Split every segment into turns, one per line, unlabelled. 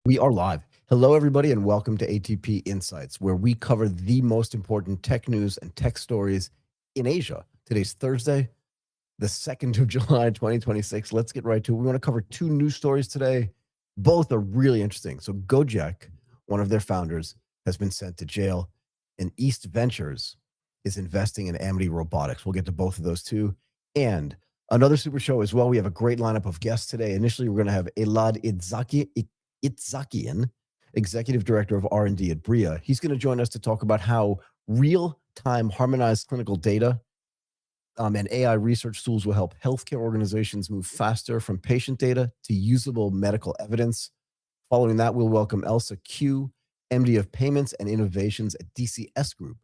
We are live. Hello, everybody, and welcome to ATP Insights, where we cover the most important tech news and tech stories in Asia. Today's Thursday, the 2nd of July, 2026. Let's get right to it. We want to cover two news stories today. Both are really interesting. So GOJEK, one of their founders, has been sent to jail, and East Ventures is investing in Amity Robotics. We'll get to both of those too. And another super show as well. We have a great lineup of guests today. Initially, we're going to have Elad Itzhakian, Executive Director of R&D at Briya. He's going to join us to talk about how real-time harmonized clinical data and AI research tools will help healthcare organizations move faster from patient data to usable medical evidence. Following that, we'll welcome Elsa Q, MD of Payments and Innovations at DCS Group,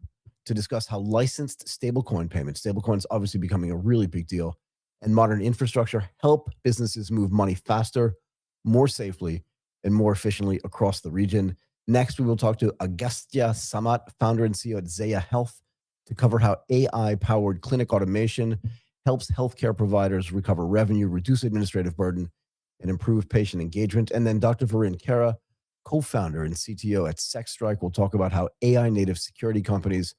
to discuss how licensed stablecoin payments, stablecoins obviously becoming a really big deal, and modern infrastructure help businesses move money faster, more safely, and more efficiently across the region. Next, we will talk to Agastya Samat, founder and CEO at Zeya Health, to cover how AI-powered clinic automation helps healthcare providers recover revenue, reduce administrative burden, and improve patient engagement. And then Dr. Varin, Khera, co-founder and CTO at SecStrike, will talk about how AI-native security companies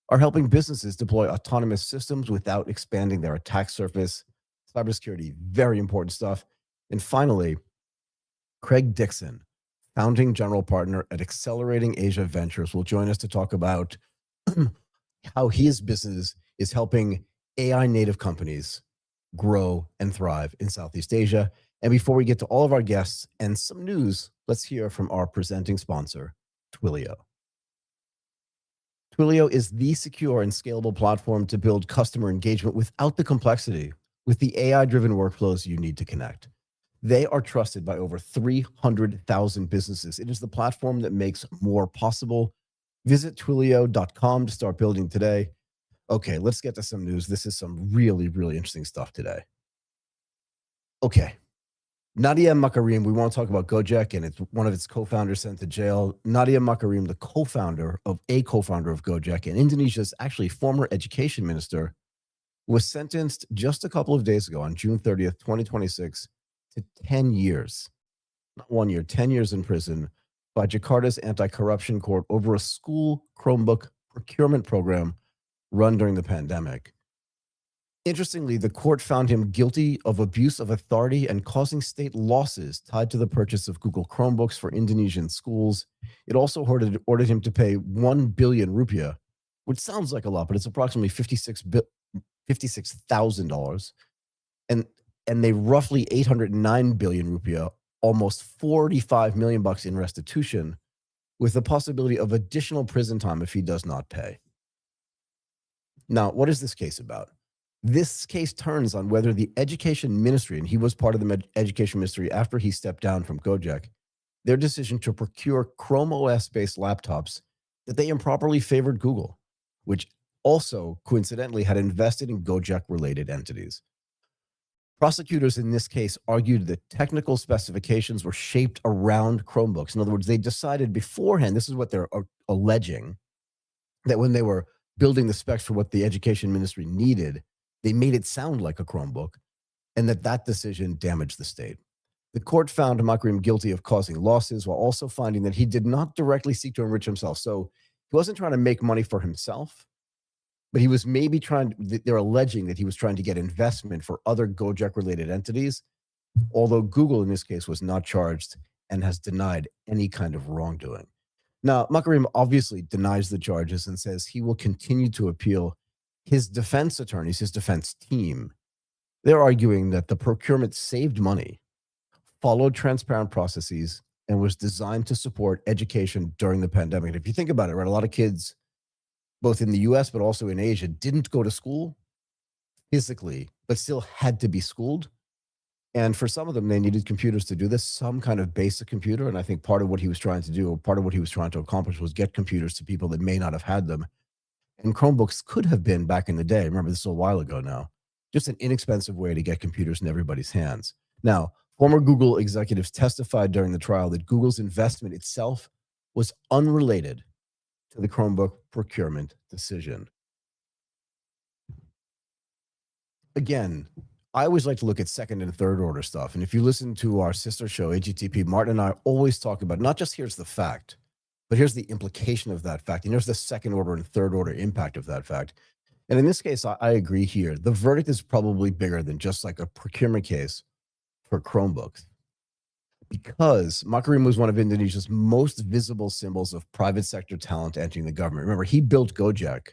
are helping businesses deploy autonomous systems without expanding their attack surface. Cybersecurity, very important stuff. And finally, Craig Dixon, founding general partner at Accelerating Asia Ventures, will join us to talk about how his business is helping AI native companies grow and thrive in Southeast Asia. And before we get to all of our guests and some news, let's hear from our presenting sponsor, Twilio. Twilio is the secure and scalable platform to build customer engagement without the complexity, with the AI-driven workflows you need to connect. They are trusted by over 300,000 businesses. It is the platform that makes more possible. Visit Twilio.com to start building today. Okay, let's get to some news. This is some really, really interesting stuff today. Okay, Nadia Makarim, we want to talk about GOJEK, and it's one of its co-founders sent to jail. Nadia Makarim, the co-founder of GOJEK, and Indonesia's actually former education minister, was sentenced just a couple of days ago on June 30th, 2026, to 10 years, not 1 year, 10 years in prison by Jakarta's anti-corruption court over a school Chromebook procurement program run during the pandemic. Interestingly, the court found him guilty of abuse of authority and causing state losses tied to the purchase of Google Chromebooks for Indonesian schools. It also ordered him to pay 1 billion rupiah, which sounds like a lot, but it's approximately $56,000. And they roughly 809 billion rupiah, almost 45 million bucks in restitution, with the possibility of additional prison time if he does not pay. Now, what is this case about? This case turns on whether the education ministry, and he was part of the education ministry after he stepped down from GOJEK, their decision to procure Chrome OS-based laptops, that they improperly favored Google, which also coincidentally had invested in GOJEK-related entities. Prosecutors in this case argued that technical specifications were shaped around Chromebooks. In other words, they decided beforehand, this is what they're alleging, that when they were building the specs for what the education ministry needed, they made it sound like a Chromebook, and that decision damaged the state. The court found Makarim guilty of causing losses while also finding that he did not directly seek to enrich himself. So he wasn't trying to make money for himself, but he was maybe they're alleging that he was trying to get investment for other GOJEK-related entities, although Google in this case was not charged and has denied any kind of wrongdoing. Now, Makarim obviously denies the charges and says he will continue to appeal. His defense attorneys, his defense team, they're arguing that the procurement saved money, followed transparent processes, and was designed to support education during the pandemic. And if you think about it, right, a lot of kids, both in the US but also in Asia, didn't go to school physically, but still had to be schooled. And for some of them, they needed computers to do this, some kind of basic computer. And I think part of what he was trying to do, or part of what he was trying to accomplish, was get computers to people that may not have had them. And Chromebooks could have been, back in the day, remember this is a while ago now, just an inexpensive way to get computers in everybody's hands. Now, former Google executives testified during the trial that Google's investment itself was unrelated to the Chromebook procurement decision. Again, I always like to look at second and third order stuff. And if you listen to our sister show, AGTP, Martin and I always talk about not just here's the fact, but here's the implication of that fact. And here's the second order and third order impact of that fact. And in this case, I agree here. The verdict is probably bigger than just like a procurement case for Chromebooks, because Makarim was one of Indonesia's most visible symbols of private sector talent entering the government. Remember, he built GOJEK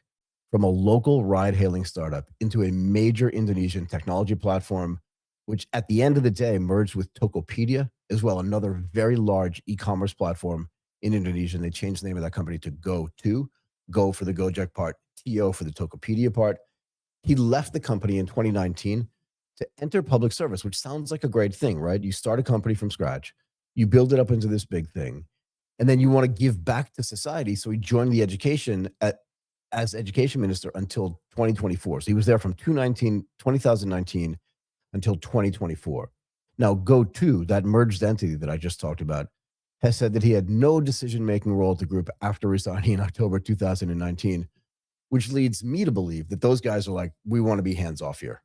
from a local ride-hailing startup into a major Indonesian technology platform, which at the end of the day merged with Tokopedia as well, another very large e-commerce platform in Indonesia. And they changed the name of that company to Go2, Go for the GOJEK part, TO for the Tokopedia part. He left the company in 2019 to enter public service, which sounds like a great thing, right? You start a company from scratch, you build it up into this big thing, and then you want to give back to society. So he joined the as education minister until 2024. So he was there from 2019 until 2024. Now, Go2, that merged entity that I just talked about, has said that he had no decision-making role at the group after resigning in October 2019, which leads me to believe that those guys are like, we want to be hands off here.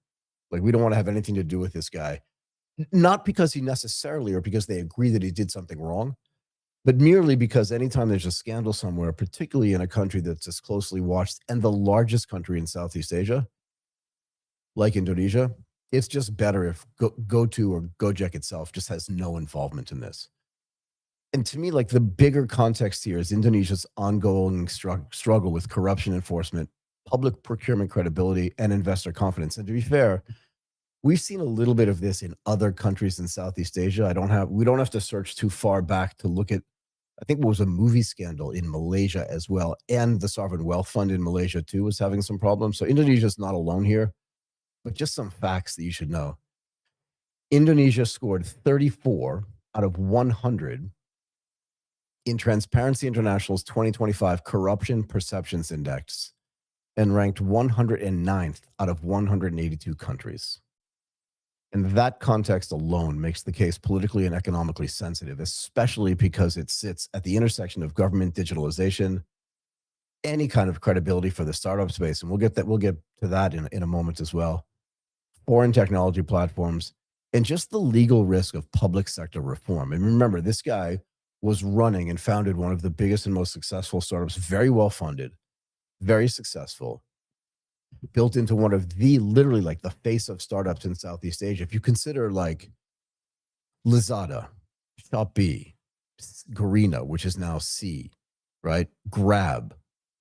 Like, we don't want to have anything to do with this guy. Not because he necessarily, or because they agree that he did something wrong, but merely because anytime there's a scandal somewhere, particularly in a country that's as closely watched and the largest country in Southeast Asia, like Indonesia, it's just better if Go2 or GOJEK itself just has no involvement in this. And to me, like, the bigger context here is Indonesia's ongoing struggle with corruption enforcement, public procurement credibility, and investor confidence. And to be fair, we've seen a little bit of this in other countries in Southeast Asia. We don't have to search too far back to look at, I think it was a movie scandal in Malaysia as well. And the sovereign wealth fund in Malaysia too was having some problems. So Indonesia's not alone here, but just some facts that you should know. Indonesia scored 34 out of 100 in Transparency International's 2025 Corruption Perceptions Index, and ranked 109th out of 182 countries. And that context alone makes the case politically and economically sensitive, especially because it sits at the intersection of government digitalization, any kind of credibility for the startup space, and we'll get to that in a moment as well, foreign technology platforms, and just the legal risk of public sector reform. And remember, this guy was running and founded one of the biggest and most successful startups, very well funded, very successful, built into one of the, literally like the face of startups in Southeast Asia. If you consider like Lazada, Shopee, Garena, which is now C, right? Grab,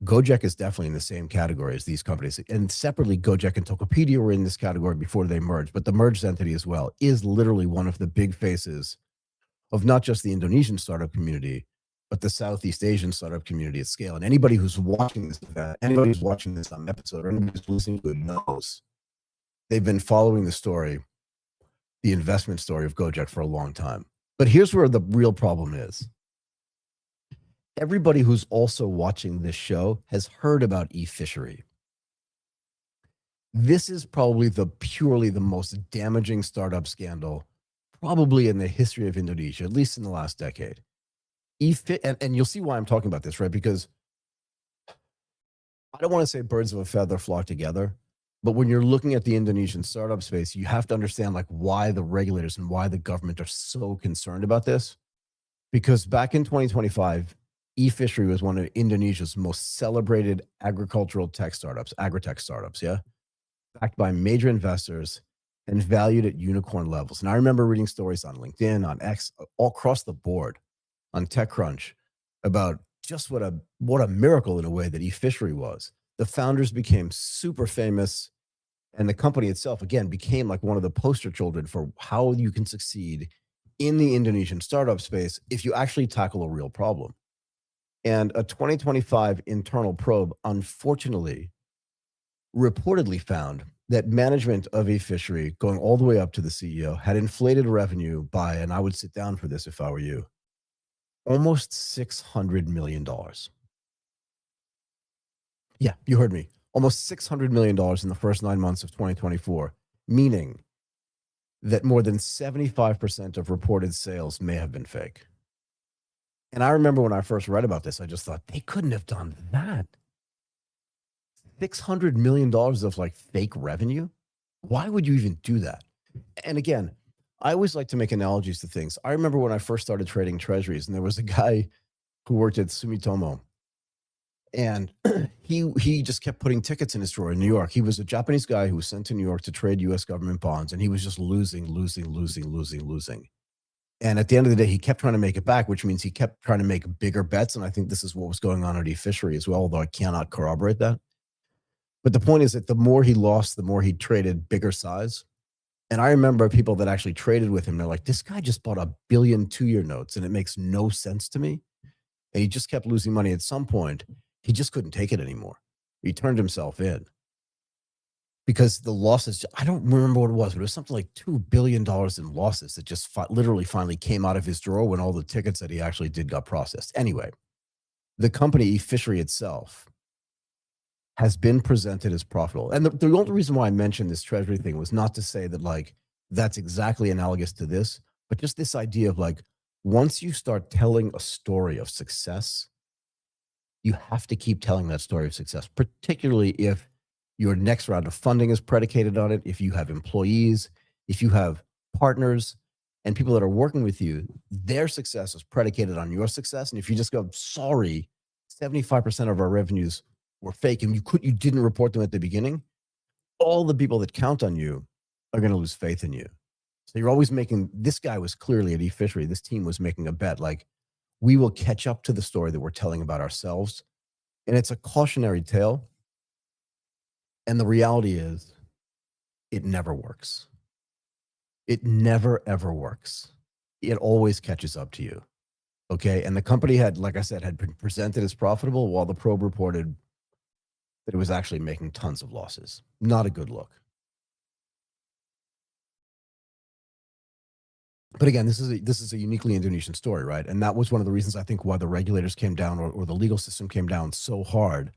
GOJEK is definitely in the same category as these companies. And separately, GOJEK and Tokopedia were in this category before they merged, but the merged entity as well is literally one of the big faces of not just the Indonesian startup community, but the Southeast Asian startup community at scale. And anybody who's watching this event, anybody who's watching this episode, or anybody who's listening to it knows they've been following the story, the investment story of GOJEK for a long time. But here's where the real problem is. Everybody who's also watching this show has heard about e-fishery. This is probably purely the most damaging startup scandal probably in the history of Indonesia, at least in the last decade. And you'll see why I'm talking about this, right? Because I don't want to say birds of a feather flock together, but when you're looking at the Indonesian startup space, you have to understand like why the regulators and why the government are so concerned about this. Because back in 2025, e-fishery was one of Indonesia's most celebrated agricultural tech startups, agri-tech startups, yeah? Backed by major investors and valued at unicorn levels. And I remember reading stories on LinkedIn, on X, all across the board, on TechCrunch, about just what a miracle in a way that e-fishery was. The founders became super famous, and the company itself, again, became like one of the poster children for how you can succeed in the Indonesian startup space if you actually tackle a real problem. And a 2025 internal probe, unfortunately, reportedly found that management of e-fishery, going all the way up to the CEO, had inflated revenue by, and I would sit down for this if I were you, almost $600 million. Yeah, you heard me. Almost $600 million in the first 9 months of 2024, meaning that more than 75% of reported sales may have been fake. And I remember when I first read about this, I just thought, they couldn't have done that. $600 million of like fake revenue? Why would you even do that? And again, I always like to make analogies to things. I remember when I first started trading treasuries, and there was a guy who worked at Sumitomo, and he just kept putting tickets in his drawer in New York. He was a Japanese guy who was sent to New York to trade U.S. government bonds, and he was just losing. And at the end of the day, he kept trying to make it back, which means he kept trying to make bigger bets. And I think this is what was going on at eFishery as well, although I cannot corroborate that. But the point is that the more he lost, the more he traded bigger size. And I remember people that actually traded with him. They're like, this guy just bought $1 billion 2-year notes, and it makes no sense to me. And he just kept losing money. At some point, he just couldn't take it anymore. He turned himself in because the losses, I don't remember what it was, but it was something like $2 billion in losses that just literally finally came out of his drawer when all the tickets that he actually did got processed. Anyway, the company eFishery itself has been presented as profitable. And the only reason why I mentioned this treasury thing was not to say that like that's exactly analogous to this, but just this idea of like, once you start telling a story of success, you have to keep telling that story of success, particularly if your next round of funding is predicated on it, if you have employees, if you have partners and people that are working with you, their success is predicated on your success. And if you just go, sorry, 75% of our revenues were fake and you didn't report them at the beginning, all the people that count on you are going to lose faith in you. So you're always making, this guy was clearly at eFishery, this team was making a bet like, we will catch up to the story that we're telling about ourselves. And it's a cautionary tale. And the reality is, it never works. It never, ever works. It always catches up to you. Okay. And the company had, like I said, had been presented as profitable while the probe reported that it was actually making tons of losses. Not a good look. But again, this is a uniquely Indonesian story, right? And that was one of the reasons I think why the regulators came down or the legal system came down so hard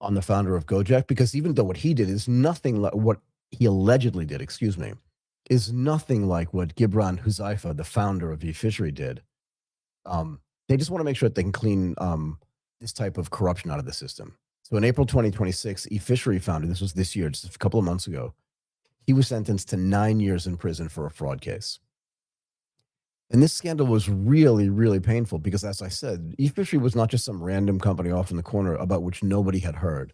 on the founder of GOJEK, because even though what he did is nothing like what he allegedly did, is nothing like what Gibran Huzaifa, the founder of eFishery, did. They just want to make sure that they can clean this type of corruption out of the system. So in April 2026, eFishery founder, this was this year, just a couple of months ago, he was sentenced to 9 years in prison for a fraud case. And this scandal was really, really painful because, as I said, eFishery was not just some random company off in the corner about which nobody had heard.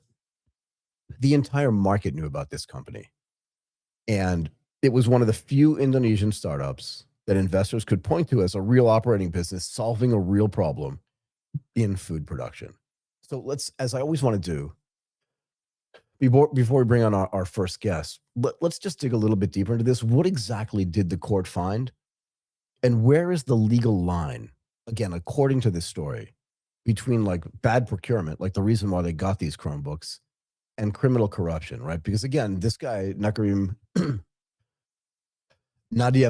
The entire market knew about this company. And it was one of the few Indonesian startups that investors could point to as a real operating business solving a real problem in food production. So let's, as I always want to do, before we bring on our first guest, let's just dig a little bit deeper into this. What exactly did the court find? And where is the legal line, again, according to this story, between like bad procurement, like the reason why they got these Chromebooks, and criminal corruption, right? Because again, this guy, Nadia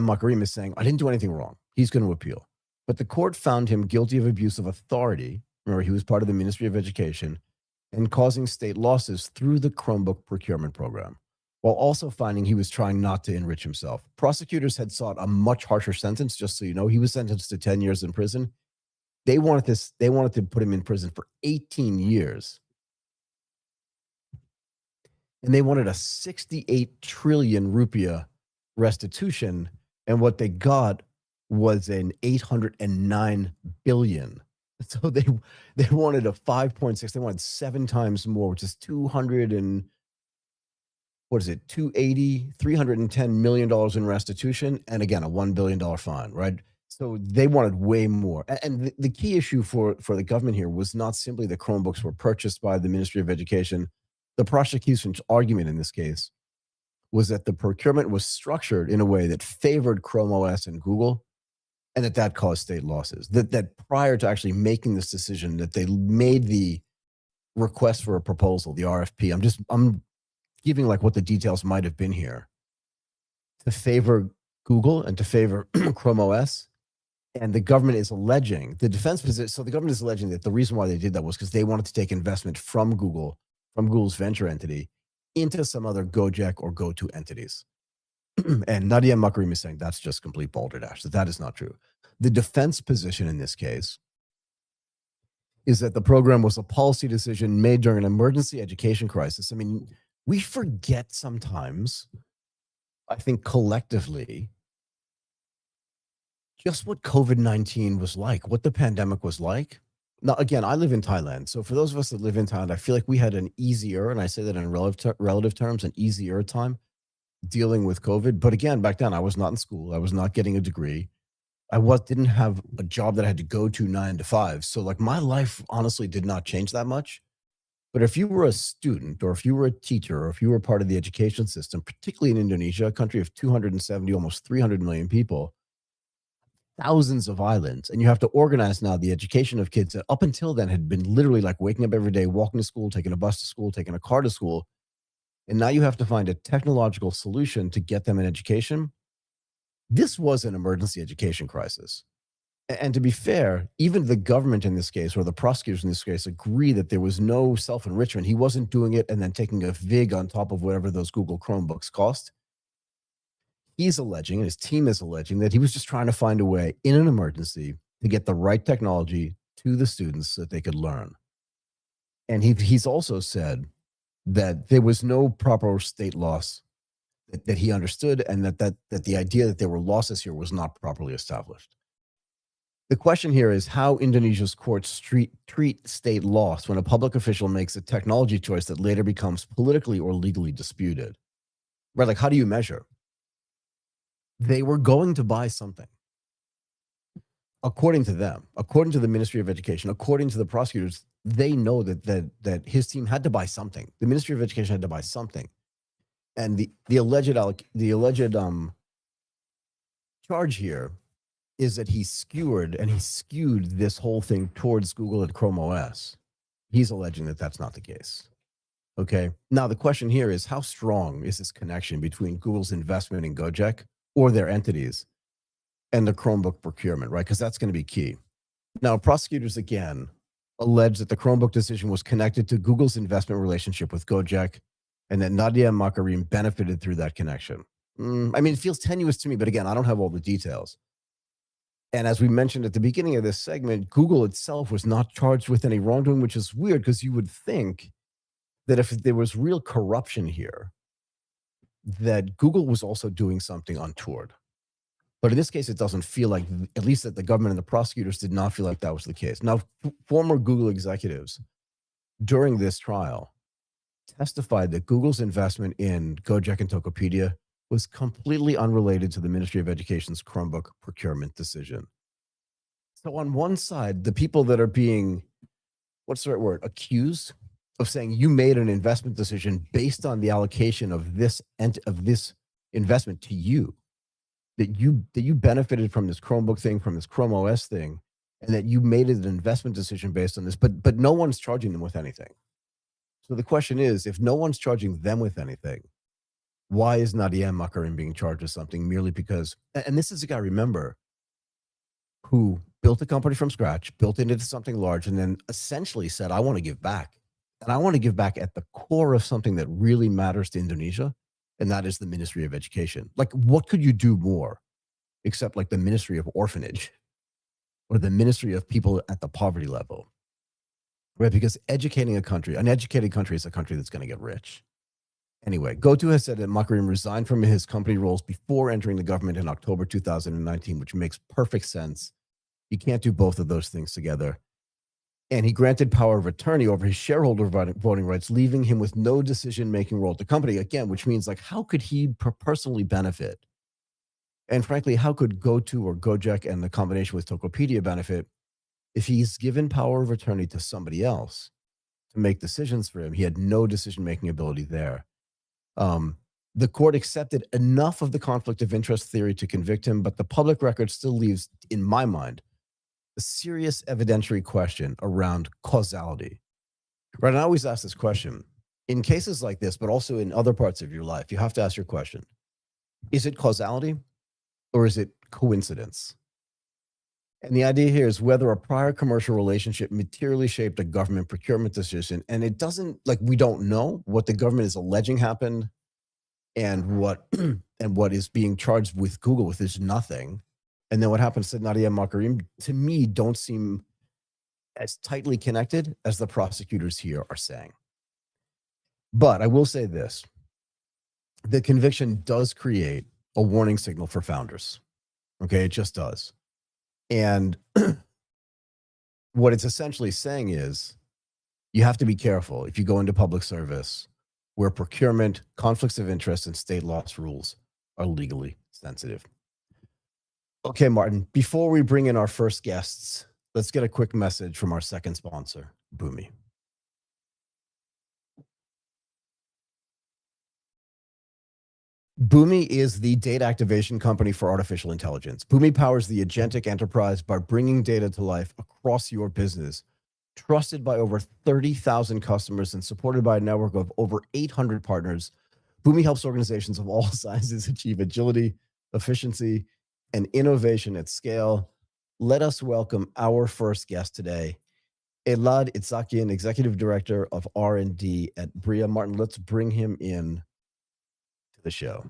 Makarim, is saying, I didn't do anything wrong. He's going to appeal. But the court found him guilty of abuse of authority. Remember, he was part of the Ministry of Education and causing state losses through the Chromebook procurement program, while also finding he was trying not to enrich himself. Prosecutors had sought a much harsher sentence, just so you know. He was sentenced to 10 years in prison. They wanted to put him in prison for 18 years. And they wanted a 68 trillion rupiah restitution. And what they got was an 809 billion. So they wanted a 5.6. They wanted 7 times more, which is 310 million in restitution, and again a $1 billion fine, right? So they wanted way more. And the key issue for the government here was not simply that Chromebooks were purchased by the Ministry of Education. The prosecution's argument in this case was that the procurement was structured in a way that favored Chrome OS and Google, and that caused state losses. That prior to actually making this decision, that they made the request for a proposal, the RFP. I'm giving like what the details might have been here, to favor Google and to favor Chrome OS. And the government is alleging, the defense position, so the government is alleging that the reason why they did that was because they wanted to take investment from Google's venture entity, into some other GOJEK or GoTo entities. And Nadia Makarim is saying that's just complete balderdash, that is not true. The defense position in this case is that the program was a policy decision made during an emergency education crisis. I mean, we forget sometimes, I think collectively, just what COVID-19 was like, what the pandemic was like. Now, again, I live in Thailand. So for those of us that live in Thailand, I feel like we had an easier, and I say that in relative terms, an easier time dealing with COVID. But again, back then I was not in school. I was not getting a degree. Didn't have a job that I had to go to 9 to 5. So like my life honestly did not change that much. But if you were a student or if you were a teacher or if you were part of the education system, particularly in Indonesia, a country of 270, almost 300 million people, thousands of islands, and you have to organize now the education of kids that up until then had been literally like waking up every day, walking to school, taking a bus to school, taking a car to school. And now you have to find a technological solution to get them an education. This was an emergency education crisis. And to be fair, even the government in this case, or the prosecutors in this case, agree that there was no self-enrichment. He wasn't doing it and then taking a VIG on top of whatever those Google Chromebooks cost. He's alleging, and his team is alleging, that he was just trying to find a way in an emergency to get the right technology to the students so that they could learn. And he's also said that there was no proper state loss that he understood, and that the idea that there were losses here was not properly established. The question here is how Indonesia's courts treat state loss when a public official makes a technology choice that later becomes politically or legally disputed. Right? Like, how do you measure? They were going to buy something. According to them, according to the Ministry of Education, according to the prosecutors, they know that his team had to buy something. The Ministry of Education had to buy something. And the alleged charge here is that he skewed this whole thing towards Google and Chrome OS. He's alleging that that's not the case. Okay. Now the question here is, how strong is this connection between Google's investment in GOJEK or their entities and the Chromebook procurement, right? Because that's going to be key. Now, prosecutors again allege that the Chromebook decision was connected to Google's investment relationship with GOJEK, and that Nadia Makarim benefited through that connection. I mean, it feels tenuous to me, but again, I don't have all the details. And as we mentioned at the beginning of this segment, Google itself was not charged with any wrongdoing, which is weird because you would think that if there was real corruption here, that Google was also doing something untoward. But in this case, it doesn't feel like, at least that the government and the prosecutors did not feel like that was the case. Now, former Google executives during this trial testified that Google's investment in GOJEK and Tokopedia was completely unrelated to the Ministry of Education's Chromebook procurement decision. So on one side, the people that are being, what's the right word, accused of saying you made an investment decision based on the allocation of this investment to you, that you benefited from this Chromebook thing, from this Chrome OS thing, and that you made an investment decision based on this, but no one's charging them with anything. So the question is, if no one's charging them with anything, why is Nadia Makarim being charged with something merely because, and this is a guy, remember, who built a company from scratch, built it into something large, and then essentially said, I want to give back. And I want to give back at the core of something that really matters to Indonesia, and that is the Ministry of Education. Like, what could you do more except like the Ministry of Orphanage or the Ministry of people at the poverty level? Right? Because educating a country, an educated country is a country that's going to get rich. Anyway, GoTo has said that Makarim resigned from his company roles before entering the government in October 2019, which makes perfect sense. You can't do both of those things together. And he granted power of attorney over his shareholder voting rights, leaving him with no decision-making role at the company, again, which means like, how could he personally benefit? And frankly, how could GoTo or GOJEK and the combination with Tokopedia benefit if he's given power of attorney to somebody else to make decisions for him? He had no decision-making ability there. The court accepted enough of the conflict of interest theory to convict him, but the public record still leaves, in my mind, a serious evidentiary question around causality. Right? And I always ask this question. In cases like this, but also in other parts of your life, you have to ask your question. Is it causality or is it coincidence? And the idea here is whether a prior commercial relationship materially shaped a government procurement decision. And it doesn't, like, we don't know what the government is alleging happened and what is being charged with Google with is nothing. And then what happens to Nadia Makarim, to me, don't seem as tightly connected as the prosecutors here are saying. But I will say this. The conviction does create a warning signal for founders. Okay, it just does. And what it's essentially saying is you have to be careful if you go into public service where procurement, conflicts of interest, and state laws rules are legally sensitive. Okay, Martin, before we bring in our first guests, let's get a quick message from our second sponsor, Boomi. Boomi is the data activation company for artificial intelligence. Boomi powers the agentic enterprise by bringing data to life across your business. Trusted by over 30,000 customers and supported by a network of over 800 partners, Boomi helps organizations of all sizes achieve agility, efficiency, and innovation at scale. Let us welcome our first guest today, Elad Itzhakian, Executive Director of R&D at Briya. Martin, let's bring him in to the show.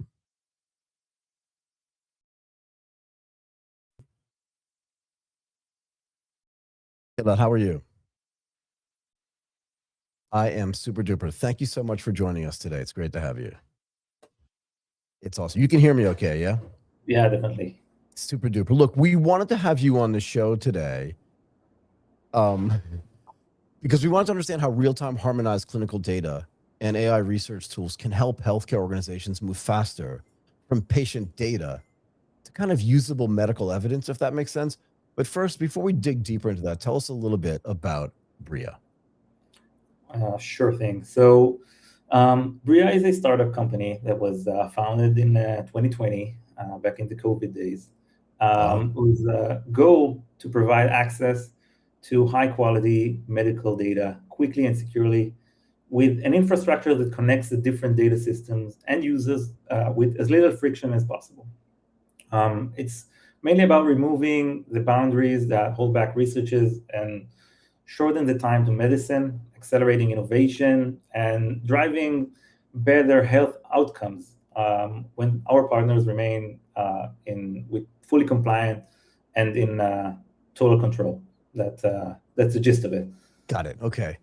Elad, how are you? I am super duper. Thank you so much for joining us today. It's great to have you. It's awesome. You can hear me okay, yeah?
Yeah, definitely.
Super duper. Look, we wanted to have you on the show today because we wanted to understand how real-time harmonized clinical data and AI research tools can help healthcare organizations move faster from patient data to kind of usable medical evidence, if that makes sense. But first, before we dig deeper into that, tell us a little bit about Briya.
Sure thing. So Briya is a startup company that was founded in 2020, back in the COVID days, with a goal to provide access to high-quality medical data quickly and securely with an infrastructure that connects the different data systems and users with as little friction as possible. It's mainly about removing the boundaries that hold back researchers and shorten the time to medicine, accelerating innovation, and driving better health outcomes when our partners remain with fully compliant and in total control. That's the gist of it.
Got it. Okay.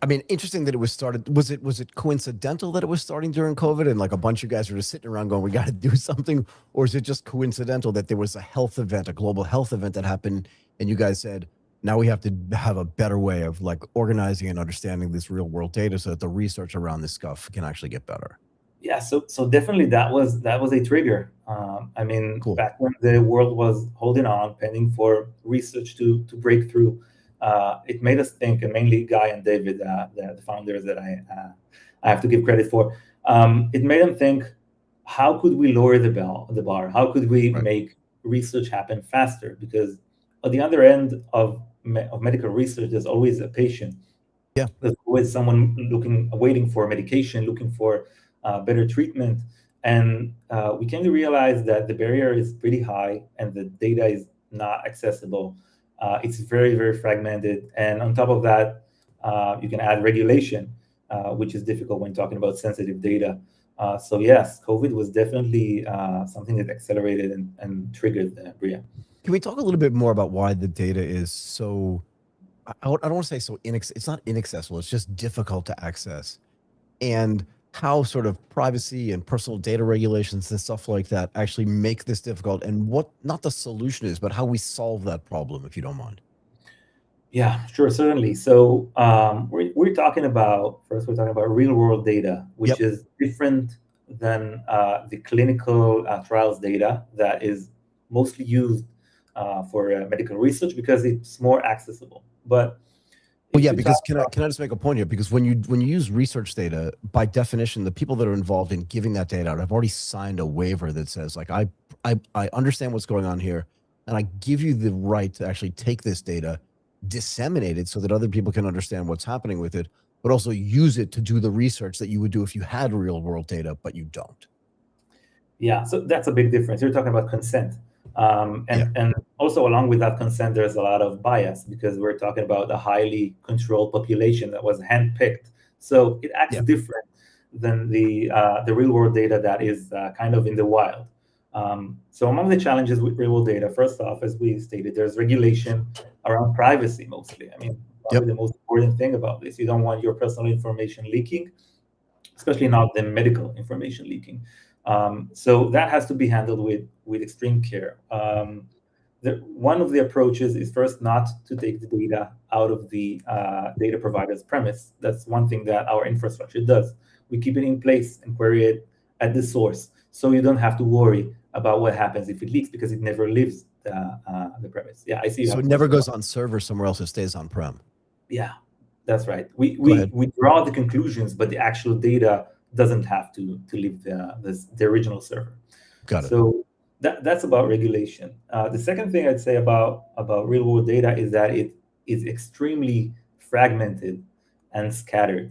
I mean, interesting that it was started. Was it coincidental that it was starting during COVID and like a bunch of guys were just sitting around going, we got to do something? Or is it just coincidental that there was a health event, a global health event that happened and you guys said, now we have to have a better way of like organizing and understanding this real world data so that the research around this stuff can actually get better?
Yeah, so definitely that was a trigger. I mean,
Cool.
Back when the world was holding on, pending for research to break through, it made us think, and mainly Guy and David, the founders that I have to give credit for, it made them think, how could we lower the bar? How could we make research happen faster? Because at the other end of medical research, there's always a patient.
Yeah.
There's always someone waiting for medication, looking for better treatment. And we came to realize that the barrier is pretty high and the data is not accessible. It's very, very fragmented. And on top of that, you can add regulation, which is difficult when talking about sensitive data. So yes, COVID was definitely something that accelerated and triggered Briya.
Can we talk a little bit more about why the data is so, I don't want to say so, it's not inaccessible, it's just difficult to access, and how sort of privacy and personal data regulations and stuff like that actually make this difficult, and what, not the solution is, but how we solve that problem, if you don't mind.
Yeah, sure, certainly. So we're talking about real world data, which is different than the clinical trials data that is mostly used for medical research because it's more accessible. But
well, yeah, because can I just make a point here? Because when you use research data, by definition, the people that are involved in giving that data out have already signed a waiver that says, like, I understand what's going on here, and I give you the right to actually take this data, disseminate it so that other people can understand what's happening with it, but also use it to do the research that you would do if you had real world data, but you don't.
Yeah, so that's a big difference. You're talking about consent. And also along with that consent, there's a lot of bias because we're talking about a highly controlled population that was handpicked. So it acts different than the real world data that is kind of in the wild. So among the challenges with real world data, first off, as we stated, there's regulation around privacy mostly. I mean, probably the most important thing about this. You don't want your personal information leaking. especially not the medical information leaking. So that has to be handled with extreme care. One of the approaches is first not to take the data out of the data provider's premise. That's one thing that our infrastructure does. We keep it in place and query it at the source, so you don't have to worry about what happens if it leaks, because it never leaves the premise. Yeah, I see.
So it never goes on server somewhere else. It stays on-prem.
Yeah, that's right. We draw the conclusions, but the actual data doesn't have to leave the original server.
Got it.
So that's about regulation. The second thing I'd say about real world data is that it is extremely fragmented and scattered.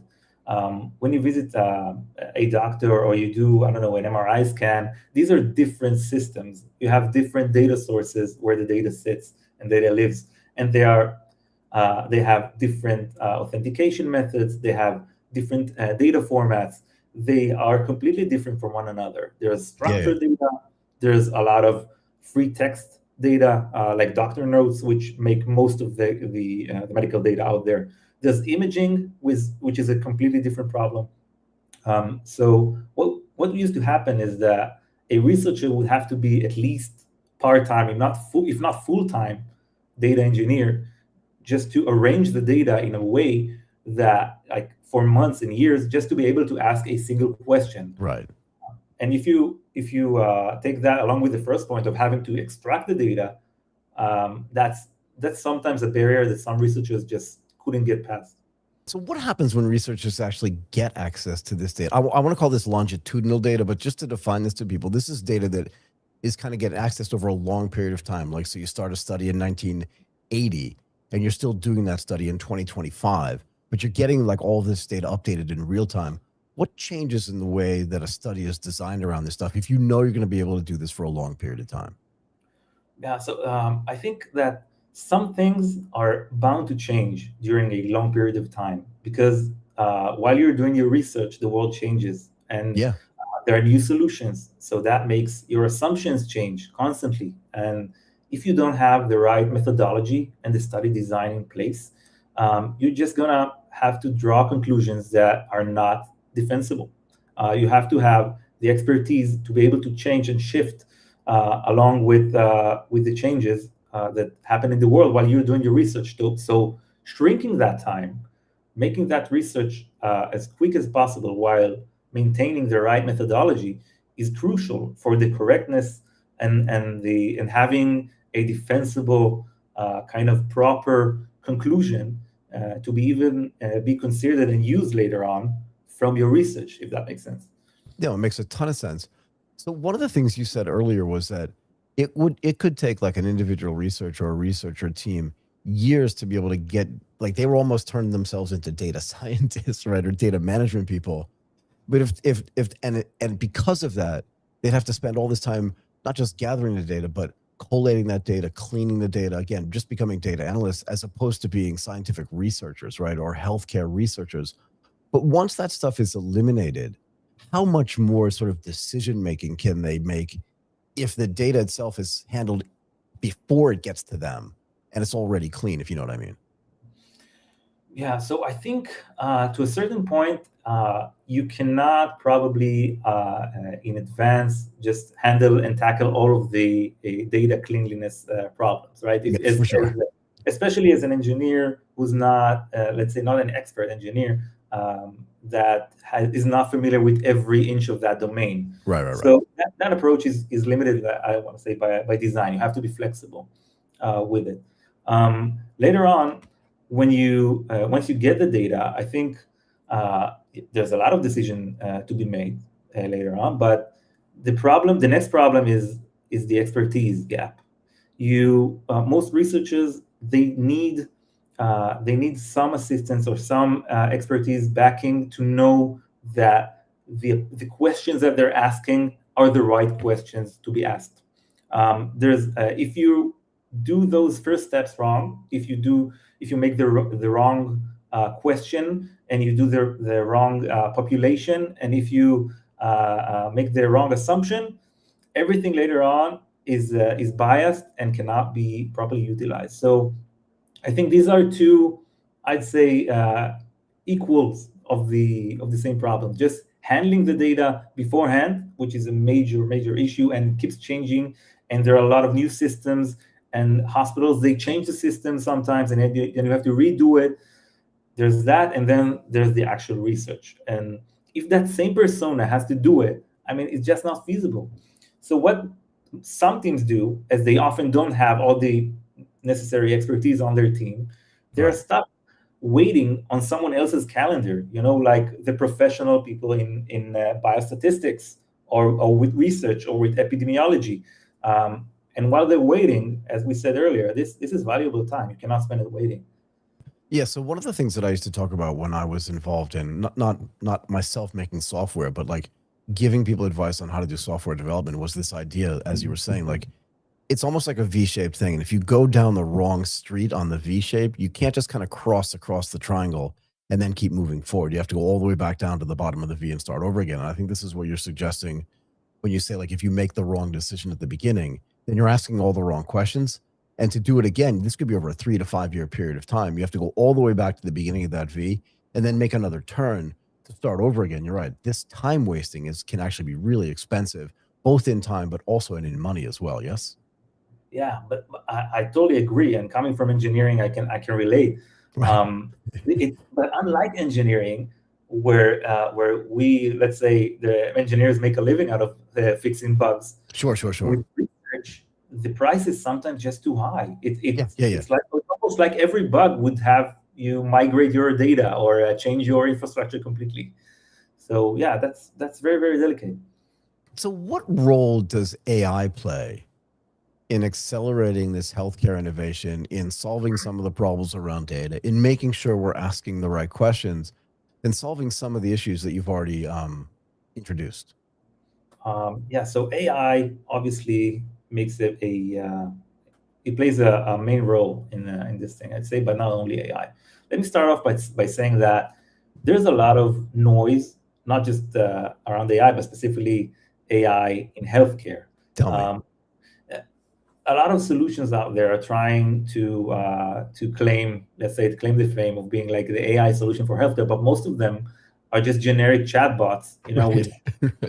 When you visit a doctor or you do, I don't know, an MRI scan, these are different systems. You have different data sources where the data sits and data lives, and they have different authentication methods. They have different data formats. They are completely different from one another. There's structured data. There's a lot of free text data, like doctor notes, which make most of the medical data out there. There's imaging, which is a completely different problem. So what used to happen is that a researcher would have to be at least part-time, if not full-time, data engineer, just to arrange the data in a way that, like, for months and years, just to be able to ask a single question.
Right.
And if you take that along with the first point of having to extract the data, that's sometimes a barrier that some researchers just couldn't get past.
So what happens when researchers actually get access to this data? I want to call this longitudinal data, but just to define this to people, this is data that is kind of getting accessed over a long period of time. Like, so you start a study in 1980 and you're still doing that study in 2025, but you're getting like all this data updated in real time. What changes in the way that a study is designed around this stuff if you know you're going to be able to do this for a long period of time?
Yeah, so I think that some things are bound to change during a long period of time, because while you're doing your research, the world changes, and there are new solutions. So that makes your assumptions change constantly. And if you don't have the right methodology and the study design in place, you're just going to have to draw conclusions that are not defensible. You have to have the expertise to be able to change and shift along with the changes that happen in the world while you're doing your research. So shrinking that time, making that research as quick as possible while maintaining the right methodology is crucial for the correctness and having a defensible kind of proper conclusion to be considered and used later on from your research, if that makes sense.
Yeah, it makes a ton of sense. So one of the things you said earlier was that it could take like an individual researcher or a researcher team years to be able to get, like, they were almost turning themselves into data scientists, right, or data management people. But if because of that, they'd have to spend all this time not just gathering the data, but collating that data, cleaning the data, again, just becoming data analysts as opposed to being scientific researchers, right, or healthcare researchers. But once that stuff is eliminated, how much more sort of decision making can they make if the data itself is handled before it gets to them and it's already clean, if you know what I mean?
Yeah, so I think to a certain point, you cannot probably in advance just handle and tackle all of the data cleanliness problems, right?
For sure.
Especially as an engineer who's not, let's say, not an expert engineer, that is not familiar with every inch of that domain.
Right.
So that approach is limited, I want to say, by design. You have to be flexible with it. Later on, when you once you get the data, I think there's a lot of decision to be made later on. But the next problem is the expertise gap. Most researchers, they need some assistance or some expertise backing to know that the questions that they're asking are the right questions to be asked. If you do those first steps wrong, if you make the wrong question, and you do the wrong population, and if you make the wrong assumption, everything later on is biased and cannot be properly utilized. So I think these are two, I'd say, equals of the same problem. Just handling the data beforehand, which is a major issue and keeps changing. And there are a lot of new systems, and hospitals, they change the system sometimes, and then you have to redo it. There's that, and then there's the actual research. And if that same persona has to do it, I mean, it's just not feasible. So what some teams do, as they often don't have all the necessary expertise on their team, they're stuck waiting on someone else's calendar, like the professional people in biostatistics or with research or with epidemiology. And while they're waiting, as we said earlier, this is valuable time. You cannot spend it waiting.
Yeah, so one of the things that I used to talk about when I was involved in not myself making software, but like giving people advice on how to do software development was this idea, as you were saying, like it's almost like a V-shaped thing. And if you go down the wrong street on the V-shape, you can't just kind of cross across the triangle and then keep moving forward. You have to go all the way back down to the bottom of the V and start over again. And I think this is what you're suggesting when you say, like, if you make the wrong decision at the beginning, then you're asking all the wrong questions. And to do it again, this could be over a 3 to 5 year period of time. You have to go all the way back to the beginning of that V and then make another turn to start over again. You're right. This time wasting can actually be really expensive, both in time, but also in money as well. Yes.
Yeah, but I totally agree. And coming from engineering, I can relate. But unlike engineering, where we, let's say, the engineers make a living out of fixing bugs.
Sure.
With research, the price is sometimes just too high. It's like almost like every bug would have you migrate your data or change your infrastructure completely. So yeah, that's very, very delicate.
So what role does AI play in accelerating this healthcare innovation, in solving some of the problems around data, in making sure we're asking the right questions, and solving some of the issues that you've already introduced?
So AI obviously makes it it plays a main role in this thing, I'd say, but not only AI. Let me start off by saying that there's a lot of noise, not just around AI, but specifically AI in healthcare.
Tell me.
A lot of solutions out there are trying to claim the fame of being like the AI solution for healthcare, but most of them are just generic chatbots, with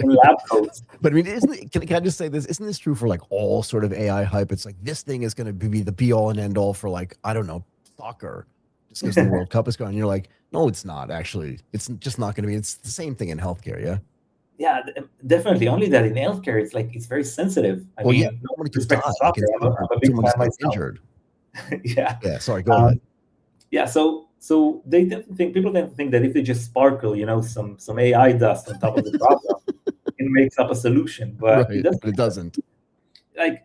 lab codes.
But I mean, can I just say this? Isn't this true for like all sort of AI hype? It's like this thing is going to be the be all and end all for, like, I don't know, soccer, just because the World Cup is going. You're like, no, it's not actually. It's just not going to be. It's the same thing in healthcare. Yeah.
Yeah, definitely. Only that in healthcare, it's very sensitive. I mean,
nobody could die.
I'm a big fan myself.
Injured.
Yeah.
Sorry. Go ahead.
Yeah. So people tend to think that if they just sparkle, some AI dust on top of the problem, it makes up a solution. But
it doesn't.
Like,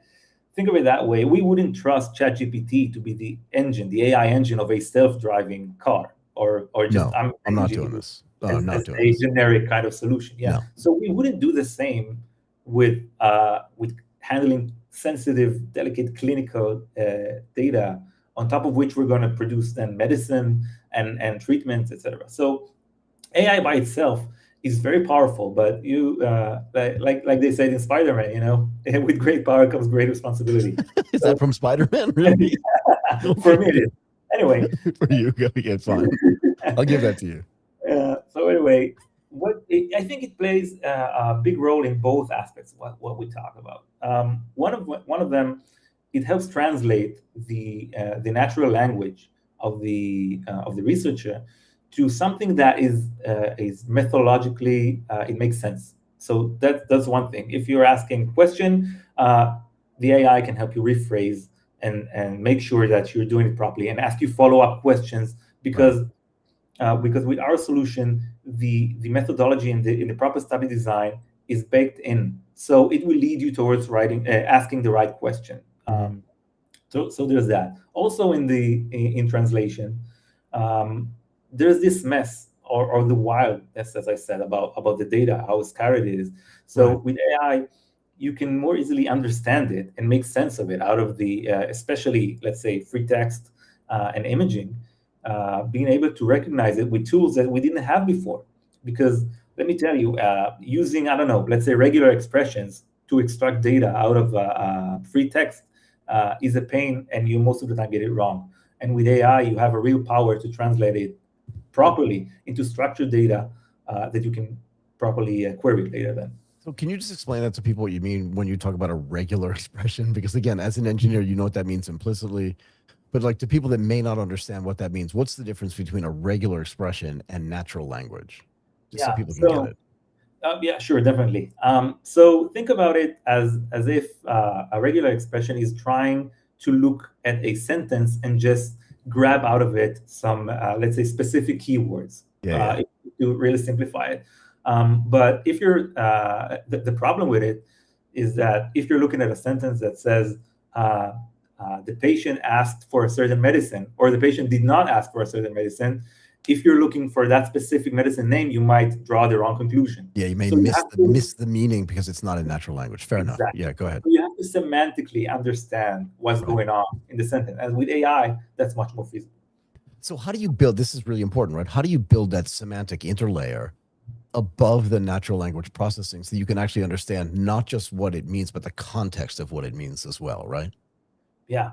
think of it that way. We wouldn't trust ChatGPT to be the AI engine of a self-driving car, or just.
No, I'm not doing this.
As a generic kind of solution. Yeah.
No.
So we wouldn't do the same with handling sensitive, delicate clinical data, on top of which we're going to produce then medicine and treatments, etc. So AI by itself is very powerful, but you like they said in Spider-Man, with great power comes great responsibility.
Is that from Spider-Man? Really?
For me, it is. Anyway.
For you, yeah, fine. I'll give that to you.
So anyway, I think it plays a big role in both aspects. What we talk about. One of them, it helps translate the natural language of the researcher to something that is methodologically it makes sense. So that's one thing. If you're asking a question, the AI can help you rephrase and make sure that you're doing it properly, and ask you follow-up questions because with our solution, the methodology in the proper study design is baked in, so it will lead you towards asking the right question. So there's that. Also in translation, there's this mess or the wildness, as I said, about the data, how scattered it is. So with AI, you can more easily understand it and make sense of it out of the, especially, let's say, free text and imaging. Being able to recognize it with tools that we didn't have before. Because let me tell you, using, I don't know, let's say regular expressions to extract data out of free text is a pain, and you most of the time get it wrong. And with AI, you have a real power to translate it properly into structured data that you can properly queried later then.
So can you just explain that to people what you mean when you talk about a regular expression? Because again, as an engineer, you know what that means implicitly. But like to people that may not understand what that means, what's the difference between a regular expression and natural language? Just so people can get it.
Yeah, sure, definitely. So think about it as if a regular expression is trying to look at a sentence and just grab out of it some, let's say, specific keywords. To really simplify it. But if you're the problem with it is that if you're looking at a sentence that says the patient asked for a certain medicine, or the patient did not ask for a certain medicine, if you're looking for that specific medicine name, you might draw the wrong conclusion.
Yeah, you may miss the meaning because it's not in natural language. Fair enough. Yeah, go ahead.
So you have to semantically understand what's going on in the sentence. And with AI, that's much more feasible.
So how do you build, this is really important, right? How do you build that semantic interlayer above the natural language processing so you can actually understand not just what it means, but the context of what it means as well, right?
Yeah.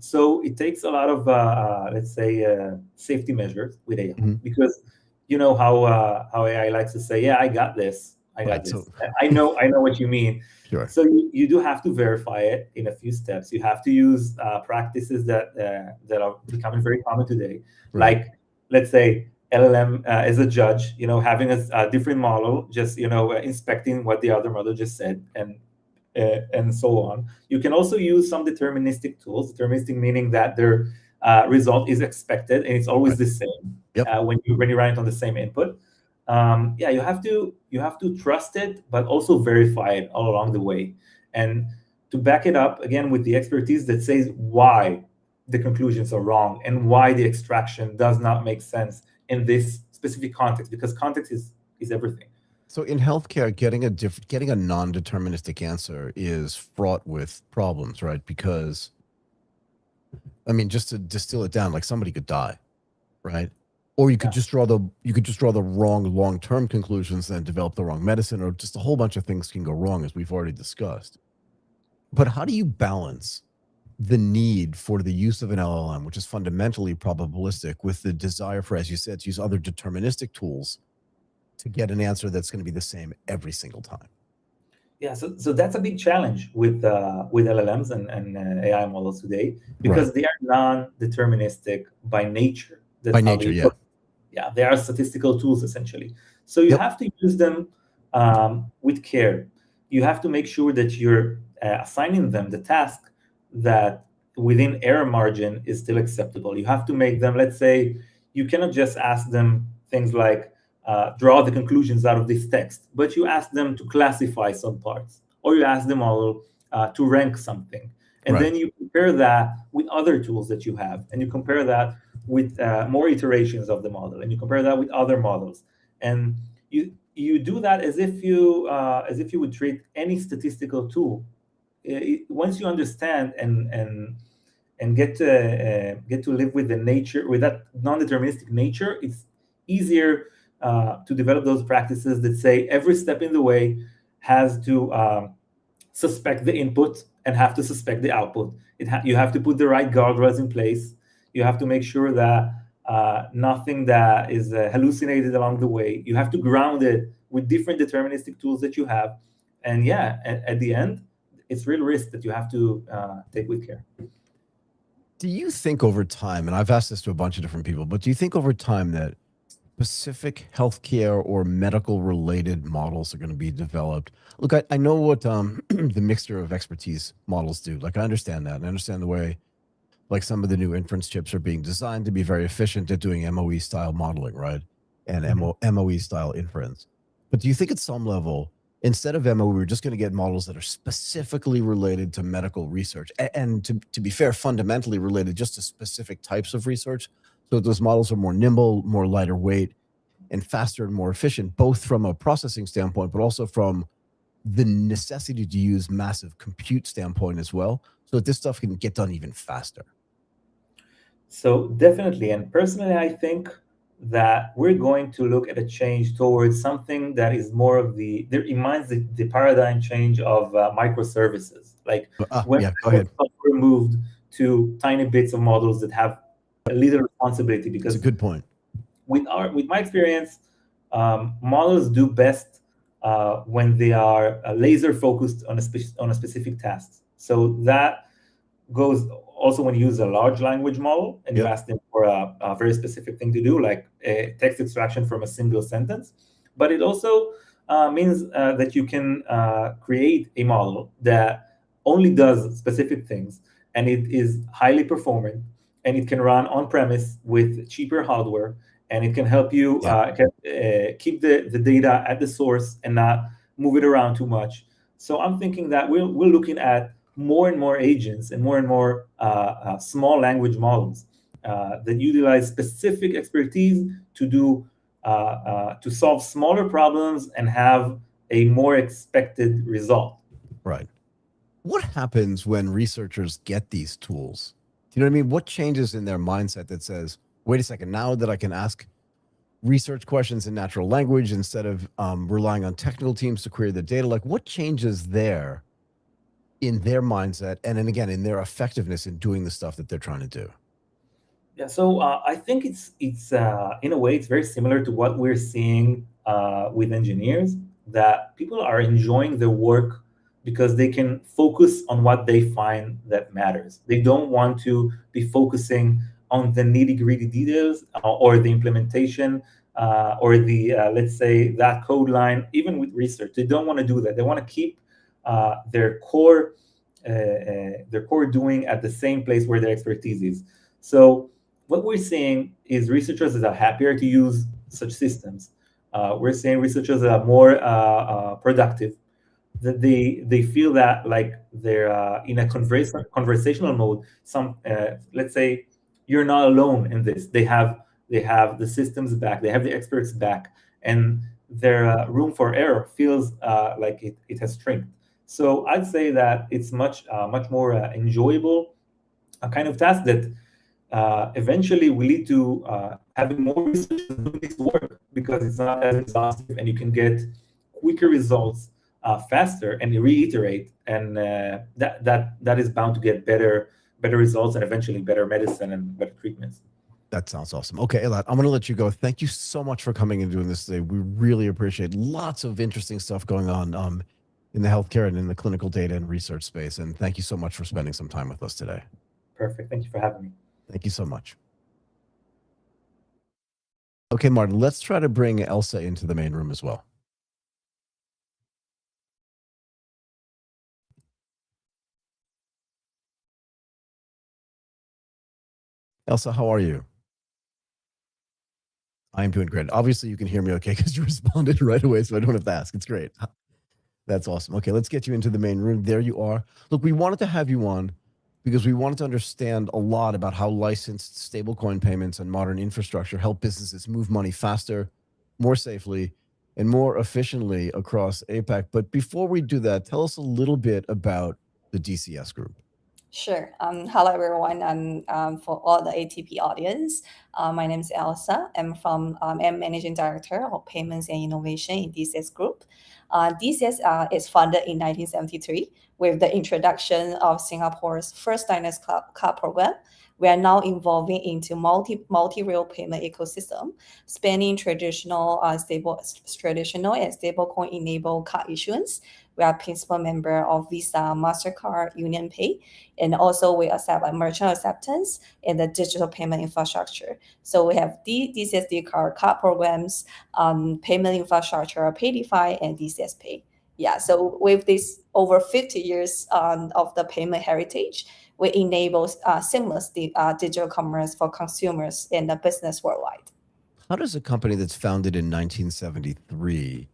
So it takes a lot of, let's say, safety measures with AI, because you know how AI likes to say, yeah, I got this. I got this. So, I know what you mean.
Sure.
So you do have to verify it in a few steps. You have to use practices that are becoming very common today.
Right.
Like, let's say, LLM as a judge, having a different model, just, inspecting what the other model just said, and so on. You can also use some deterministic tools. Deterministic meaning that their result is expected and it's always the same.
Yep.
When you run it on the same input. Yeah, you have to trust it, but also verify it all along the way, and to back it up again with the expertise that says why the conclusions are wrong and why the extraction does not make sense in this specific context, because context is everything.
So in healthcare, getting a non-deterministic answer is fraught with problems, right? Because, I mean, just to distill it down, like somebody could die, right? Or you could just draw the wrong long-term conclusions and develop the wrong medicine, or just a whole bunch of things can go wrong, as we've already discussed. But how do you balance the need for the use of an LLM, which is fundamentally probabilistic, with the desire for, as you said, to use other deterministic tools to get an answer that's going to be the same every single time?
Yeah, so that's a big challenge with LLMs and AI models today, because they are non-deterministic by nature.
By nature, yeah.
Yeah, they are statistical tools, essentially. So you have to use them with care. You have to make sure that you're assigning them the task that within error margin is still acceptable. You have to make them, let's say, you cannot just ask them things like, draw the conclusions out of this text, but you ask them to classify some parts, or you ask them all to rank something. And then you compare that with other tools that you have, and you compare that with more iterations of the model, and you compare that with other models, and you do that as if you would treat any statistical tool. Once you understand and get to live with the nature, with that non-deterministic nature, it's easier to develop those practices that say every step in the way has to suspect the input and have to suspect the output. You have to put the right guardrails in place. You have to make sure that nothing that is hallucinated along the way. You have to ground it with different deterministic tools that you have. And yeah, at the end, it's real risk that you have to take with care.
Do you think over time, and I've asked this to a bunch of different people, but do you think over time that specific healthcare or medical related models are going to be developed? Look, I know what the mixture of expertise models do. Like, I understand that, and I understand the way, like, some of the new inference chips are being designed to be very efficient at doing MOE style modeling, right? And MOE style inference. But do you think at some level, instead of MOE, we're just going to get models that are specifically related to medical research, and to be fair, fundamentally related just to specific types of research? So those models are more nimble, more lighter weight, and faster and more efficient, both from a processing standpoint, but also from the necessity to use massive compute standpoint as well, so that this stuff can get done even faster.
So definitely, and personally, I think that we're going to look at a change towards something that is more of it reminds the paradigm change of microservices. Like when software moved to tiny bits of models that have a little responsibility. Because
that's a good point.
With my experience, models do best when they are laser focused on a specific task. So that goes also when you use a large language model and you ask them for a very specific thing to do, like a text extraction from a single sentence. But it also means that you can create a model that only does specific things, and it is highly performant, and it can run on premise with cheaper hardware, and it can help you keep the data at the source and not move it around too much. So I'm thinking that we're looking at more and more agents and more small language models that utilize specific expertise to do to solve smaller problems and have a more expected result.
Right. What happens when researchers get these tools? Do you know what I mean? What changes in their mindset that says, wait a second, now that I can ask research questions in natural language instead of relying on technical teams to query the data, like what changes there in their mindset and then again in their effectiveness in doing the stuff that they're trying to do?
Yeah, so I think it's in a way it's very similar to what we're seeing with engineers, that people are enjoying their work because they can focus on what they find that matters. They don't want to be focusing on the nitty-gritty details or the implementation or the let's say that code line. Even with research, they don't want to do that. They want to keep their core doing at the same place where their expertise is. So what we're seeing is researchers that are happier to use such systems. We're seeing researchers that are more productive, that they feel that like they're in a conversational mode. Let's say you're not alone in this. They have the systems back, they have the experts back, and their room for error feels like it has shrunk. So I'd say that it's much more enjoyable, a kind of task that eventually will lead to having more researchers doing this work, because it's not as exhaustive and you can get quicker results faster and reiterate, and that is bound to get better results and eventually better medicine and better treatments.
That sounds awesome. Okay, Elad, I'm going to let you go. Thank you so much for coming and doing this today. We really appreciate lots of interesting stuff going on in the healthcare and in the clinical data and research space. And thank you so much for spending some time with us today.
Perfect. Thank you for having me.
Thank you so much. Okay, Martin, let's try to bring Elsa into the main room as well. Elsa, how are you? I'm doing great. Obviously, you can hear me okay because you responded right away, so I don't have to ask. It's great. That's awesome. Okay, let's get you into the main room. There you are. Look, we wanted to have you on because we wanted to understand a lot about how licensed stablecoin payments and modern infrastructure help businesses move money faster, more safely, and more efficiently across APAC. But before we do that, tell us a little bit about the DCS group.
Sure. Hello, everyone, and for all the ATP audience. My name is Elsa. I'm Managing Director of Payments and Innovation in DCS Group. DCS is founded in 1973 with the introduction of Singapore's first diners card program. We are now evolving into multi-rail payment ecosystem, spanning traditional and stablecoin enabled card issuance. We are principal member of Visa, MasterCard, UnionPay, and also we accept merchant acceptance in the digital payment infrastructure. So we have DCSD card programs, payment infrastructure, PayDeFi, and DCS Pay. Yeah, so with this over 50 years of the payment heritage, we enable seamless digital commerce for consumers in the business worldwide.
How does a company that's founded in 1973?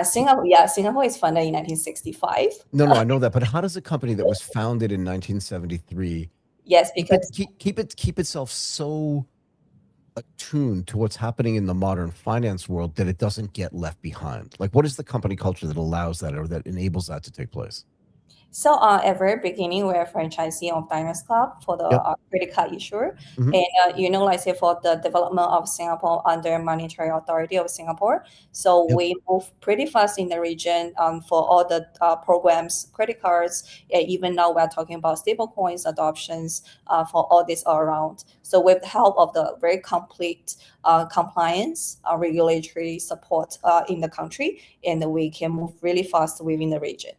Singapore is founded in 1965.
No, I know that, but how does a company that was founded in 1973?
Yes, because
keep itself so attuned to what's happening in the modern finance world that it doesn't get left behind? Like, what is the company culture that allows that or that enables that to take place?
So at very beginning, we're a franchisee of Diners Club for the
Yep.
credit card issuer.
Mhm.
And like say for the development of Singapore under Monetary Authority of Singapore. So
Yep.
we move pretty fast in the region for all the programs, credit cards, and even now we're talking about stable coins adoptions for all this all around. So with the help of the very complete compliance, regulatory support in the country, and we can move really fast within the region.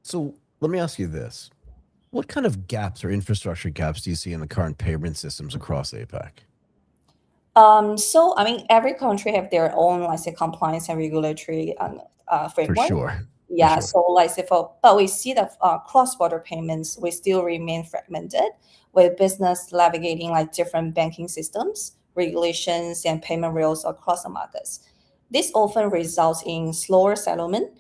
So let me ask you this. What kind of gaps or infrastructure gaps do you see in the current payment systems across APAC?
So I mean, every country have their own, like say, compliance and regulatory
For
framework.
sure.
Yeah.
For sure.
So like say but we see that cross-border payments we still remain fragmented, with business navigating like different banking systems, regulations, and payment rails across the markets. This often results in slower settlement,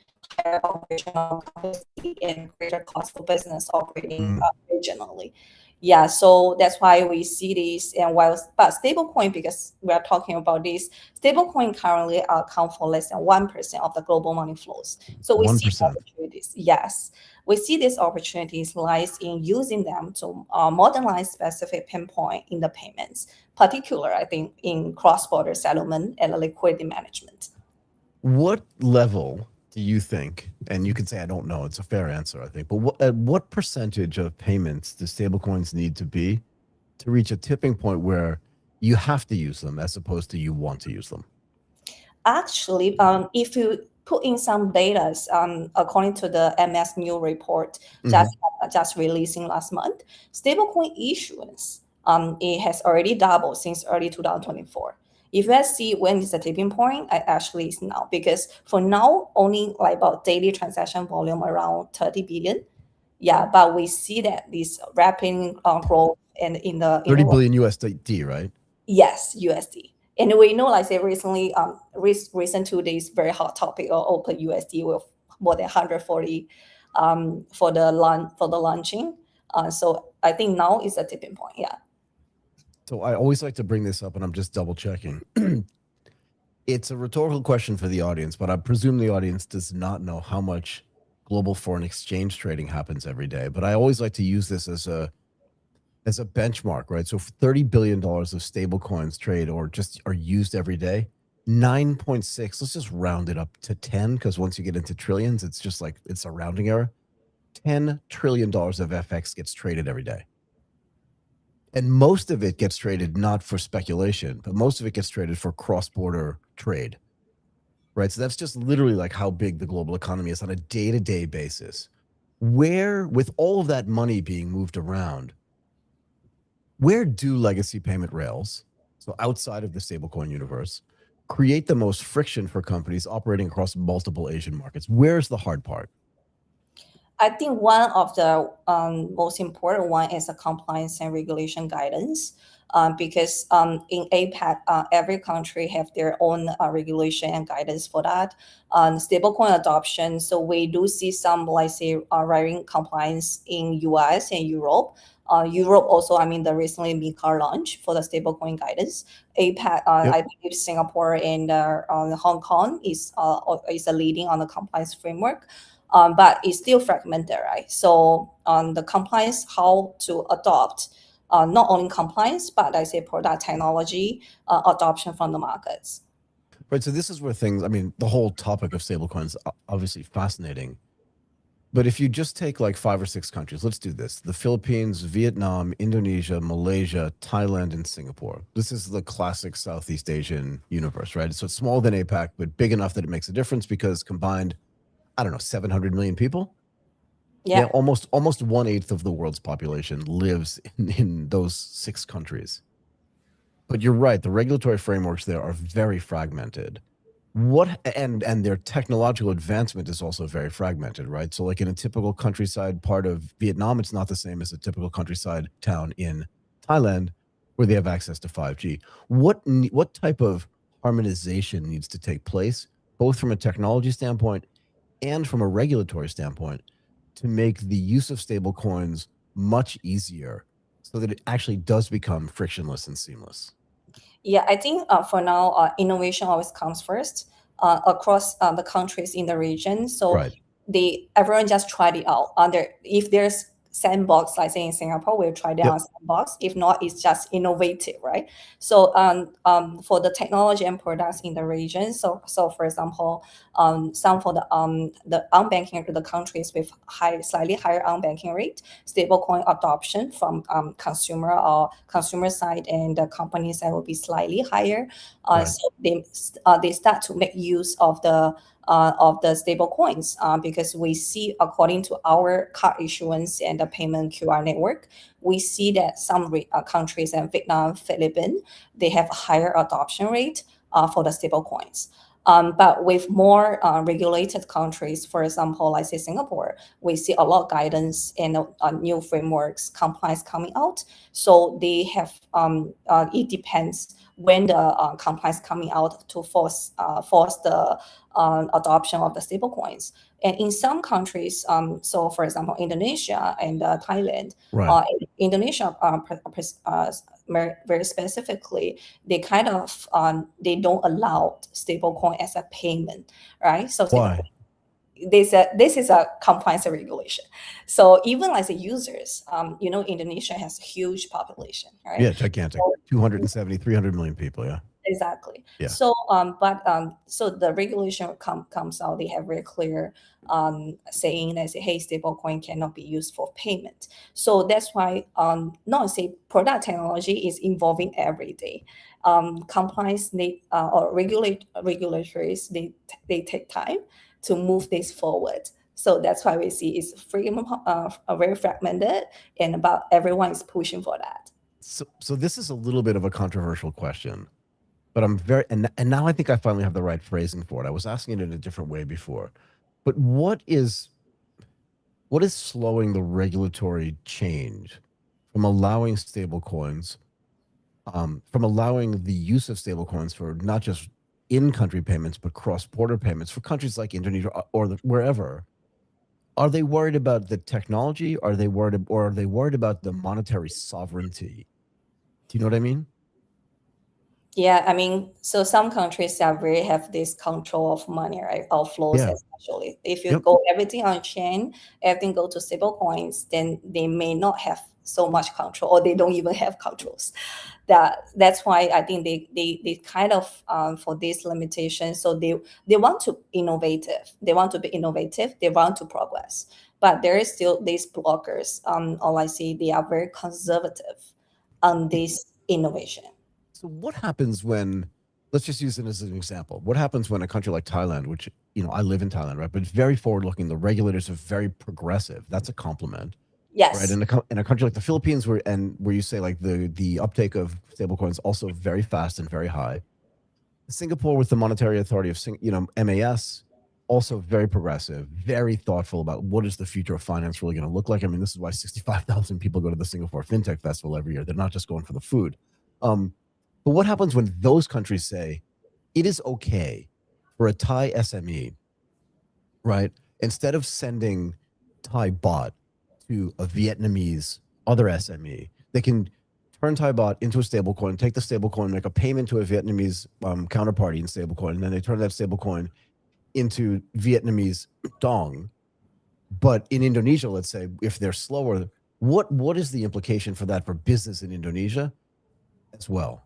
higher operational complexity, and greater cost for business operating regionally. Yeah, so that's why we see this. And but stablecoin, because we are talking about this, stablecoin currently account for less than 1% of the global money flows. So we see
1%.
opportunities. Yes, we see these opportunities lies in using them to modernize specific pinpoint in the payments, particular I think in cross-border settlement and liquidity management.
What level do you think, and you can say I don't know, it's a fair answer, I think, but at what percentage of payments do stablecoins need to be to reach a tipping point where you have to use them as opposed to you want to use them?
Actually, if you put in some data, according to the MS New report just releasing last month, stablecoin issuance it has already doubled since early 2024. If you see when is the tipping point, actually it's now, because for now only like about daily transaction volume around 30 billion. Yeah, but we see that this rapid growth and in the
30 billion USD, right?
Yes, USD. And we know, like say recently, recent 2 days, very hot topic of Open USD with more than 140 for the launching. So I think now is a tipping point. Yeah.
So I always like to bring this up, and I'm just double checking. It's a rhetorical question for the audience, but I presume the audience does not know how much global foreign exchange trading happens every day. But I always like to use this as a benchmark, right? So if $30 billion of stable coins trade or just are used every day, 9.6, let's just round it up to 10, because once you get into trillions, it's just like, it's a rounding error. $10 trillion of FX gets traded every day. And most of it gets traded not for speculation, but most of it gets traded for cross-border trade, right? So that's just literally like how big the global economy is on a day-to-day basis. Where, with all of that money being moved around, where do legacy payment rails, so outside of the stablecoin universe, create the most friction for companies operating across multiple Asian markets? Where's the hard part?
I think one of the most important one is the compliance and regulation guidance, because in APAC, every country have their own regulation and guidance for that. Stablecoin adoption, so we do see some, like say, rising compliance in US and Europe. Europe also, I mean, the recently MiCA launch for the stablecoin guidance. APAC, I believe Singapore and Hong Kong is a leading on the compliance framework. But it's still fragmented, right? So the compliance, how to adopt not only compliance, but I say product technology adoption from the markets.
Right, so this is where things, I mean, the whole topic of stablecoins is obviously fascinating. But if you just take like 5 or 6 countries, let's do this. The Philippines, Vietnam, Indonesia, Malaysia, Thailand, and Singapore. This is the classic Southeast Asian universe, right? So it's smaller than APAC, but big enough that it makes a difference because combined, I don't know, 700 million people? Yeah, almost 1/8 of the world's population lives in those 6 countries. But you're right, the regulatory frameworks there are very fragmented. And their technological advancement is also very fragmented, right? So like in a typical countryside part of Vietnam, it's not the same as a typical countryside town in Thailand where they have access to 5G. What type of harmonization needs to take place, both from a technology standpoint and from a regulatory standpoint, to make the use of stable coins much easier so that it actually does become frictionless and seamless?
Yeah, I think for now, innovation always comes first across the countries in the region. So everyone just tried it out. If there's sandbox, like say in Singapore, we'll try it out on sandbox. If not, it's just innovative, right? So for the technology and products in the region, so for example, some for the unbanking, the countries with slightly higher unbanking rate, stablecoin adoption from consumer side and the company side will be slightly higher. So they start to make use of the stable coins because we see, according to our card issuance and the payment QR network, we see that some countries and Vietnam, Philippines, they have a higher adoption rate for the stable coins. But with more regulated countries, for example, like say Singapore, we see a lot of guidance and new frameworks, compliance coming out. So they have, it depends when the compliance coming out to force the adoption of the stable coins. And in some countries, so for example, Indonesia and Thailand, Indonesia very specifically, they kind of they don't allow stablecoin as a payment, right? So
why?
This is a compliance regulation. So even as the users, Indonesia has a huge population, right?
Yeah, gigantic. 270, 300 million people, yeah.
Exactly.
Yeah.
So, so the regulation comes out. They have very clear saying that hey, stablecoin cannot be used for payment. So that's why product technology is evolving every day. Compliance or regulatories they take time to move this forward. So that's why we see it's very fragmented, and about everyone is pushing for that.
So this is a little bit of a controversial question. But I'm and now I think I finally have the right phrasing for it. I was asking it in a different way before. But what is slowing the regulatory change from allowing stablecoins, from allowing the use of stablecoins for not just in-country payments, but cross-border payments for countries like Indonesia or wherever? Are they worried about the technology? Are they worried about the monetary sovereignty? Do you know what I mean?
Yeah, I mean, so some countries that really have this control of money, right? Outflows, especially. If you go everything on chain, everything go to stable coins, then they may not have so much control, or they don't even have controls. That's why I think they kind of for this limitation. So they want to innovative. They want to be innovative. They want to progress. But there is still these blockers. All I see, they are very conservative on this innovation.
So what happens when, let's just use it as an example. What happens when a country like Thailand, which, I live in Thailand, right? But it's very forward-looking. The regulators are very progressive. That's a compliment.
Yes.
Right. In a country like the Philippines, where you say like the uptake of stablecoins also very fast and very high. Singapore, with the Monetary Authority of MAS, also very progressive, very thoughtful about what is the future of finance really going to look like. I mean, this is why 65,000 people go to the Singapore FinTech Festival every year. They're not just going for the food. But what happens when those countries say it is okay for a Thai SME, right, instead of sending Thai baht to a Vietnamese other SME, they can turn Thai baht into a stablecoin, take the stablecoin, make a payment to a Vietnamese counterparty in stablecoin, and then they turn that stablecoin into Vietnamese dong. But in Indonesia, let's say, if they're slower, what is the implication for that for business in Indonesia as well?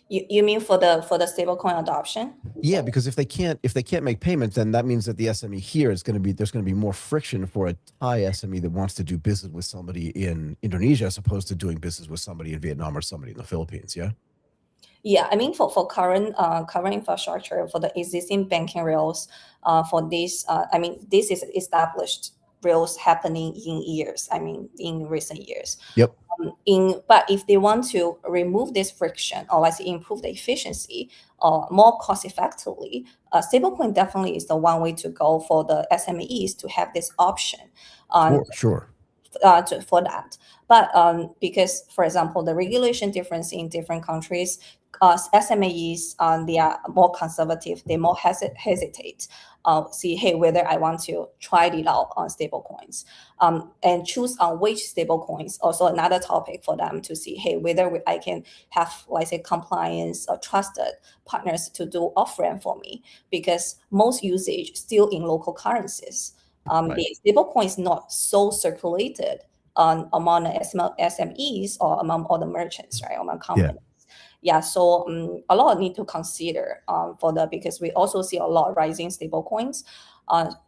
You mean for the stablecoin adoption?
Yeah, because if they can't make payments, then that means that the SME here there's going to be more friction for a Thai SME that wants to do business with somebody in Indonesia as opposed to doing business with somebody in Vietnam or somebody in the Philippines. Yeah.
Yeah, I mean for current infrastructure, for the existing banking rails, for this, I mean this is established rails happening in years. I mean in recent years.
Yep.
But if they want to remove this friction, or let's say improve the efficiency more cost effectively, stablecoin definitely is the one way to go for the SMEs to have this option.
Sure.
for that. But because, for example, the regulation difference in different countries, SMEs, they are more conservative. They more hesitate. See, hey, whether I want to try it out on stable coins, and choose on which stable coins. Also another topic for them to see, hey, whether I can have, like say, compliance or trusted partners to do off-ramp for me, because most usage still in local currencies. The stable coin is not so circulated among the SMEs or among all the merchants, right? Among companies. Yeah, so a lot need to consider because we also see a lot rising stable coins.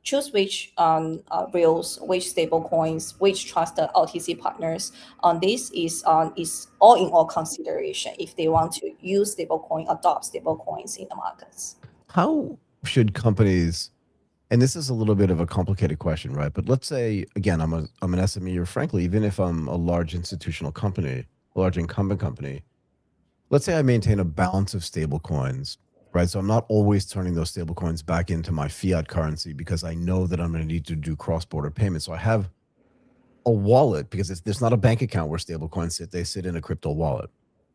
Choose which rails, which stable coins, which trusted OTC partners. This is all in all consideration if they want to use stable coin, adopt stable coins in the markets.
How should companies, and this is a little bit of a complicated question, right? But let's say, again, I'm an SME, or frankly, even if I'm a large institutional company, a large incumbent company, let's say I maintain a balance of stable coins, right? So I'm not always turning those stable coins back into my fiat currency because I know that I'm going to need to do cross-border payments. So I have a wallet, because there's not a bank account where stable coins sit. They sit in a crypto wallet.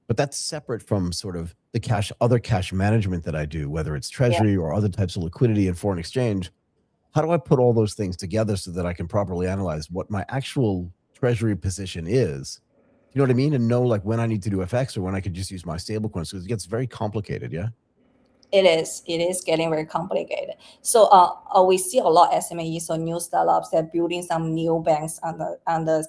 But that's separate from sort of the other cash management that I do, whether it's treasury or other types of liquidity and foreign exchange. How do I put all those things together so that I can properly analyze what my actual treasury position is? You know what I mean? And know like when I need to do FX or when I could just use my stable coins, because it gets very complicated. Yeah.
It is getting very complicated. So we see a lot of SMEs or new startups that are building some new banks on the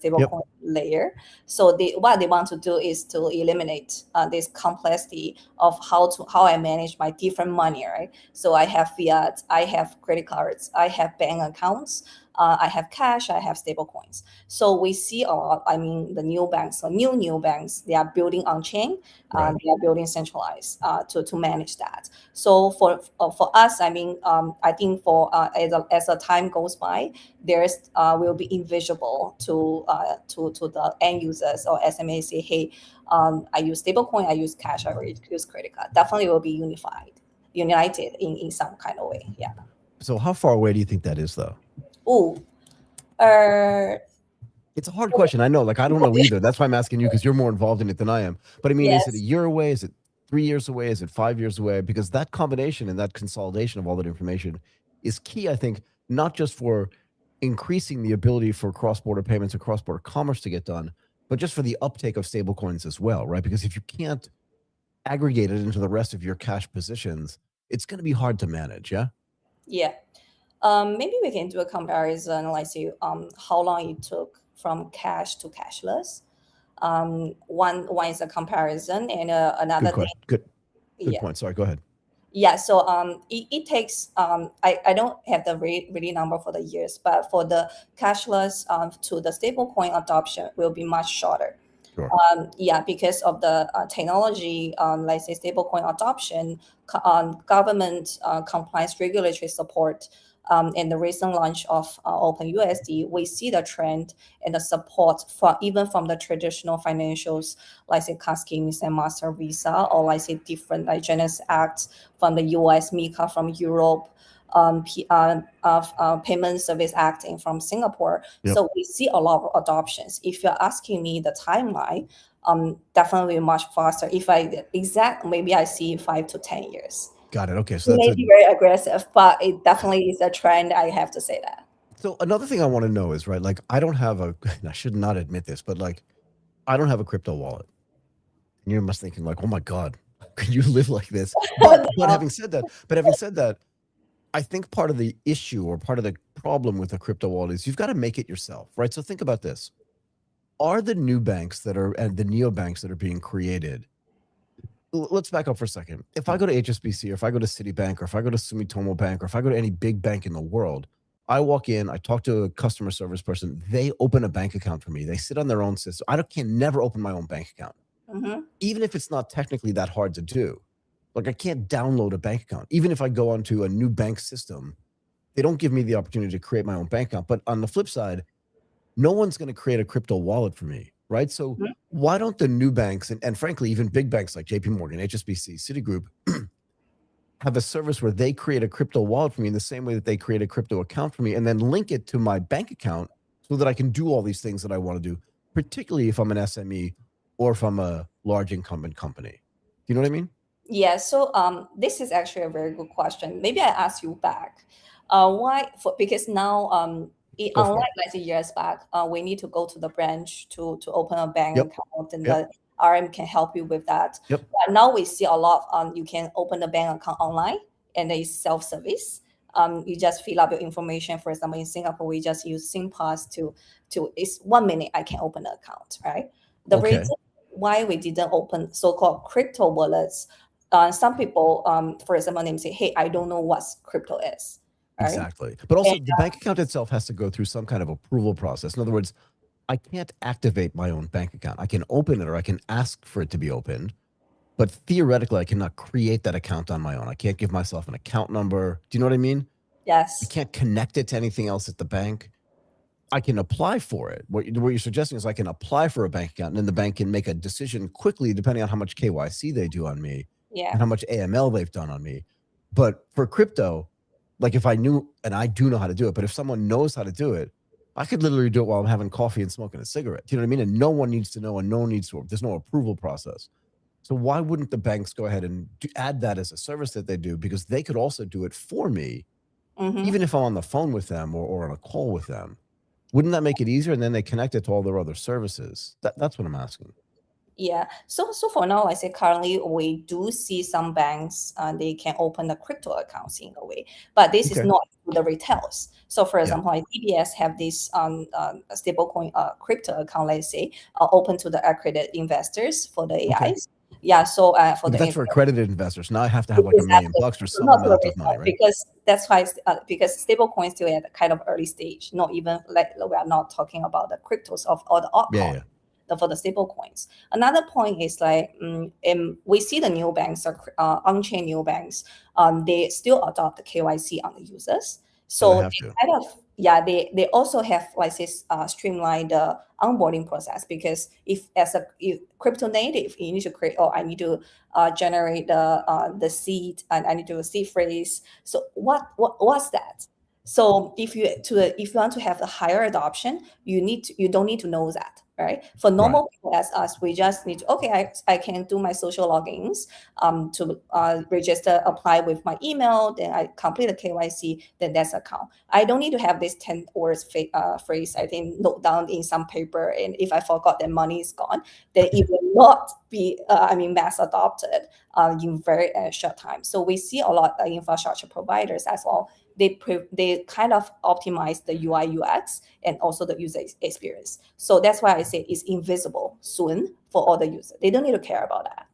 stablecoin layer. So what they want to do is to eliminate this complexity of how I manage my different money, right? So I have fiat, I have credit cards, I have bank accounts, I have cash, I have stable coins. So we see a lot, the new banks, new banks, they are building on chain, they are building centralized to manage that. So for us, I think as the time goes by, there's will be invisible to the end users or SMEs say, hey, I use stablecoin, I use cash, I use credit card. Definitely will be united in some kind of way. Yeah.
So how far away do you think that is, though? It's a hard question. I know, like, I don't know either. That's why I'm asking you, because you're more involved in it than I am. But I mean, is it a year away? Is it 3 years away? Is it 5 years away? Because that combination and that consolidation of all that information is key, I think, not just for increasing the ability for cross-border payments or cross-border commerce to get done, but just for the uptake of stablecoins as well, right? Because if you can't aggregate it into the rest of your cash positions, it's going to be hard to manage, yeah?
Yeah. Maybe we can do a comparison, like say, how long it took from cash to cashless. One is a comparison, and another
good point. Sorry, go ahead.
Yeah, so it takes, I don't have the really number for the years, but for the cashless to the stablecoin adoption will be much shorter.
Sure.
Because of the technology, like say stablecoin adoption, government compliance, regulatory support, and the recent launch of OpenUSD, we see the trend and the support even from the traditional financials, like say card schemes and Master Visa, or like say different like Genesis Act from the US, MiCA from Europe, Payment Service Act from Singapore. So we see a lot of adoptions. If you're asking me the timeline, definitely much faster. If maybe I see 5 to 10 years.
Got it. Okay. So
it may be very aggressive, but it definitely is a trend. I have to say that.
So another thing I want to know is, right, like I don't have I should not admit this, but like I don't have a crypto wallet. And you must be thinking like, oh my God, can you live like this? But having said that, I think part of the issue or part of the problem with a crypto wallet is you've got to make it yourself, right? So think about this. Are the new banks and the neobanks that are being created, let's back up for a second. If I go to HSBC, or if I go to Citibank, or if I go to Sumitomo Bank, or if I go to any big bank in the world, I walk in, I talk to a customer service person, they open a bank account for me. They sit on their own system. I can never open my own bank account. Even if it's not technically that hard to do. Like I can't download a bank account. Even if I go onto a new bank system, they don't give me the opportunity to create my own bank account. But on the flip side, no one's going to create a crypto wallet for me, right? So why don't the new banks, and frankly, even big banks like JP Morgan, HSBC, Citigroup, have a service where they create a crypto wallet for me in the same way that they create a crypto account for me and then link it to my bank account so that I can do all these things that I want to do, particularly if I'm an SME or if I'm a large incumbent company? Do you know what I mean?
Yeah, so this is actually a very good question. Maybe I ask you back. Why? Because now, unlike like years back, we need to go to the branch to open a bank account, and the RM can help you with that.
Yep.
But now we see a lot. You can open the bank account online, and it's self-service. You just fill up your information. For example, in Singapore, we just use SingPass to it's 1 minute I can open an account, right? The reason why we didn't open so-called crypto wallets. Some people, for example, they say, "Hey, I don't know what crypto is." Right?
Exactly. But also, the bank account itself has to go through some kind of approval process. In other words, I can't activate my own bank account. I can open it or I can ask for it to be opened. But theoretically, I cannot create that account on my own. I can't give myself an account number. Do you know what I mean?
Yes.
I can't connect it to anything else at the bank. I can apply for it. What you're suggesting is I can apply for a bank account, and then the bank can make a decision quickly depending on how much KYC they do on me and how much AML they've done on me. But for crypto, like if I knew, and I do know how to do it, but if someone knows how to do it, I could literally do it while I'm having coffee and smoking a cigarette. Do you know what I mean? And no one needs to know, and no one needs to, there's no approval process. So why wouldn't the banks go ahead and add that as a service that they do? Because they could also do it for me, even if I'm on the phone with them or on a call with them. Wouldn't that make it easier? And then they connect it to all their other services. That's what I'm asking.
Yeah. So for now, I say currently we do see some banks they can open the crypto accounts in a way, but this is not the retails. So for example, like DBS have this stablecoin crypto account, let's say, open to the accredited investors for the AIs. Yeah, so for
but that's for accredited investors. Now I have to have like $1 million or some amount of money, right?
Because that's why, because stablecoins still at a kind of early stage. Not even like we are not talking about the cryptos of all the altcoins. For the stable coins. Another point is like we see the new banks, on-chain new banks, they still adopt the KYC on the users. So they also have like this streamlined onboarding process, because if crypto native, you need to create, I need to generate the seed, and I need to do a seed phrase. So what's that? So if you want to have a higher adoption, you don't need to know that, right? For normal people as us, we just need to, I can do my social logins to register, apply with my email, then I complete the KYC, then that's account. I don't need to have this 10 words phrase, I think, note down in some paper, and if I forgot that money is gone, then it will not be, mass adopted in very short time. So we see a lot of infrastructure providers as well. They kind of optimize the UI UX and also the user experience. So that's why I say it's invisible soon for all the users. They don't need to care about that.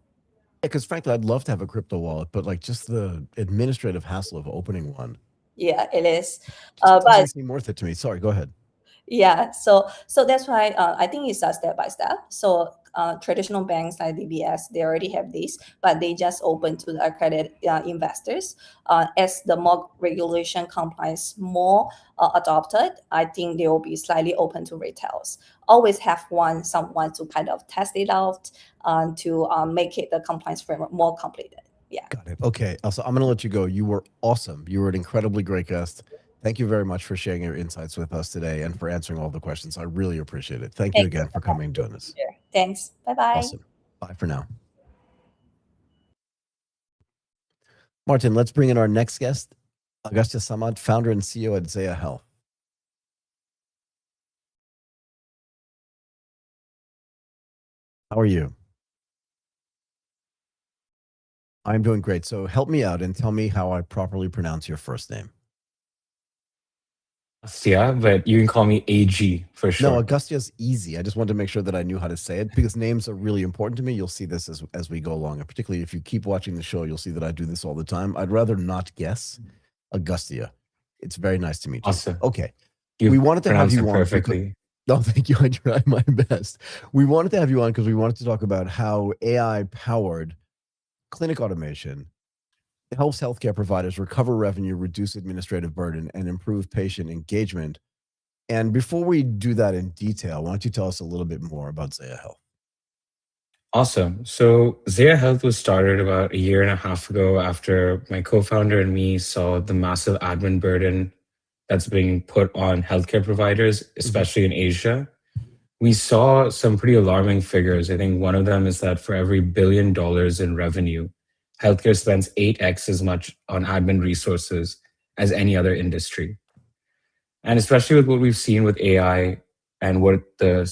Because frankly, I'd love to have a crypto wallet, but like just the administrative hassle of opening one.
Yeah, it is.
But doesn't seem worth it to me. Sorry, go ahead.
Yeah, so that's why I think it's a step by step. So traditional banks like DBS, they already have this, but they just open to the accredited investors. As the more regulation compliance more adopted, I think they will be slightly open to retails. Always have someone to kind of test it out to make it the compliance framework more completed. Yeah.
Got it. Okay, Elsa, I'm going to let you go. You were awesome. You were an incredibly great guest. Thank you very much for sharing your insights with us today and for answering all the questions. I really appreciate it. Thank you again for coming and doing this.
Thanks. Bye-bye.
Awesome. Bye for now. Martin, let's bring in our next guest, Agastya Samat, founder and CEO at Zeya Health. How are you? I'm doing great. So help me out and tell me how I properly pronounce your first name.
Agastya, but you can call me AG for sure.
No, Agastya's easy. I just wanted to make sure that I knew how to say it because names are really important to me. You'll see this as we go along. And particularly if you keep watching the show, you'll see that I do this all the time. I'd rather not guess. Agastya. It's very nice to meet you.
Awesome.
Okay. We wanted to have you on
perfectly.
No, thank you. I tried my best. We wanted to have you on because we wanted to talk about how AI-powered clinic automation helps healthcare providers recover revenue, reduce administrative burden, and improve patient engagement. And before we do that in detail, why don't you tell us a little bit more about Zeya Health?
Awesome. So Zeya Health was started about 1.5 years ago after my co-founder and me saw the massive admin burden that's being put on healthcare providers, especially in Asia, we saw some pretty alarming figures. I think one of them is that for every $1 billion in revenue, healthcare spends 8x as much on admin resources as any other industry. And especially with what we've seen with AI and what the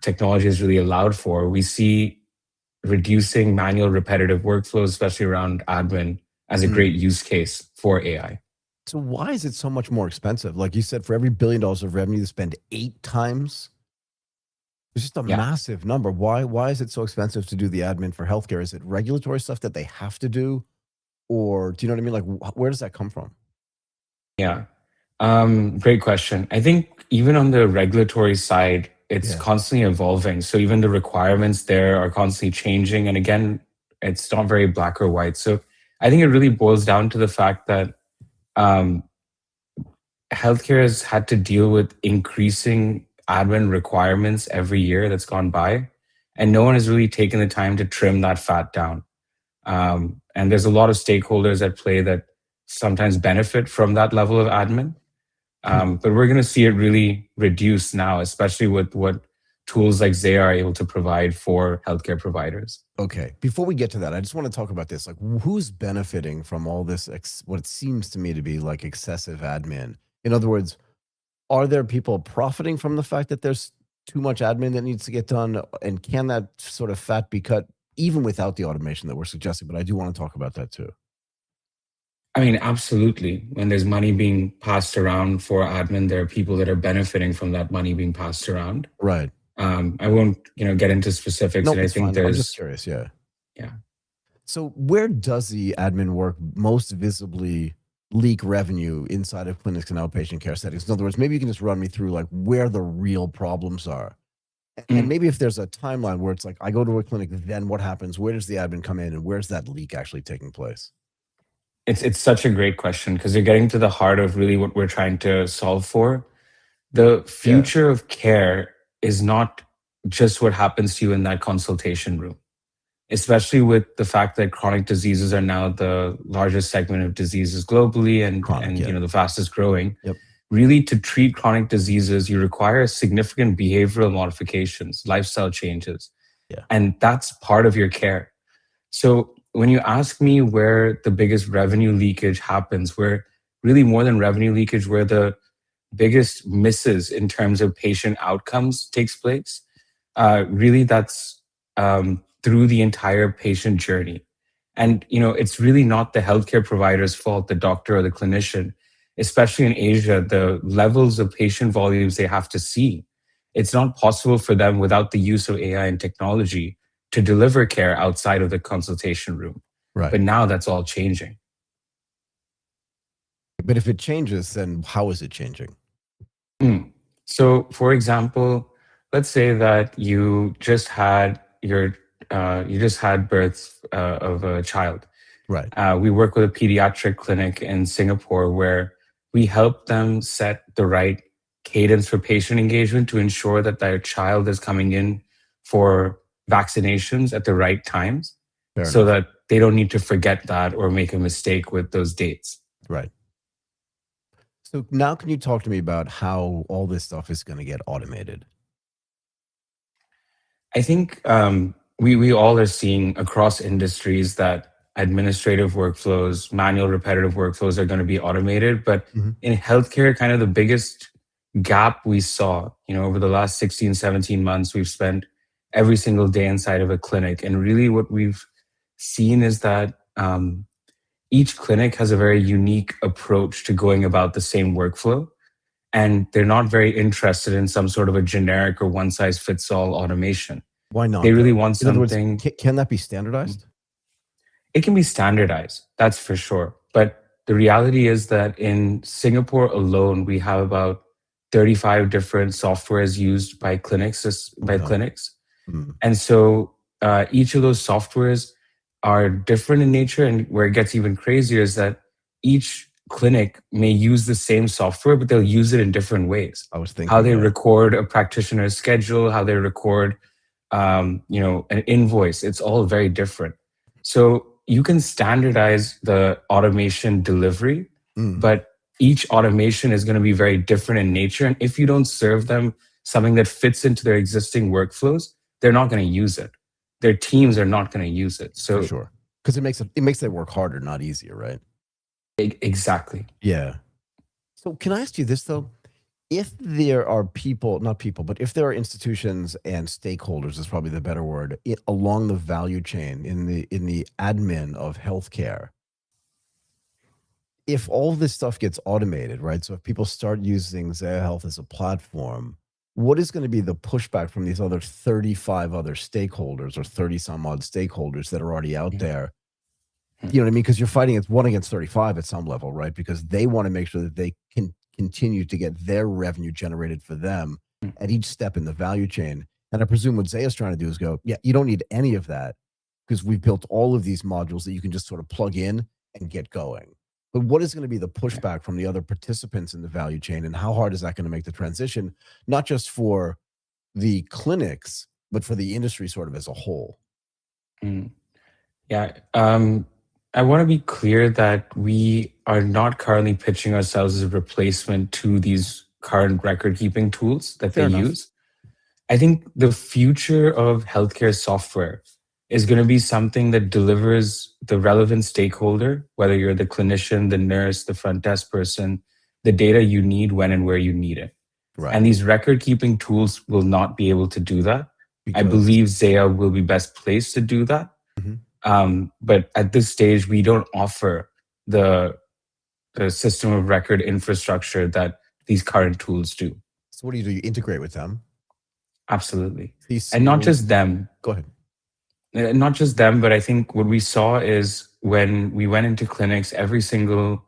technology has really allowed for, we see reducing manual repetitive workflows, especially around admin, as a great use case for AI.
So why is it so much more expensive? Like you said, for every $1 billion of revenue, you spend 8 times. It's just a massive number. Why is it so expensive to do the admin for healthcare? Is it regulatory stuff that they have to do? Or do you know what I mean? Like, where does that come from?
Yeah. Great question. I think even on the regulatory side, it's constantly evolving. So even the requirements there are constantly changing. And again, it's not very black or white. So I think it really boils down to the fact that healthcare has had to deal with increasing admin requirements every year that's gone by. And no one has really taken the time to trim that fat down. And there's a lot of stakeholders at play that sometimes benefit from that level of admin. But we're going to see it really reduce now, especially with what tools like Zeya are able to provide for healthcare providers.
Okay. Before we get to that, I just want to talk about this. Like, who's benefiting from all this, what it seems to me to be like excessive admin? In other words, are there people profiting from the fact that there's too much admin that needs to get done? And can that sort of fat be cut even without the automation that we're suggesting? But I do want to talk about that too.
I mean, absolutely. When there's money being passed around for admin, there are people that are benefiting from that money being passed around.
Right.
I won't, get into specifics.
No,
and I
it's
think
fine.
there's.
I'm just curious. Yeah.
Yeah.
So where does the admin work most visibly leak revenue inside of clinics and outpatient care settings? In other words, maybe you can just run me through like where the real problems are. And maybe if there's a timeline where it's like, I go to a clinic, then what happens? Where does the admin come in? And where's that leak actually taking place?
It's such a great question because you're getting to the heart of really what we're trying to solve for. The future of care is not just what happens to you in that consultation room, especially with the fact that chronic diseases are now the largest segment of diseases globally and the fastest growing.
Yep.
Really, to treat chronic diseases, you require significant behavioral modifications, lifestyle changes.
Yeah.
And that's part of your care. So when you ask me where the biggest revenue leakage happens, where really more than revenue leakage, where the biggest misses in terms of patient outcomes takes place, really that's through the entire patient journey. And, it's really not the healthcare provider's fault, the doctor or the clinician, especially in Asia, the levels of patient volumes they have to see. It's not possible for them without the use of AI and technology to deliver care outside of the consultation room.
Right.
But now that's all changing.
But if it changes, then how is it changing?
So, for example, let's say that you just had birth of a child.
Right.
We work with a pediatric clinic in Singapore where we help them set the right cadence for patient engagement to ensure that their child is coming in for vaccinations at the right times, so that they don't need to forget that or make a mistake with those dates.
Right. So now can you talk to me about how all this stuff is going to get automated?
I think we all are seeing across industries that administrative workflows, manual repetitive workflows are going to be automated. But in healthcare, kind of the biggest gap we saw, over the last 16, 17 months, we've spent every single day inside of a clinic. And really what we've seen is that each clinic has a very unique approach to going about the same workflow. And they're not very interested in some sort of a generic or one-size-fits-all automation.
Why not?
They really want something.
In other words, can that be standardized?
It can be standardized, that's for sure. But the reality is that in Singapore alone, we have about 35 different softwares used by clinics. And so each of those softwares are different in nature. And where it gets even crazier is that each clinic may use the same software, but they'll use it in different ways.
I was thinking
how they record a practitioner's schedule, how they record, an invoice. It's all very different. So you can standardize the automation delivery, but each automation is going to be very different in nature. And if you don't serve them something that fits into their existing workflows, they're not going to use it. Their teams are not going to use it. So
For sure. Because it makes their work harder, not easier, right?
Exactly.
Yeah. So can I ask you this though? If there are not people, but if there are institutions and stakeholders is probably the better word, along the value chain in the admin of healthcare, if all this stuff gets automated, right? So if people start using Zeya Health as a platform, what is going to be the pushback from these other 35 other stakeholders or 30 some odd stakeholders that are already out there? You know what I mean? Because you're fighting it's 1 against 35 at some level, right? Because they want to make sure that they can continue to get their revenue generated for them at each step in the value chain. And I presume what Zeya's trying to do is go, yeah, you don't need any of that because we've built all of these modules that you can just sort of plug in and get going. But what is going to be the pushback from the other participants in the value chain, and how hard is that going to make the transition, not just for the clinics, but for the industry sort of as a whole?
Yeah. I want to be clear that we are not currently pitching ourselves as a replacement to these current record-keeping tools that they use. I think the future of healthcare software is going to be something that delivers the relevant stakeholder, whether you're the clinician, the nurse, the front desk person, the data you need when and where you need it.
Right.
And these record-keeping tools will not be able to do that. I believe Zeya will be best placed to do that. But at this stage, we don't offer the system of record infrastructure that these current tools do.
So what do? You integrate with them?
Absolutely. And not just them.
Go ahead.
Not just them, but I think what we saw is when we went into clinics, every single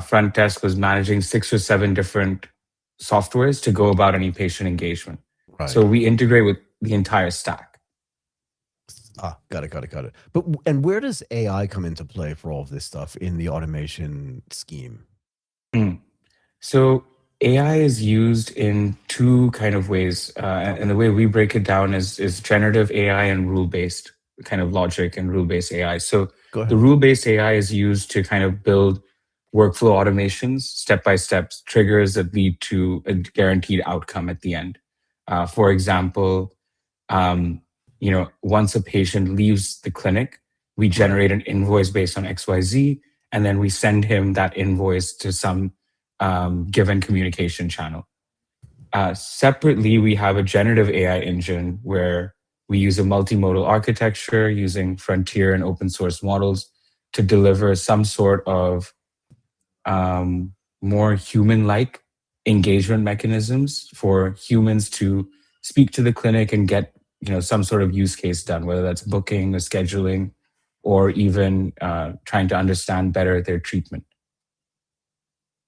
front desk was managing 6 or 7 different softwares to go about any patient engagement.
Right.
So we integrate with the entire stack.
Got it. But and where does AI come into play for all of this stuff in the automation scheme?
So AI is used in 2 kind of ways, and the way we break it down is generative AI and rule-based kind of logic and rule-based AI. So the rule-based AI is used to kind of build workflow automations, step-by-step triggers that lead to a guaranteed outcome at the end. For example, once a patient leaves the clinic, we generate an invoice based on XYZ, and then we send him that invoice to some given communication channel. Separately, we have a generative AI engine where we use a multimodal architecture using frontier and open source models to deliver some sort of more human-like engagement mechanisms for humans to speak to the clinic and get some sort of use case done, whether that's booking or scheduling or even trying to understand better their treatment.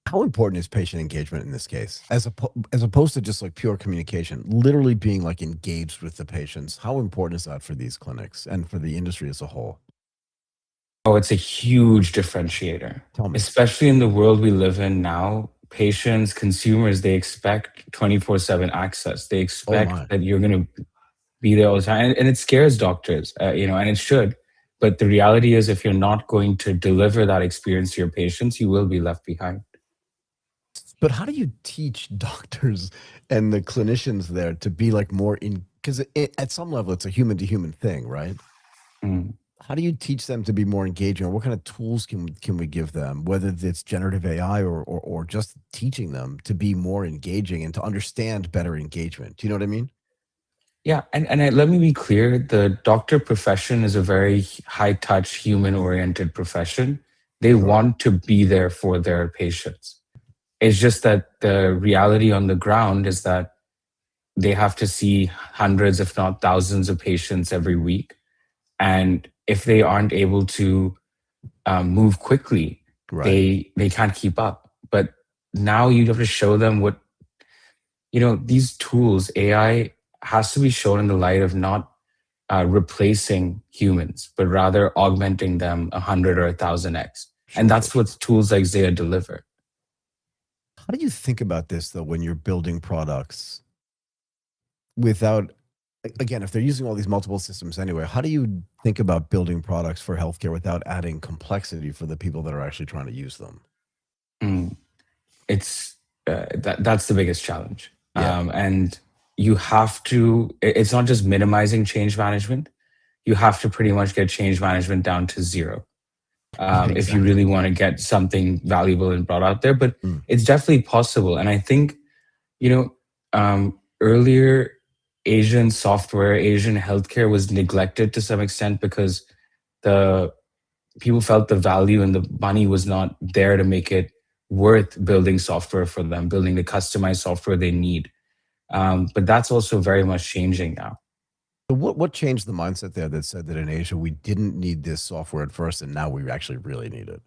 How important is patient engagement in this case, as opposed to just like pure communication, literally being like engaged with the patients? How important is that for these clinics and for the industry as a whole?
Oh, it's a huge differentiator.
Tell me.
Especially in the world we live in now, patients, consumers, they expect 24/7 access. They expect that you're going to be there all the time. And it scares doctors, and it should. But the reality is, if you're not going to deliver that experience to your patients, you will be left behind.
But how do you teach doctors and the clinicians there to be like more in, because at some level it's a human to human thing, right? How do you teach them to be more engaging, or what kind of tools can we give them, whether it's generative AI or just teaching them to be more engaging and to understand better engagement? Do you know what I mean?
Yeah, and let me be clear, the doctor profession is a very high-touch, human-oriented profession. They want to be there for their patients. It's just that the reality on the ground is that they have to see hundreds, if not thousands of patients every week. And if they aren't able to move quickly, they can't keep up. But now you have to show them what, these tools, AI has to be shown in the light of not replacing humans, but rather augmenting them 100 or 1,000x. And that's what tools like Zeya deliver.
How do you think about this, though, when you're building products without, again, if they're using all these multiple systems anyway, how do you think about building products for healthcare without adding complexity for the people that are actually trying to use them?
it's that's the biggest challenge.
Yeah.
And you have to, it's not just minimizing change management. You have to pretty much get change management down to zero. If you really want to get something valuable and brought out there. But it's definitely possible. And I think, earlier Asian software, Asian healthcare was neglected to some extent because the people felt the value and the money was not there to make it worth building software for them, building the customized software they need. But that's also very much changing now.
So what changed the mindset there that said that in Asia we didn't need this software at first, and now we actually really need it?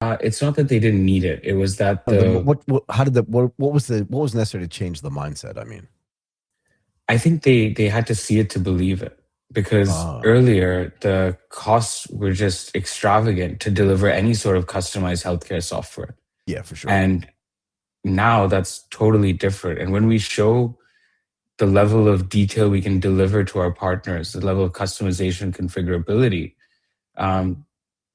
It's not that they didn't need it. It was that
what was necessary to change the mindset? I mean,
I think they had to see it to believe it, because earlier the costs were just extravagant to deliver any sort of customized healthcare software.
Yeah, for sure.
And now that's totally different. And when we show the level of detail we can deliver to our partners, the level of customization, configurability,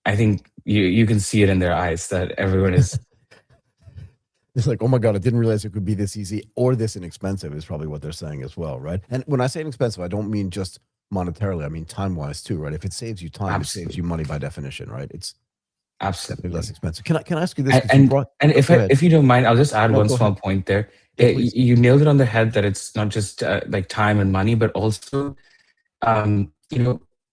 I think you can see it in their eyes that everyone is.
It's like, oh my God, I didn't realize it could be this easy or this inexpensive is probably what they're saying as well, right? And when I say inexpensive, I don't mean just monetarily, I mean time-wise too, right? If it saves you time, Absolutely. It saves you money by definition, right? It's
absolutely
less expensive. Can I ask you this?
And if you don't mind, I'll just add one small point there. You nailed it on the head that it's not just like time and money, but also, in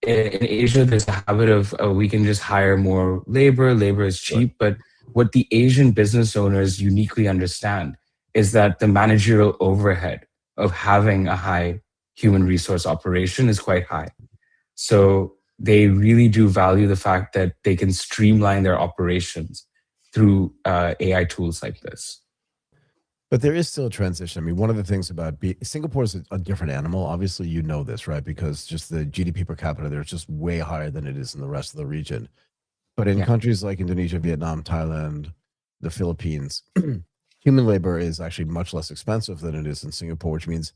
Asia, there's a habit of we can just hire more labor. Labor is cheap. But what the Asian business owners uniquely understand is that the managerial overhead of having a high human resource operation is quite high. So they really do value the fact that they can streamline their operations through AI tools like this.
But there is still a transition. I mean, one of the things about Singapore is a different animal. Obviously, you know this, right? Because just the GDP per capita there is just way higher than it is in the rest of the region. But in countries like Indonesia, Vietnam, Thailand, the Philippines, human labor is actually much less expensive than it is in Singapore, which means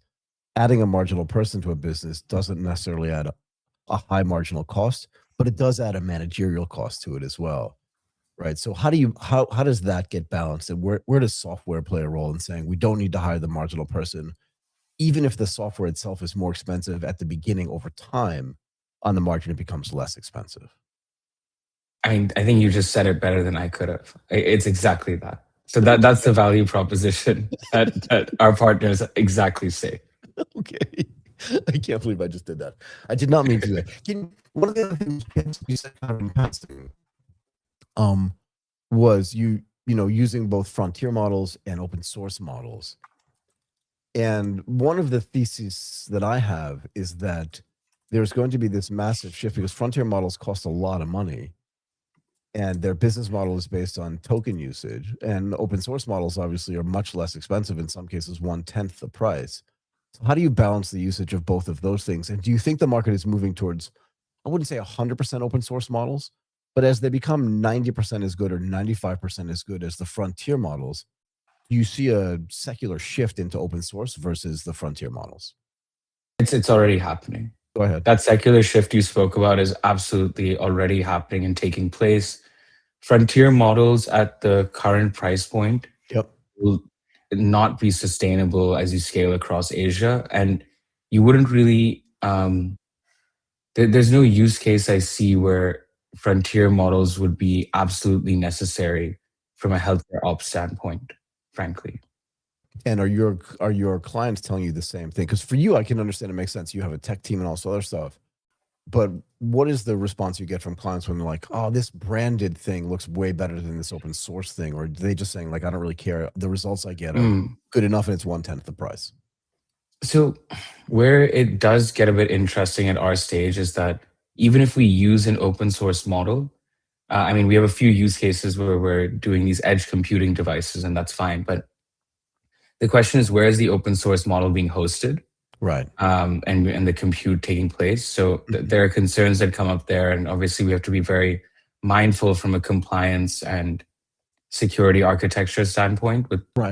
adding a marginal person to a business doesn't necessarily add a high marginal cost, but it does add a managerial cost to it as well. Right. So how does that get balanced? And where does software play a role in saying we don't need to hire the marginal person, even if the software itself is more expensive at the beginning? Over time, on the margin, it becomes less expensive.
I mean, I think you just said it better than I could have. It's exactly that. So that's the value proposition that our partners exactly say.
Okay. I can't believe I just did that. I did not mean to do that. One of the other things you said kind of in passing, was using both frontier models and open source models. And one of the theses that I have is that there's going to be this massive shift because frontier models cost a lot of money and their business model is based on token usage, and open source models obviously are much less expensive, in some cases 1/10 the price. So how do you balance the usage of both of those things? And do you think the market is moving towards, I wouldn't say 100% open source models, but as they become 90% as good or 95% as good as the frontier models, you see a secular shift into open source versus the frontier models?
It's already happening.
Go ahead.
That secular shift you spoke about is absolutely already happening and taking place. Frontier models at the current price point will not be sustainable as you scale across Asia. And you wouldn't really, there's no use case I see where frontier models would be absolutely necessary from a healthcare ops standpoint, frankly.
And are your clients telling you the same thing? Because for you, I can understand it makes sense. You have a tech team and all this other stuff. But what is the response you get from clients when they're like, oh, this branded thing looks way better than this open source thing? Or are they just saying, like, I don't really care. The results I get are good enough and it's 1/10 the price?
So where it does get a bit interesting at our stage is that even if we use an open source model, I mean, we have a few use cases where we're doing these edge computing devices, and that's fine. But the question is, where is the open source model being hosted?
Right.
And the compute taking place. So there are concerns that come up there. And obviously we have to be very mindful from a compliance and security architecture standpoint,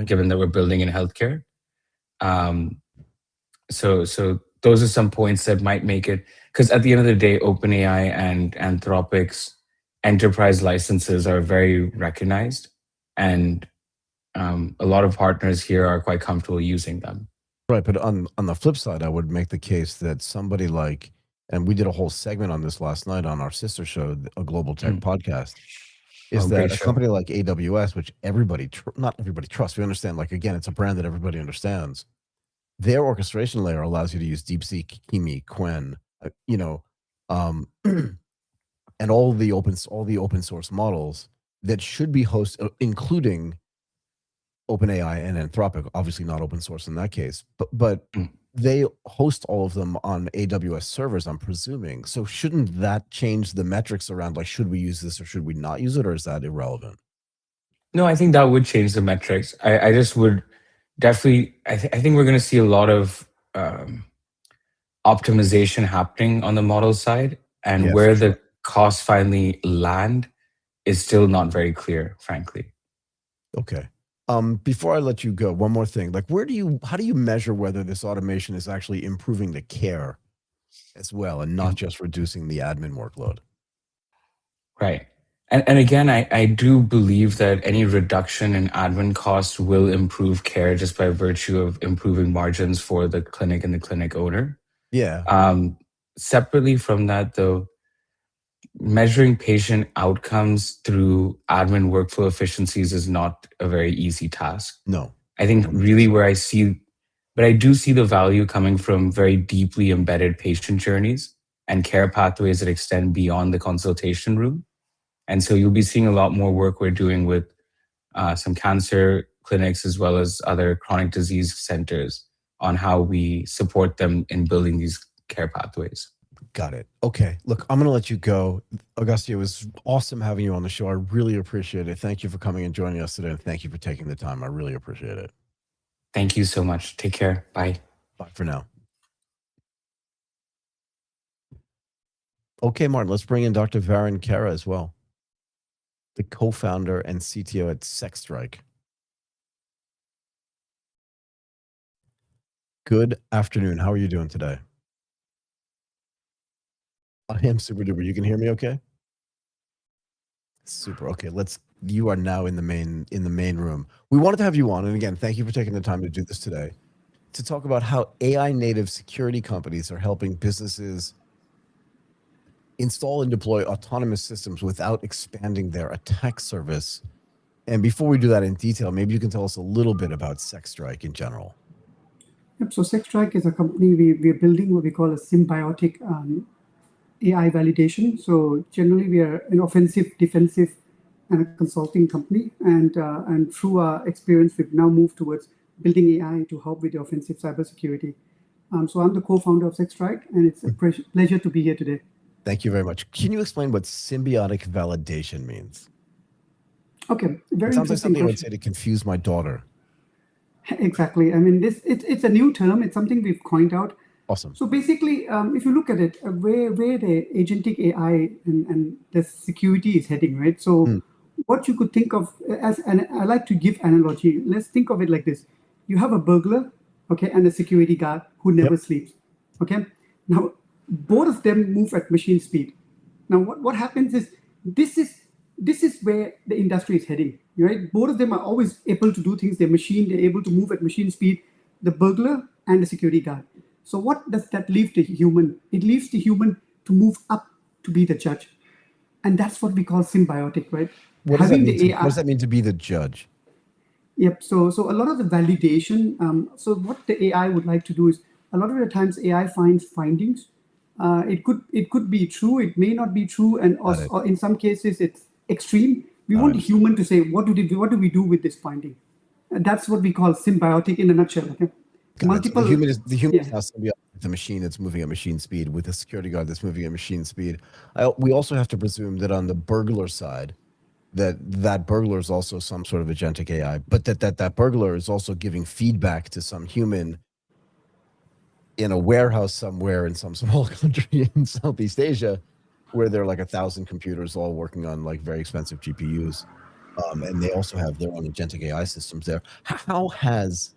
given that we're building in healthcare. So those are some points that might make it, because at the end of the day, OpenAI and Anthropic's enterprise licenses are very recognized. And a lot of partners here are quite comfortable using them.
Right, but on the flip side, I would make the case that somebody like, and we did a whole segment on this last night on our sister show, a Global Tech podcast, is that
great
a
show.
company like AWS, which not everybody trusts, we understand, like, again, it's a brand that everybody understands. Their orchestration layer allows you to use DeepSeek, Kimi, Qwen, and all the open source models that should be hosted, including OpenAI and Anthropic, obviously not open source in that case, but they host all of them on AWS servers, I'm presuming. So shouldn't that change the metrics around, like, should we use this or should we not use it, or is that irrelevant?
No, I think that would change the metrics. I just would definitely, I think we're going to see a lot of optimization happening on the model side, and
Yeah,
where
for sure.
the costs finally land is still not very clear, frankly.
Okay. Before I let you go, one more thing. Like, how do you measure whether this automation is actually improving the care as well and not just reducing the admin workload?
Right. And again, I do believe that any reduction in admin costs will improve care just by virtue of improving margins for the clinic and the clinic owner.
Yeah.
Separately from that, though, measuring patient outcomes through admin workflow efficiencies is not a very easy task.
No.
I think really where I see, but I do see the value coming from very deeply embedded patient journeys and care pathways that extend beyond the consultation room. And so you'll be seeing a lot more work we're doing with some cancer clinics as well as other chronic disease centers on how we support them in building these care pathways.
Got it. Okay. Look, I'm going to let you go. Agastya, it was awesome having you on the show. I really appreciate it. Thank you for coming and joining us today. And thank you for taking the time. I really appreciate it.
Thank you so much. Take care. Bye.
Bye for now. Okay, Martin, let's bring in Dr. Varin Khera as well, the co-founder and CTO at SecStrike. Good afternoon. How are you doing today? I am super duper. You can hear me okay? Super. Okay, you are now in the main room. We wanted to have you on, and again, thank you for taking the time to do this today, to talk about how AI native security companies are helping businesses install and deploy autonomous systems without expanding their attack surface. And before we do that in detail, maybe you can tell us a little bit about SecStrike in general.
Yep. So SecStrike is a company we are building what we call a symbiotic AI validation. So generally, we are an offensive, defensive, and a consulting company. And through our experience, we've now moved towards building AI to help with the offensive cybersecurity. So I'm the co-founder of SecStrike, and it's a pleasure to be here today.
Thank you very much. Can you explain what symbiotic validation means?
Okay, very
It sounds like
interesting
something I would
question.
say to confuse my daughter.
Exactly. I mean, it's a new term. It's something we've coined out.
Awesome.
So basically, if you look at it, where the agentic AI and the security is heading, right? So what you could think of as, and I like to give analogy. Let's think of it like this: you have a burglar, okay, and a security guard who never sleeps, okay. Now both of them move at machine speed. Now what happens is this is where the industry is heading, right? Both of them are always able to do things. They're able to move at machine speed. The burglar and the security guard. So what does that leave the human? It leaves the human to move up to be the judge. And that's what we call symbiotic, right?
What does that mean to be the judge?
Yep. So a lot of the validation, so what the AI would like to do is, a lot of the times AI finds findings. It could be true, it may not be true, and also, or in some cases it's extreme. We want the human to say, what do we do with this finding? And that's what we call symbiotic in a nutshell. Okay.
Multiple. So the human is now symbiotic with the machine that's moving at machine speed, with a security guard that's moving at machine speed. We also have to presume that on the burglar side, that burglar is also some sort of agentic AI, but that burglar is also giving feedback to some human in a warehouse somewhere in some small country in Southeast Asia, where there are like 1,000 computers all working on like very expensive GPUs, and they also have their own agentic AI systems there. How has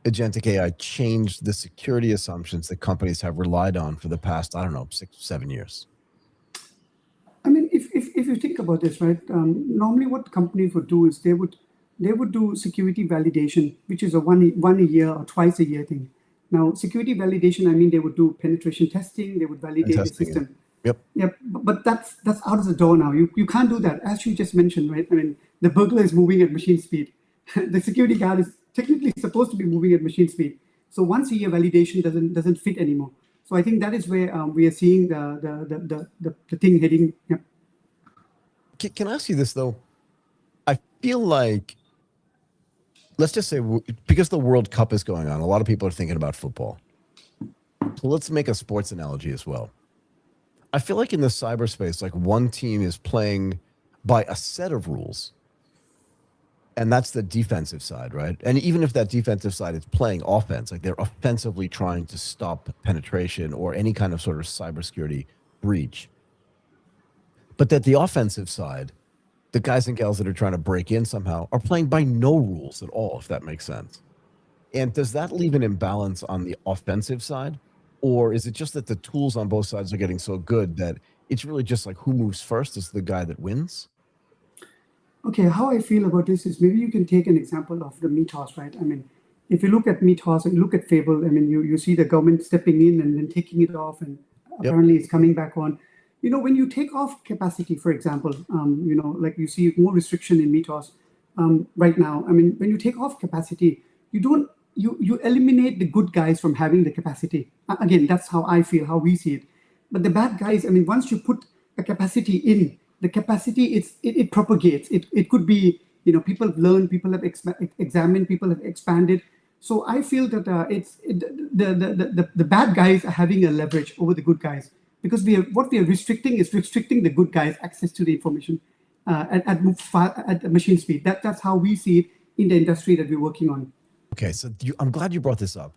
agentic AI changed the security assumptions that companies have relied on for the past, 6-7 years?
I mean, if you think about this, right? Normally, what companies would do is they would they would do security validation, which is a one a year or twice a year thing. Now, security validation, I mean, they would do penetration testing, they would validate the system. Yep. But that's out of the door now. You can't do that, as you just mentioned, right? I mean, the burglar is moving at machine speed. The security guard is technically supposed to be moving at machine speed. So once a year validation doesn't fit anymore. So I think that is where we are seeing the thing heading. Yep.
Can I ask you this though? I feel like, let's just say, because the World Cup is going on, a lot of people are thinking about football. So let's make a sports analogy as well. I feel like in the cyberspace, like one team is playing by a set of rules, and that's the defensive side, right? And even if that defensive side is playing offense, like they're offensively trying to stop penetration or any kind of sort of cybersecurity breach. But that the offensive side, the guys and gals that are trying to break in somehow, are playing by no rules at all, if that makes sense. And does that leave an imbalance on the offensive side? Or is it just that the tools on both sides are getting so good that it's really just like who moves first is the guy that wins?
Okay, how I feel about this is maybe you can take an example of the Mythos, right? I mean, if you look at Mythos and look at Fable, I mean, you see the government stepping in and then taking it off, and apparently it's coming back on. You know, when you take off capacity, for example, you know, like you see more restriction in Mythos right now. I mean, when you take off capacity, you eliminate the good guys from having the capacity. Again, that's how I feel, how we see it. But the bad guys, I mean, once you put a capacity in, the capacity, it propagates. It could be, you know, people have learned, people have examined, people have expanded. So I feel that the bad guys are having a leverage over the good guys, because what we are restricting is restricting the good guys' access to the information at machine speed. That's how we see it in the industry that we're working on.
Okay, so I'm glad you brought this up.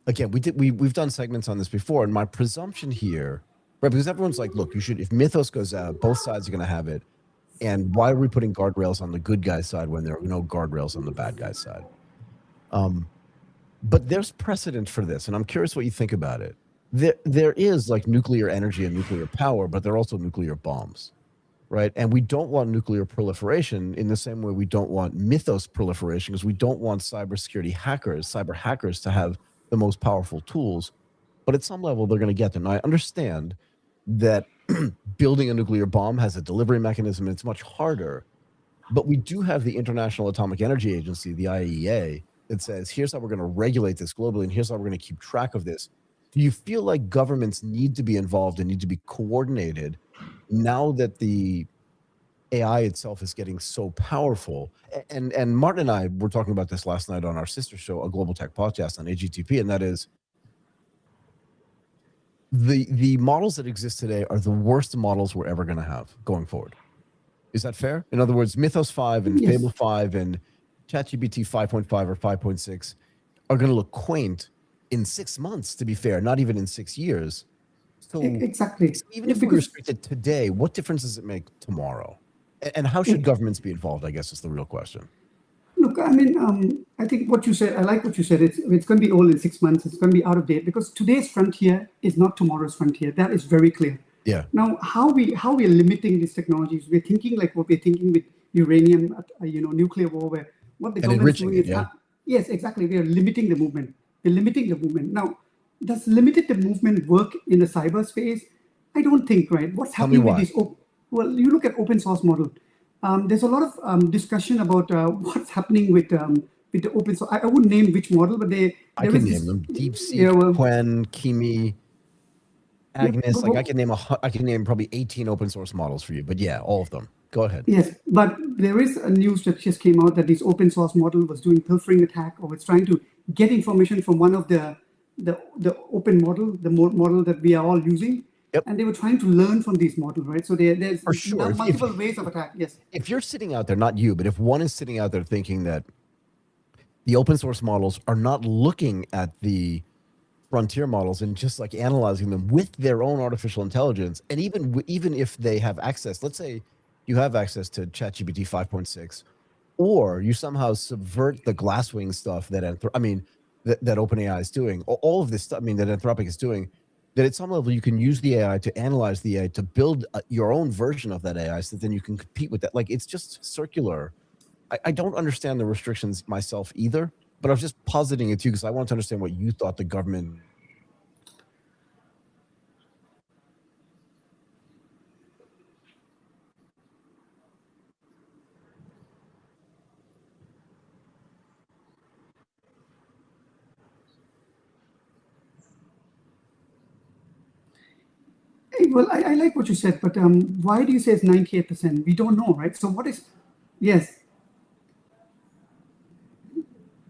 Again, we've done segments on this before, and my presumption here, right, because everyone's like, look, if Mythos goes out, both sides are going to have it, and why are we putting guardrails on the good guy's side when there are no guardrails on the bad guy's side? But there's precedent for this, and I'm curious what you think about it. There is like nuclear energy and nuclear power, but there are also nuclear bombs, right? And we don't want nuclear proliferation in the same way we don't want Mythos proliferation, because we don't want cyber hackers to have the most powerful tools. But at some level, they're going to get them. And I understand that building a nuclear bomb has a delivery mechanism, and it's much harder. But we do have the International Atomic Energy Agency, the IAEA, that says, here's how we're going to regulate this globally, and here's how we're going to keep track of this. Do you feel like governments need to be involved and need to be coordinated now that the AI itself is getting so powerful? And Martin and I were talking about this last night on our sister show, a Global Tech Podcast on AGTP, and that is the models that exist today are the worst models we're ever going to have going forward. Is that fair? In other words, Mythos 5 and Fable 5 and ChatGPT 5.5 or 5.6 are going to look quaint in 6 months, to be fair, not even in 6 years. So
exactly.
Even if we restrict it today, what difference does it make tomorrow? And how should governments be involved, I guess, is the real question.
Look, I mean, I think what you said, I like what you said. It's going to be old in 6 months. It's going to be out of date, because today's frontier is not tomorrow's frontier. That is very clear.
Yeah.
Now, how we are limiting these technologies? We're thinking like what we're thinking with uranium, nuclear war, where what the government is doing is, yes, exactly. We are limiting the movement. We're limiting the movement. Now, does limited the movement work in the cyberspace? I don't think, right? What's happening with these? Well, you look at open source model. There's a lot of discussion about what's happening with the open source. I wouldn't name which model, but I can name them:
DeepSeek, Quen, Kimi, Agnes. I can name probably 18 open source models for you. But yeah, all of them. Go ahead.
Yes, but there is a news that just came out that this open source model was doing pilfering attack, or was trying to get information from one of the open model, the model that we are all using. Yep. And they were trying to learn from these models, right? So there's multiple ways of attack. Yes.
If you're sitting out there, not you, but if one is sitting out there thinking that the open source models are not looking at the frontier models and just like analyzing them with their own artificial intelligence, and even if they have access, let's say you have access to ChatGPT 5.6, or you somehow subvert the glasswing stuff that OpenAI is doing, all of this stuff, that Anthropic is doing, that at some level you can use the AI to analyze the AI to build your own version of that AI, so then you can compete with that. Like, it's just circular I don't understand the restrictions myself either, but I was just positing it to you because I wanted to understand what you thought the government.
Well, I like what you said, but why do you say it's 98%? We don't know, right? So what is, yes.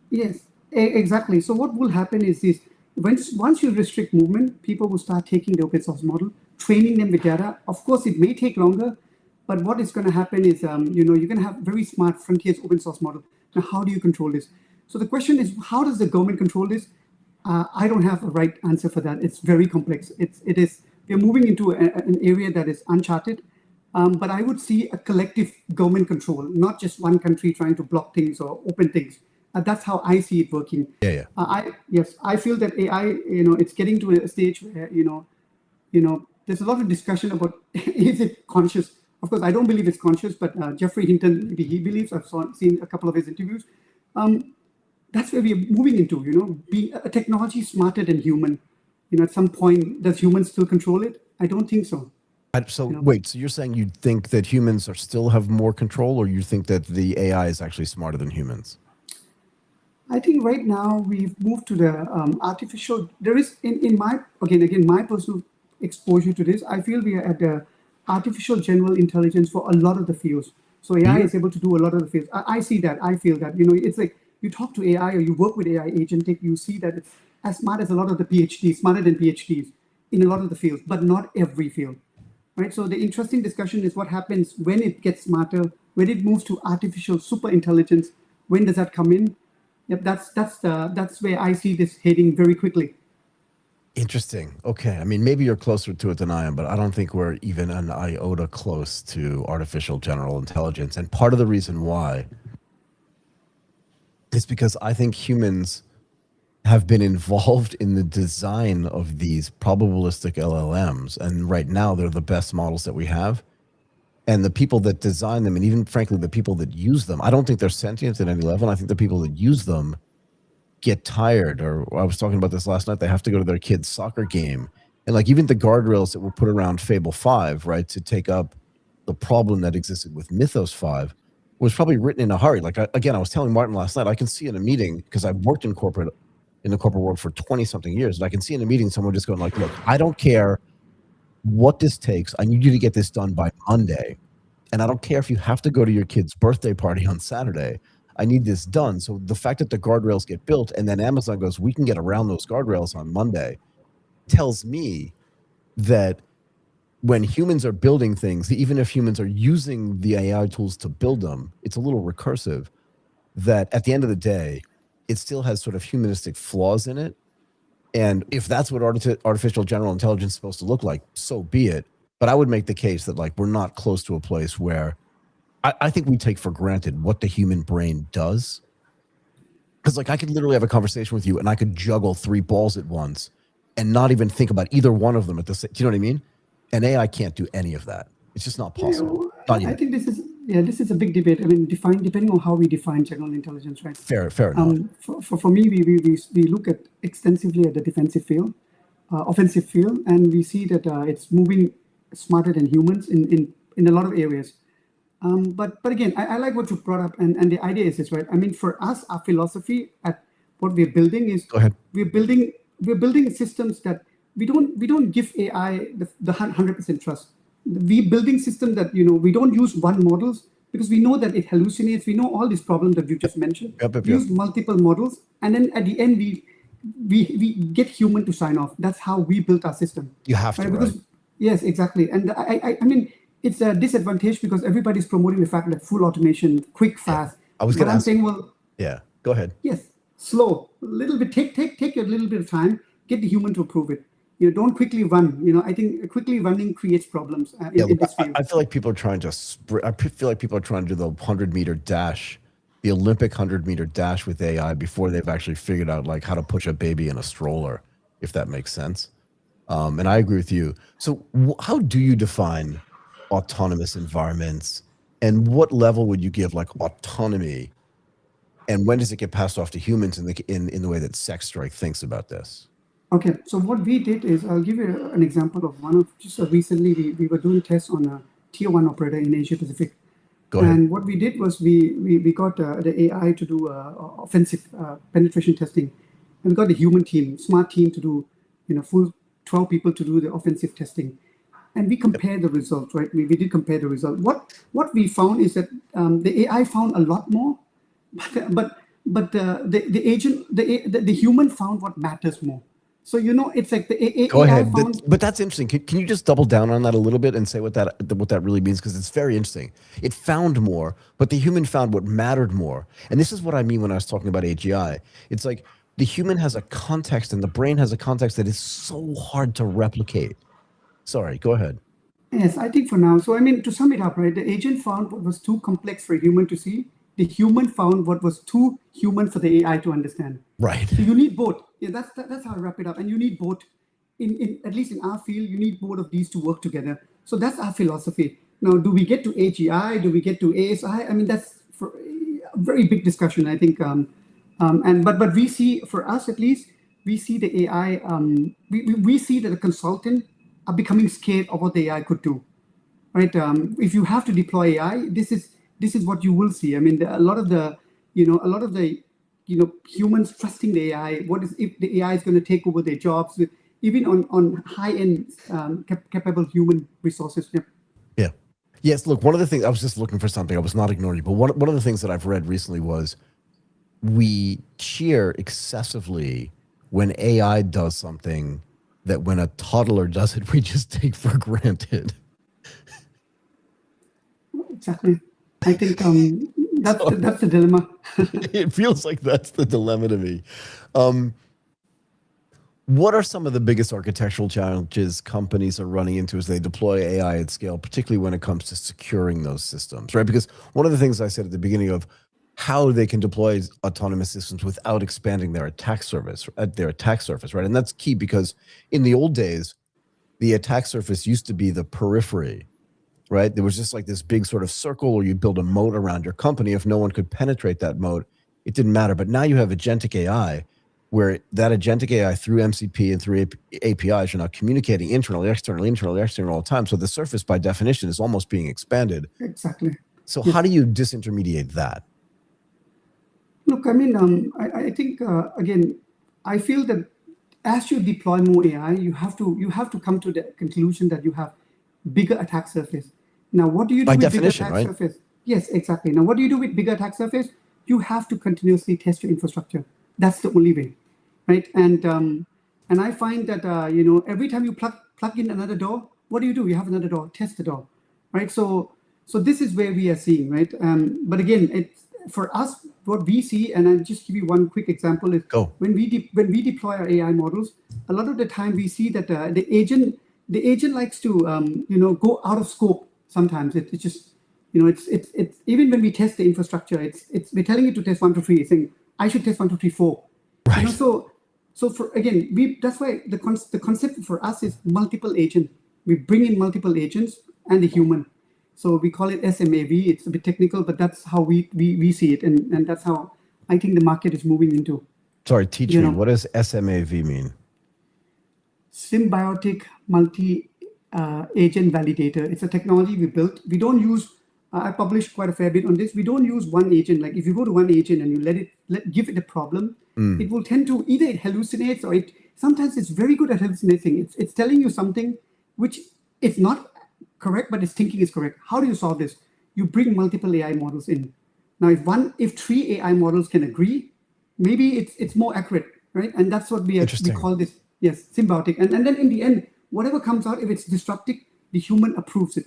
Yes, exactly. So what will happen is this, once you restrict movement, people will start taking the open source model, training them with data. Of course, it may take longer, but what is going to happen is, you're going to have very smart frontiers open source model. Now, how do you control this? So the question is, how does the government control this? I don't have a right answer for that. It's very complex. We're moving into an area that is uncharted, but I would see a collective government control, not just one country trying to block things or open things. That's how I see it working.
Yeah.
I feel that AI, it's getting to a stage where, there's a lot of discussion about is it conscious? Of course, I don't believe it's conscious, but Jeffrey Hinton, maybe he believes. I've seen a couple of his interviews. That's where we're moving into, being a technology smarter than human. At some point, does humans still control it? I don't think so.
So wait, so you're saying you think that humans still have more control, or you think that the AI is actually smarter than humans?
I think right now we've moved to the artificial. There is in my my personal exposure to this. I feel we are at the artificial general intelligence for a lot of the fields. So AI is able to do a lot of the fields. I see that. I feel that. It's like you talk to AI or you work with AI agentic, you see that it's as smart as a lot of the PhDs, smarter than PhDs in a lot of the fields, but not every field, right? So the interesting discussion is what happens when it gets smarter, when it moves to artificial super intelligence. When does that come in? Yep, that's where I see this heading very quickly.
Interesting. Okay. I mean, maybe you're closer to it than I am, but I don't think we're even an iota close to artificial general intelligence. And part of the reason why is because I think humans have been involved in the design of these probabilistic LLMs. And right now, they're the best models that we have. And the people that design them, and even frankly, the people that use them, I don't think they're sentient at any level. I think the people that use them get tired. Or I was talking about this last night. They have to go to their kid's soccer game. And like even the guardrails that were put around Fable 5, right, to take up the problem that existed with Mythos 5 was probably written in a hurry. Like, I was telling Martin last night, I can see in a meeting, because I've worked in the corporate world for 20-something years, and I can see in a meeting someone just going like, look, I don't care what this takes. I need you to get this done by Monday. And I don't care if you have to go to your kid's birthday party on Saturday. I need this done. So the fact that the guardrails get built and then Amazon goes, we can get around those guardrails on Monday, tells me that when humans are building things, even if humans are using the AI tools to build them, it's a little recursive, that at the end of the day, it still has sort of humanistic flaws in it. And if that's what artificial general intelligence is supposed to look like, so be it. But I would make the case that like we're not close to a place where I think we take for granted what the human brain does. Because like I could literally have a conversation with you and I could juggle 3 balls at once and not even think about either one of them at the same. Do you know what I mean? And AI can't do any of that. It's just not possible.
I think this is a big debate. I mean, depending on how we define general intelligence, right?
Fair enough.
For me, we look at extensively at the defensive field, offensive field, and we see that it's moving smarter than humans in a lot of areas. But again, I like what you brought up, and the idea is this, right? I mean, for us, our philosophy at what we're building is we're building systems that we don't give AI the 100% trust. We're building systems that we don't use one models because we know that it hallucinates. We know all these problems that you just mentioned.
Yep.
Use multiple models, and then at the end we get human to sign off. That's how we built our system.
You have to, right?
Yes, exactly. And I mean, it's a disadvantage because everybody's promoting the fact that full automation, quick, fast.
I was going to
say, well,
yeah, go ahead.
Yes, slow, a little bit. Take a little bit of time. Get the human to approve it. Don't quickly run. I think quickly running creates problems in this field.
I feel like people are trying to do the 100-meter dash, the Olympic 100-meter dash with AI before they've actually figured out like how to push a baby in a stroller, if that makes sense. And I agree with you. So how do you define autonomous environments And what level would you give like autonomy? And when does it get passed off to humans in the way that SecStrike thinks about this?
Okay, so what we did is, I'll give you an example of one of, just recently we were doing tests on a tier 1 operator in Asia Pacific.
Go ahead.
And what we did was we got the AI to do offensive penetration testing. And we got the human team, smart team to do, full 12 people to do the offensive testing. And we compared the results, right? We did compare the result. What we found is that the AI found a lot more, but the agent, the human found what matters more. So it's like the
Go
AI
ahead.
found.
But that's interesting. Can you just double down on that a little bit and say what that really means? Because it's very interesting. It found more, but the human found what mattered more. And this is what I mean when I was talking about AGI. It's like the human has a context and the brain has a context that is so hard to replicate. Sorry, go ahead.
Yes, I think for now. So, I mean, to sum it up, right, the agent found what was too complex for a human to see. The human found what was too human for the AI to understand.
Right.
So you need both. Yeah, that's how I wrap it up. And you need both. In at least in our field, you need both of these to work together. So that's our philosophy. Now, do we get to AGI? Do we get to ASI? I mean, that's for a very big discussion, I think. But we see, for us at least, we see the AI. We see that the consultant are becoming scared of what the AI could do, right? If you have to deploy AI, this is what you will see. I mean, a lot of the humans trusting the AI. What is if the AI is going to take over their jobs, even on high-end capable human resources?
Yeah. Yes. Look, one of the things I was just looking for something. I was not ignoring you, but one of the things that I've read recently was we cheer excessively when AI does something that when a toddler does it, we just take for granted.
Exactly. I think that's the dilemma.
It feels like that's the dilemma to me. What are some of the biggest architectural challenges companies are running into as they deploy AI at scale, particularly when it comes to securing those systems, right? Because one of the things I said at the beginning of how they can deploy autonomous systems without expanding their attack surface, right? And that's key because in the old days, the attack surface used to be the periphery, right? There was just like this big sort of circle where you build a moat around your company. If no one could penetrate that moat, it didn't matter. But now you have agentic AI, where that agentic AI through MCP and through APIs are now communicating internally, externally all the time. So the surface by definition is almost being expanded.
Exactly.
So how do you disintermediate that?
Look, I mean, I think again, I feel that as you deploy more AI, you have to come to the conclusion that you have bigger attack surface. Now, what do you do
by
with
definition,
bigger attack
right?
surface? Yes, exactly. Now, what do you do with bigger attack surface? You have to continuously test your infrastructure. That's the only way, right? And I find that every time you plug in another door, what do? You have another door. Test the door, right? So this is where we are seeing, right? But again, it's for us, what we see, and I'll just give you one quick example, is when we deploy our AI models, a lot of the time we see that the agent likes to go out of scope. Sometimes it's just it's even when we test the infrastructure, we're telling it to test 1, 2, 3, saying I should test 1, 2, 3, 4.
Right.
So for again, that's why the concept for us is multiple agent. We bring in multiple agents and the human. So we call it SMAV. It's a bit technical, but that's how we see it, and that's how I think the market is moving into.
Sorry, teach me. What does SMAV mean?
Symbiotic multi-agent validator. It's a technology we built. We don't use. I published quite a fair bit on this. We don't use one agent. Like if you go to one agent and you give it a problem, it will tend to either it hallucinates or sometimes it's very good at hallucinating. It's telling you something which it's not correct, but its thinking is correct. How do you solve this? You bring multiple AI models in. Now, if 3 AI models can agree, maybe it's more accurate, right? And that's what we call this. Yes, symbiotic. And then in the end, whatever comes out, if it's disruptive, the human approves it.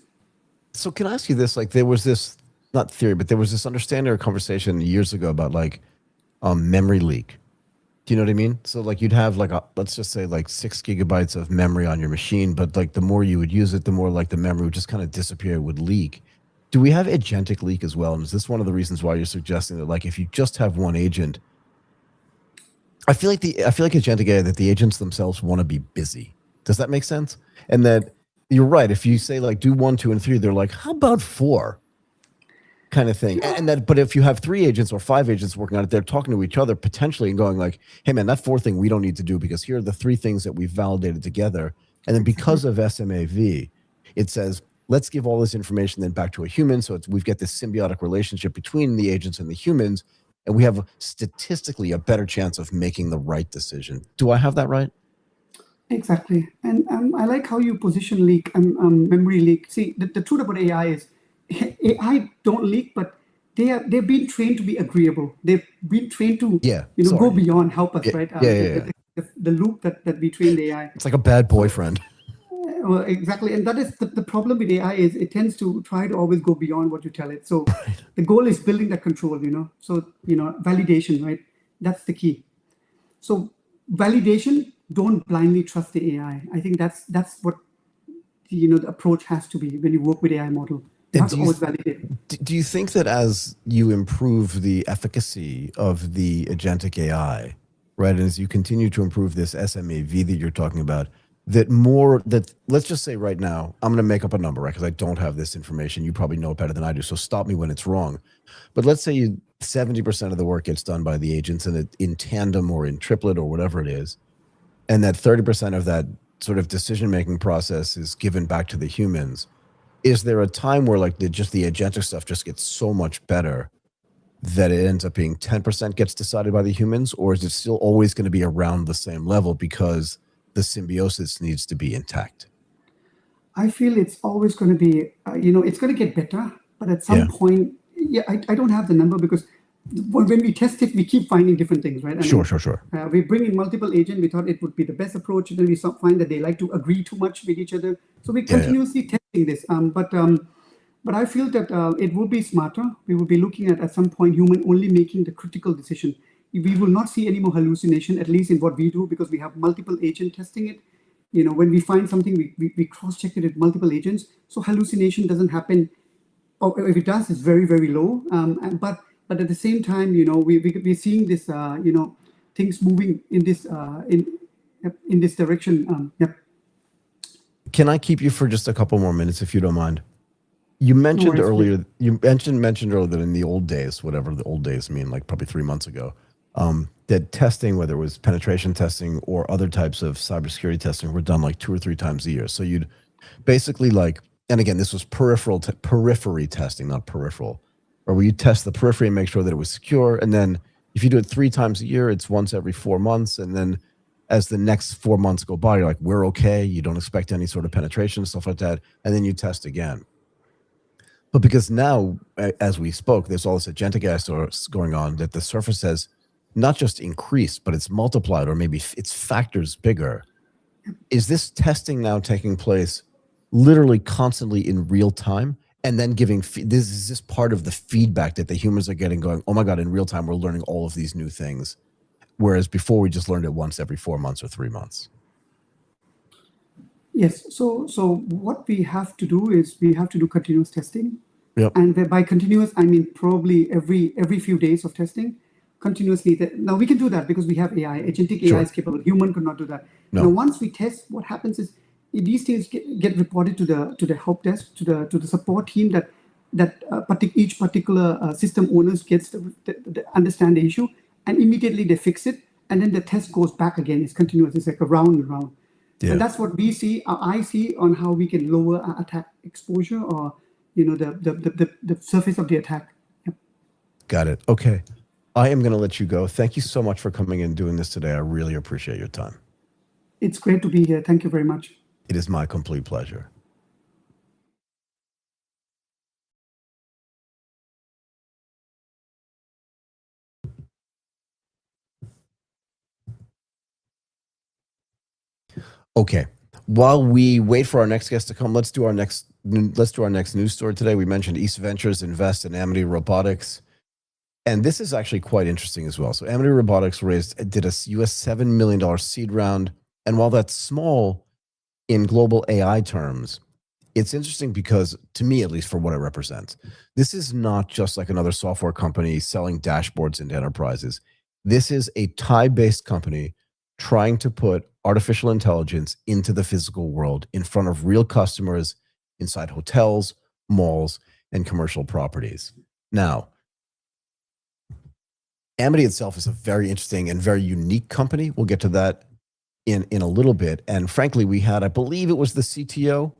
So can I ask you this? Like there was this, not theory, but there was this understanding or conversation years ago about like memory leak. Do you know what I mean? So like you'd have like let's just say like 6 gigabytes of memory on your machine, but like the more you would use it, the more like the memory would just kind of disappear, it would leak. Do we have agentic leak as well? And is this one of the reasons why you're suggesting that like if you just have one agent, I feel like agentic AI, that the agents themselves want to be busy. Does that make sense? And that you're right. If you say like do 1, 2, and 3, they're like, how about 4? kind of thing. And that, but if you have 3 agents or 5 agents working on it, they're talking to each other potentially and going like, hey man, that 4th thing we don't need to do because here are the 3 things that we've validated together. And then because of SMAV, it says, let's give all this information then back to a human. So we've got this symbiotic relationship between the agents and the humans, and we have statistically a better chance of making the right decision. Do I have that right?
Exactly. And I like how you position leak and memory leak. See, the truth about AI is AI don't leak, but they've been trained to be agreeable. They've been trained to go beyond, help us, right? The loop that we train the AI.
It's like a bad boyfriend.
Well, exactly. And that is the problem with AI is it tends to try to always go beyond what you tell it. So the goal is building that control, So, validation, right? That's the key. So validation, don't blindly trust the AI. I think that's what the approach has to be when you work with AI model. You have to always validate.
Do you think that as you improve the efficacy of the agentic AI, right, and as you continue to improve this SMAV that you're talking about, that let's just say right now, I'm going to make up a number, right, because I don't have this information. You probably know it better than I do, so stop me when it's wrong. But let's say 70% of the work gets done by the agents in tandem or in triplet or whatever it is, and that 30% of that sort of decision-making process is given back to the humans. Is there a time where like the agentic stuff just gets so much better that it ends up being 10% gets decided by the humans, or is it still always going to be around the same level because the symbiosis needs to be intact?
I feel it's always going to be, it's going to get better, but at some point, I don't have the number because when we test it, we keep finding different things, right?
Sure.
We bring in multiple agents. We thought it would be the best approach, and then we find that they like to agree too much with each other. So we continuously testing this. But I feel that it will be smarter. We will be looking at some point human only making the critical decision. We will not see any more hallucination, at least in what we do, because we have multiple agent testing it. When we find something, we cross-check it with multiple agents. So hallucination doesn't happen. Or if it does, it's very, very low. But at the same time, we're seeing this, things moving in this in this direction.
Can I keep you for just a couple more minutes, if you don't mind? You mentioned earlier. You mentioned earlier that in the old days, whatever the old days mean, like probably 3 months ago, that testing, whether it was penetration testing or other types of cybersecurity testing, were done like 2 or 3 times a year. So you'd basically and again, this was periphery testing, not peripheral, where you test the periphery and make sure that it was secure. And then if you do it 3 times a year, it's once every 4 months. And then as the next 4 months go by, you're like, we're okay. You don't expect any sort of penetration, stuff like that. And then you test again. But because now, as we spoke, there's all this agentic AI going on that the surface has not just increased, but it's multiplied, or maybe it's factors bigger. Is this testing now taking place literally constantly in real time? And then is this part of the feedback that the humans are getting going, oh my God, in real time, we're learning all of these new things. Whereas before we just learned it once every 4 months or 3 months.
Yes. So what we have to do is we have to do continuous testing.
Yep.
And by continuous, I mean probably every few days of testing continuously. Now we can do that because we have AI. Agentic AI is capable. Human could not do that.
No.
Now once we test, what happens is these things get reported to the help desk, to the support team that each particular system owners gets to understand the issue, and immediately they fix it, and then the test goes back again. It's continuous. It's like a round and round. Yeah. And that's what we see. I see on how we can lower our attack exposure, or the surface of the attack. Yep.
Got it. Okay, I am going to let you go. Thank you so much for coming and doing this today. I really appreciate your time.
It's great to be here. Thank you very much.
It is my complete pleasure. Okay. While we wait for our next guest to come, let's do our next news story today. We mentioned East Ventures invest in Amity Robotics, and this is actually quite interesting as well. So Amity Robotics did a US $7 million seed round, and while that's small in global AI terms, it's interesting because, to me at least, for what it represents, this is not just like another software company selling dashboards into enterprises. This is a Thai-based company trying to put artificial intelligence into the physical world in front of real customers inside hotels, malls, and commercial properties. Now, Amity itself is a very interesting and very unique company. We'll get to that in a little bit. And frankly, we had, I believe it was the CTO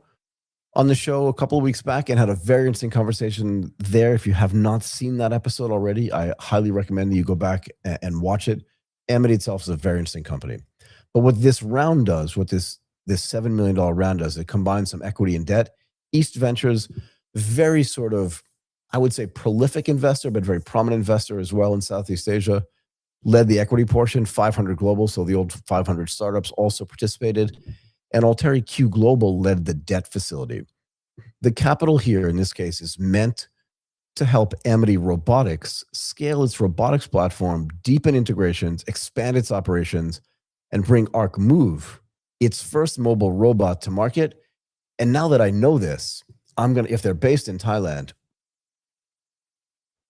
on the show a couple of weeks back and had a very interesting conversation there. If you have not seen that episode already, I highly recommend that you go back and watch it. Amity itself is a very interesting company. But what this round does, what this $7 million round does, it combines some equity and debt. East Ventures, very sort of, I would say, prolific investor, but very prominent investor as well in Southeast Asia, led the equity portion. 500 Global, so the old 500 startups, also participated. And Alteri Q Global led the debt facility. The capital here, in this case, is meant to help Amity Robotics scale its robotics platform, deepen integrations, expand its operations, and bring Arc Move, its first mobile robot, to market. And now that I know this, if they're based in Thailand,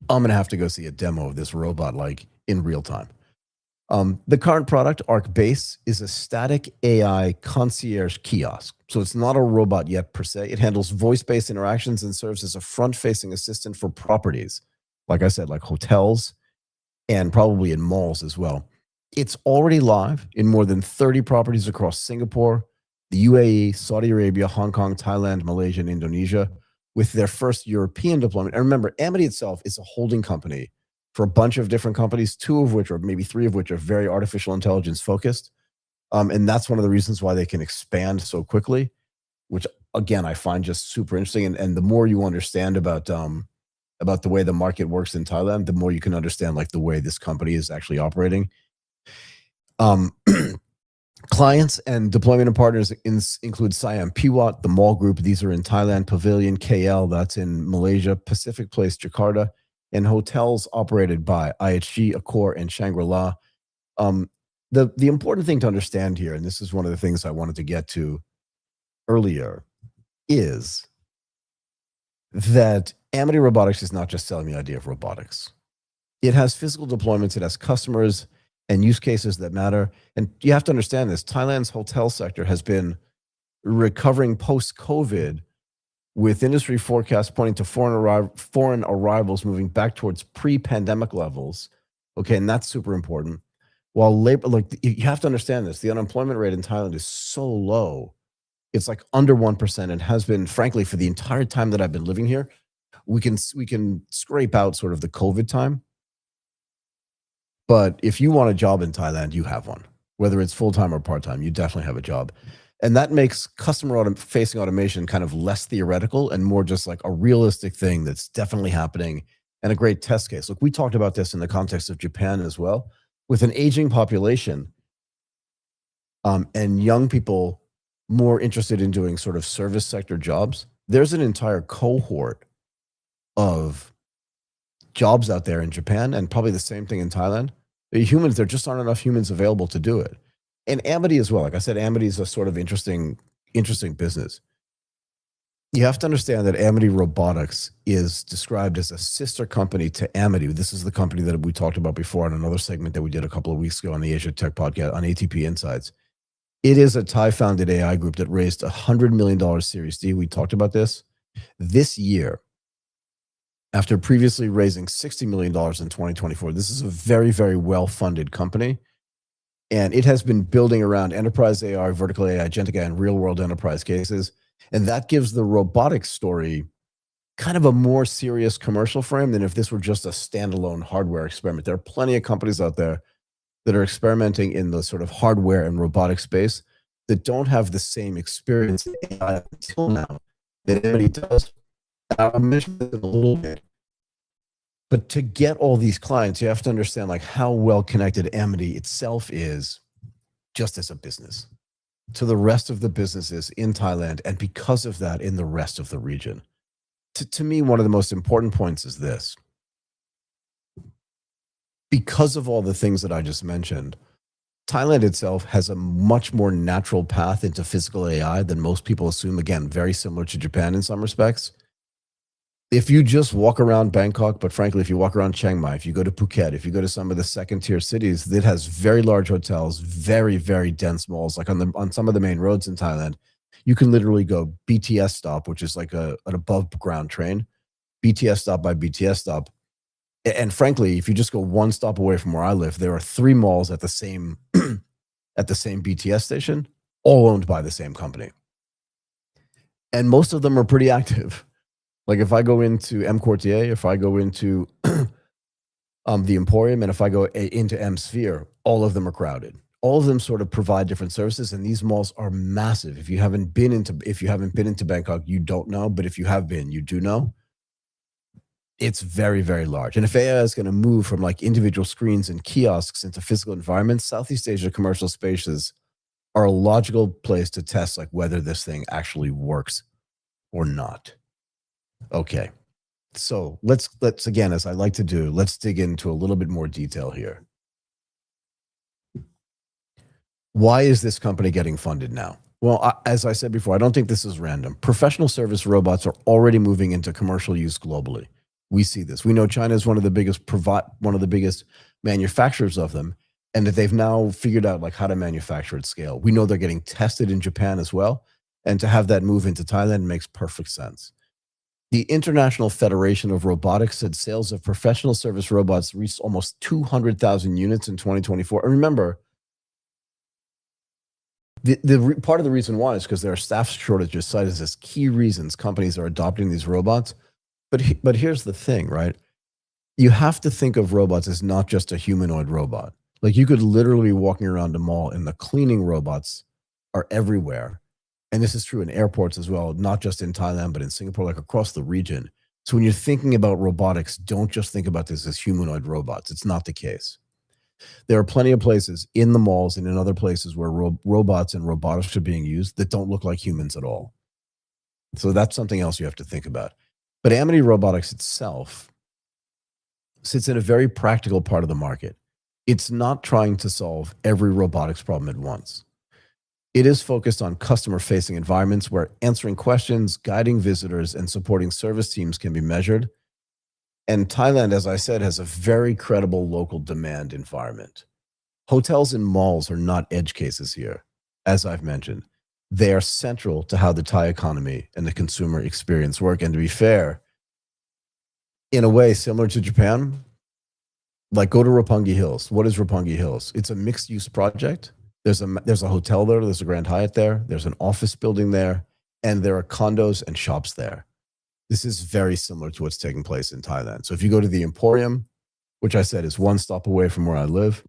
I'm going to have to go see a demo of this robot, like in real time. The current product, Arc Base, is a static AI concierge kiosk. So it's not a robot yet per se. It handles voice-based interactions and serves as a front-facing assistant for properties, like I said, like hotels and probably in malls as well. It's already live in more than 30 properties across Singapore, the UAE, Saudi Arabia, Hong Kong, Thailand, Malaysia, and Indonesia, with their first European deployment. And remember, Amity itself is a holding company for a bunch of different companies, 2 of which, or maybe 3 of which, are very artificial intelligence focused. And that's one of the reasons why they can expand so quickly, which, again, I find just super interesting. And the more you understand about the way the market works in Thailand, the more you can understand like the way this company is actually operating. Clients and deployment partners include Siam Piwat, the mall group. These are in Thailand. Pavilion KL, that's in Malaysia. Pacific Place, Jakarta. And hotels operated by IHG, Accor, and Shangri-La. The important thing to understand here, and this is one of the things I wanted to get to earlier, is that Amity Robotics is not just selling the idea of robotics. It has physical deployments. It has customers and use cases that matter. And you have to understand this. Thailand's hotel sector has been recovering post-COVID, with industry forecasts pointing to foreign arrivals moving back towards pre-pandemic levels. Okay, and that's super important. While labor, like, you have to understand this, the unemployment rate in Thailand is so low. It's like under 1% and has been, frankly, for the entire time that I've been living here. We can scrape out sort of the COVID time. But if you want a job in Thailand, you have one. Whether it's full-time or part-time, you definitely have a job. And that makes customer-facing automation kind of less theoretical and more just like a realistic thing that's definitely happening and a great test case. Look, we talked about this in the context of Japan as well. With an aging population and young people more interested in doing sort of service sector jobs, there's an entire cohort of jobs out there in Japan, and probably the same thing in Thailand. There just aren't enough humans available to do it. And Amity as well. Like I said, Amity is a sort of interesting business. You have to understand that Amity Robotics is described as a sister company to Amity. This is the company that we talked about before on another segment that we did a couple of weeks ago on the Asia Tech podcast on ATP Insights. It is a Thai-founded AI group that raised $100 million Series D. We talked about this year. After previously raising $60 million in 2024, this is a very, very well-funded company. And it has been building around enterprise AI, vertical AI, agentic AI, and real-world enterprise cases. And that gives the robotics story kind of a more serious commercial frame than if this were just a standalone hardware experiment. There are plenty of companies out there that are experimenting in the sort of hardware and robotic space that don't have the same experience in AI until now that Amity does. I'll mention this in a little bit. But to get all these clients, you have to understand like how well connected Amity itself is just as a business to the rest of the businesses in Thailand, and because of that, in the rest of the region. To me, one of the most important points is this. Because of all the things that I just mentioned, Thailand itself has a much more natural path into physical AI than most people assume. Again, very similar to Japan in some respects. If you just walk around Bangkok, but frankly, if you walk around Chiang Mai, if you go to Phuket, if you go to some of the second-tier cities, that has very large hotels, very, very dense malls, like on some of the main roads in Thailand, you can literally go BTS stop, which is like an above-ground train, BTS stop by BTS stop, And frankly, if you just go one stop away from where I live, there are 3 malls at the same at the same BTS station, all owned by the same company. And most of them are pretty active. Like if I go into M Quartier, if I go into the Emporium, and if I go into M Sphere, all of them are crowded. All of them sort of provide different services, and these malls are massive. If you haven't been into Bangkok, you don't know, but if you have been, you do know. It's very, very large. And if AI is going to move from like individual screens and kiosks into physical environments, Southeast Asia commercial spaces are a logical place to test like whether this thing actually works or not. Okay. So let's again, as I like to do, let's dig into a little bit more detail here. Why is this company getting funded now? Well, as I said before, I don't think this is random. Professional service robots are already moving into commercial use globally. We see this. We know China is one of the biggest manufacturers of them, and that they've now figured out like how to manufacture at scale. We know they're getting tested in Japan as well, and to have that move into Thailand makes perfect sense. The International Federation of Robotics said sales of professional service robots reached almost 200,000 units in 2024. And remember, the part of the reason why is because there are staff shortages cited as key reasons companies are adopting these robots. But here's the thing, right? You have to think of robots as not just a humanoid robot. Like you could literally be walking around a mall and the cleaning robots are everywhere. And this is true in airports as well, not just in Thailand, but in Singapore, like across the region. So when you're thinking about robotics, don't just think about this as humanoid robots. It's not the case. There are plenty of places in the malls and in other places where robots and robotics are being used that don't look like humans at all. So that's something else you have to think about. But Amity Robotics itself sits in a very practical part of the market. It's not trying to solve every robotics problem at once. It is focused on customer-facing environments where answering questions, guiding visitors, and supporting service teams can be measured. And Thailand, as I said, has a very credible local demand environment. Hotels and malls are not edge cases here, as I've mentioned. They are central to how the Thai economy and the consumer experience work. And to be fair, in a way similar to Japan, like go to Roppongi Hills. What is Roppongi Hills? It's a mixed-use project. There's a hotel there. There's a Grand Hyatt there. There's an office building there. And there are condos and shops there. This is very similar to what's taking place in Thailand. So if you go to the Emporium, which I said is one stop away from where I live,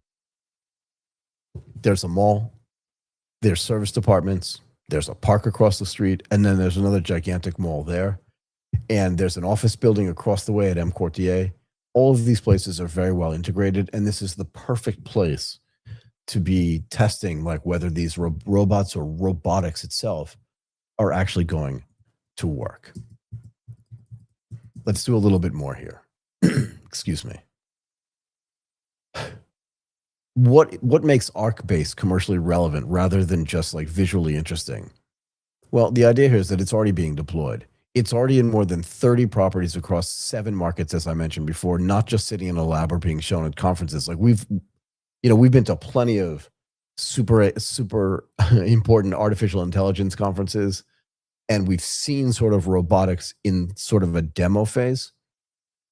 there's a mall, there's service departments, there's a park across the street, and then there's another gigantic mall there. And there's an office building across the way at M Quartier. All of these places are very well integrated, and this is the perfect place to be testing like whether these robots or robotics itself are actually going to work. Let's do a little bit more here. Excuse me. What makes ARC-based commercially relevant rather than just like visually interesting? Well, the idea here is that it's already being deployed. It's already in more than 30 properties across 7 markets, as I mentioned before, not just sitting in a lab or being shown at conferences. Like we've been to plenty of super important artificial intelligence conferences, and we've seen sort of robotics in sort of a demo phase.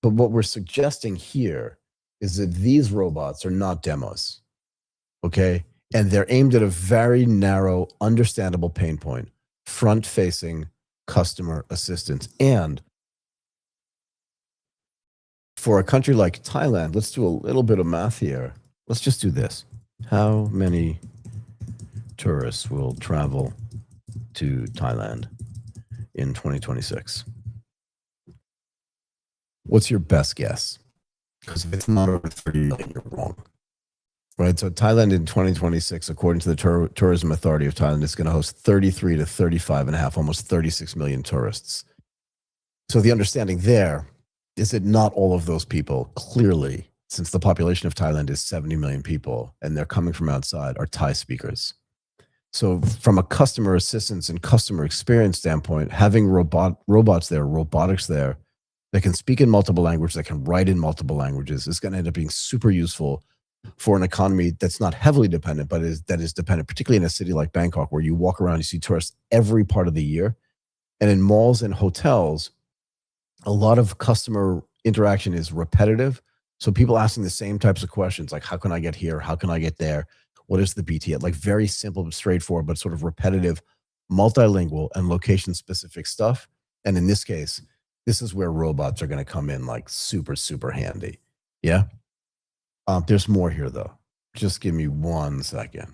But what we're suggesting here is that these robots are not demos, okay? And they're aimed at a very narrow, understandable pain point, front-facing customer assistance. And for a country like Thailand, let's do a little bit of math here. Let's just do this. How many tourists will travel to Thailand in 2026? What's your best guess? Because if it's not over 30 million, you're wrong. Right? So Thailand in 2026, according to the Tourism Authority of Thailand, is going to host 33 to 35 and a half, almost 36 million tourists. So the understanding there is that not all of those people, clearly, since the population of Thailand is 70 million people and they're coming from outside, are Thai speakers. So from a customer assistance and customer experience standpoint, having robots there, robotics there, that can speak in multiple languages, that can write in multiple languages, is going to end up being super useful for an economy that's not heavily dependent, but that is dependent, particularly in a city like Bangkok, where you walk around, you see tourists every part of the year. And in malls and hotels, a lot of customer interaction is repetitive. So people asking the same types of questions, like how can I get here? How can I get there? What is the BT? Like very simple, straightforward, but sort of repetitive, multilingual and location specific stuff. And in this case, this is where robots are going to come in like super, super handy. Yeah. There's more here though. Just give me 1 second.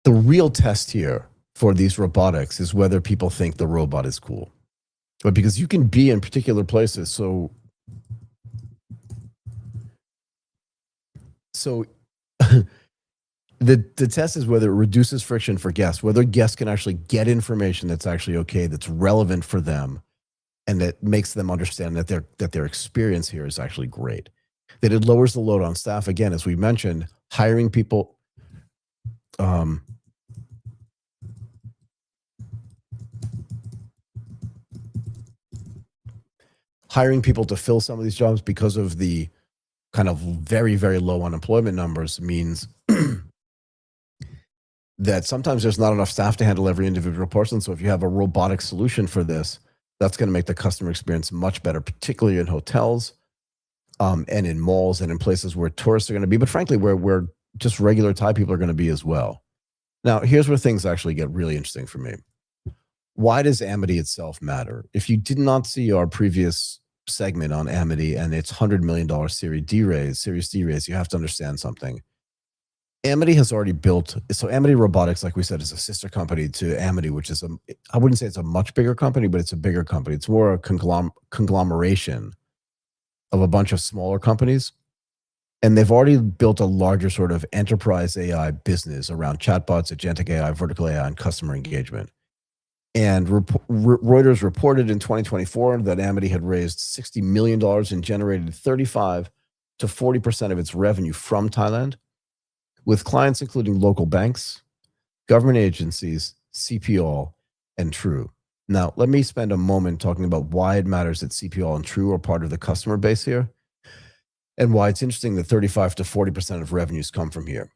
The real test here for these robotics is whether people think the robot is cool. But because you can be in particular places, so the test is whether it reduces friction for guests, whether guests can actually get information that's actually okay, that's relevant for them, and that makes them understand that their experience here is actually great. That it lowers the load on staff. Again, as we mentioned, hiring people. Hiring people to fill some of these jobs because of the kind of very, very low unemployment numbers means that sometimes there's not enough staff to handle every individual person. So if you have a robotic solution for this, that's going to make the customer experience much better, particularly in hotels and in malls and in places where tourists are going to be, but frankly, where just regular Thai people are going to be as well. Now, here's where things actually get really interesting for me. Why does Amity itself matter? If you did not see our previous segment on Amity and its $100 million Series D raise, you have to understand something. Amity has already built, so Amity Robotics, like we said, is a sister company to Amity, which is I wouldn't say it's a much bigger company, but it's a bigger company. It's more a conglomeration of a bunch of smaller companies. And they've already built a larger sort of enterprise AI business around chatbots, agentic AI, vertical AI, and customer engagement. And Reuters reported in 2024 that Amity had raised $60 million and generated 35 to 40% of its revenue from Thailand, with clients including local banks, government agencies, CPO, and True. Now, let me spend a moment talking about why it matters that CPO and True are part of the customer base here, and why it's interesting that 35 to 40% of revenues come from here.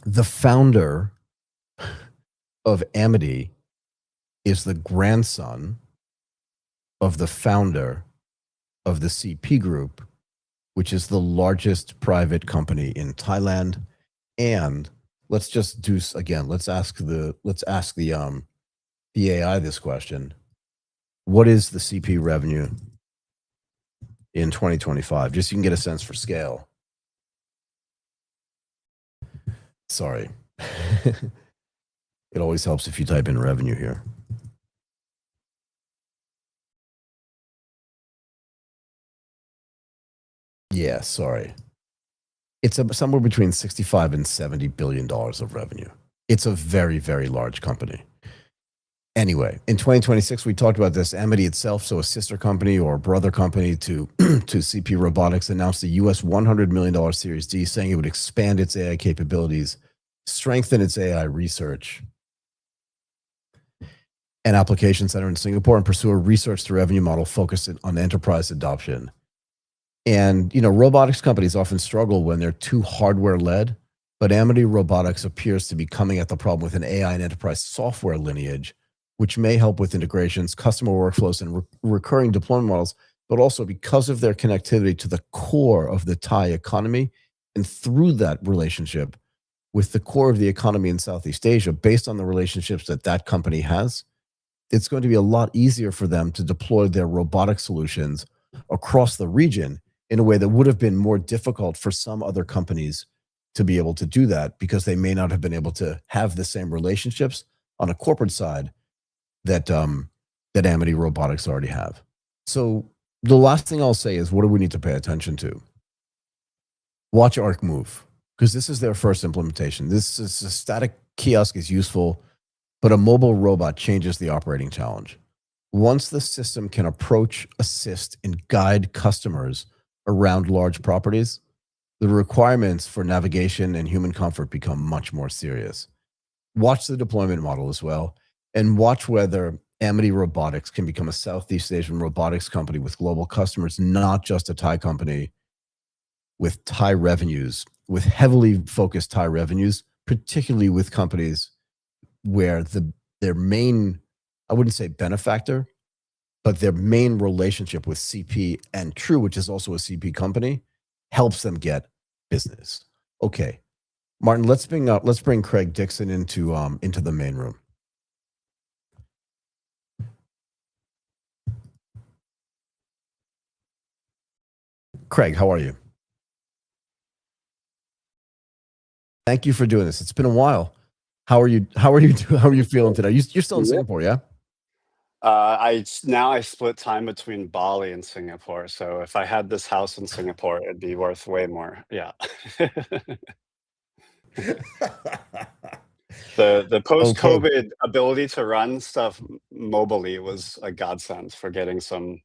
The founder of Amity is the grandson of the founder of the CP Group, which is the largest private company in Thailand. And let's just do again. Let's ask the AI this question: what is the CP revenue in 2025? Just so you can get a sense for scale. Sorry, it always helps if you type in revenue here. Yeah, sorry. It's somewhere between 65 and $70 billion of revenue. It's a very, very large company. Anyway, in 2026, we talked about this. Amity itself, so a sister company or a brother company to CP Robotics, announced a US $100 million Series D, saying it would expand its AI capabilities, strengthen its AI research and application center in Singapore, and pursue a research to revenue model focused on enterprise adoption. And, robotics companies often struggle when they're too hardware-led, but Amity Robotics appears to be coming at the problem with an AI and enterprise software lineage, which may help with integrations, customer workflows, and recurring deployment models, but also because of their connectivity to the core of the Thai economy, and through that relationship with the core of the economy in Southeast Asia, based on the relationships that company has, it's going to be a lot easier for them to deploy their robotic solutions across the region in a way that would have been more difficult for some other companies to be able to do that, because they may not have been able to have the same relationships on a corporate side that Amity Robotics already have. So the last thing I'll say is, what do we need to pay attention to? Watch Arc move, because this is their first implementation. This is a static kiosk is useful, but a mobile robot changes the operating challenge. Once the system can approach, assist, and guide customers around large properties, the requirements for navigation and human comfort become much more serious. Watch the deployment model as well, and watch whether Amity Robotics can become a Southeast Asian robotics company with global customers, not just a Thai company with Thai revenues, with heavily focused Thai revenues, particularly with companies where their main I wouldn't say benefactor, but their main relationship with CP and True, which is also a CP company, helps them get business. Okay, Martin, let's bring Craig Dixon into the main room. Craig, how are you? Thank you for doing this. It's been a while. How are you feeling today? You're still in Singapore, yeah?
I split time between Bali and Singapore. So if I had this house in Singapore, it'd be worth way more. Yeah. The post-COVID ability to run stuff mobily was a godsend for getting some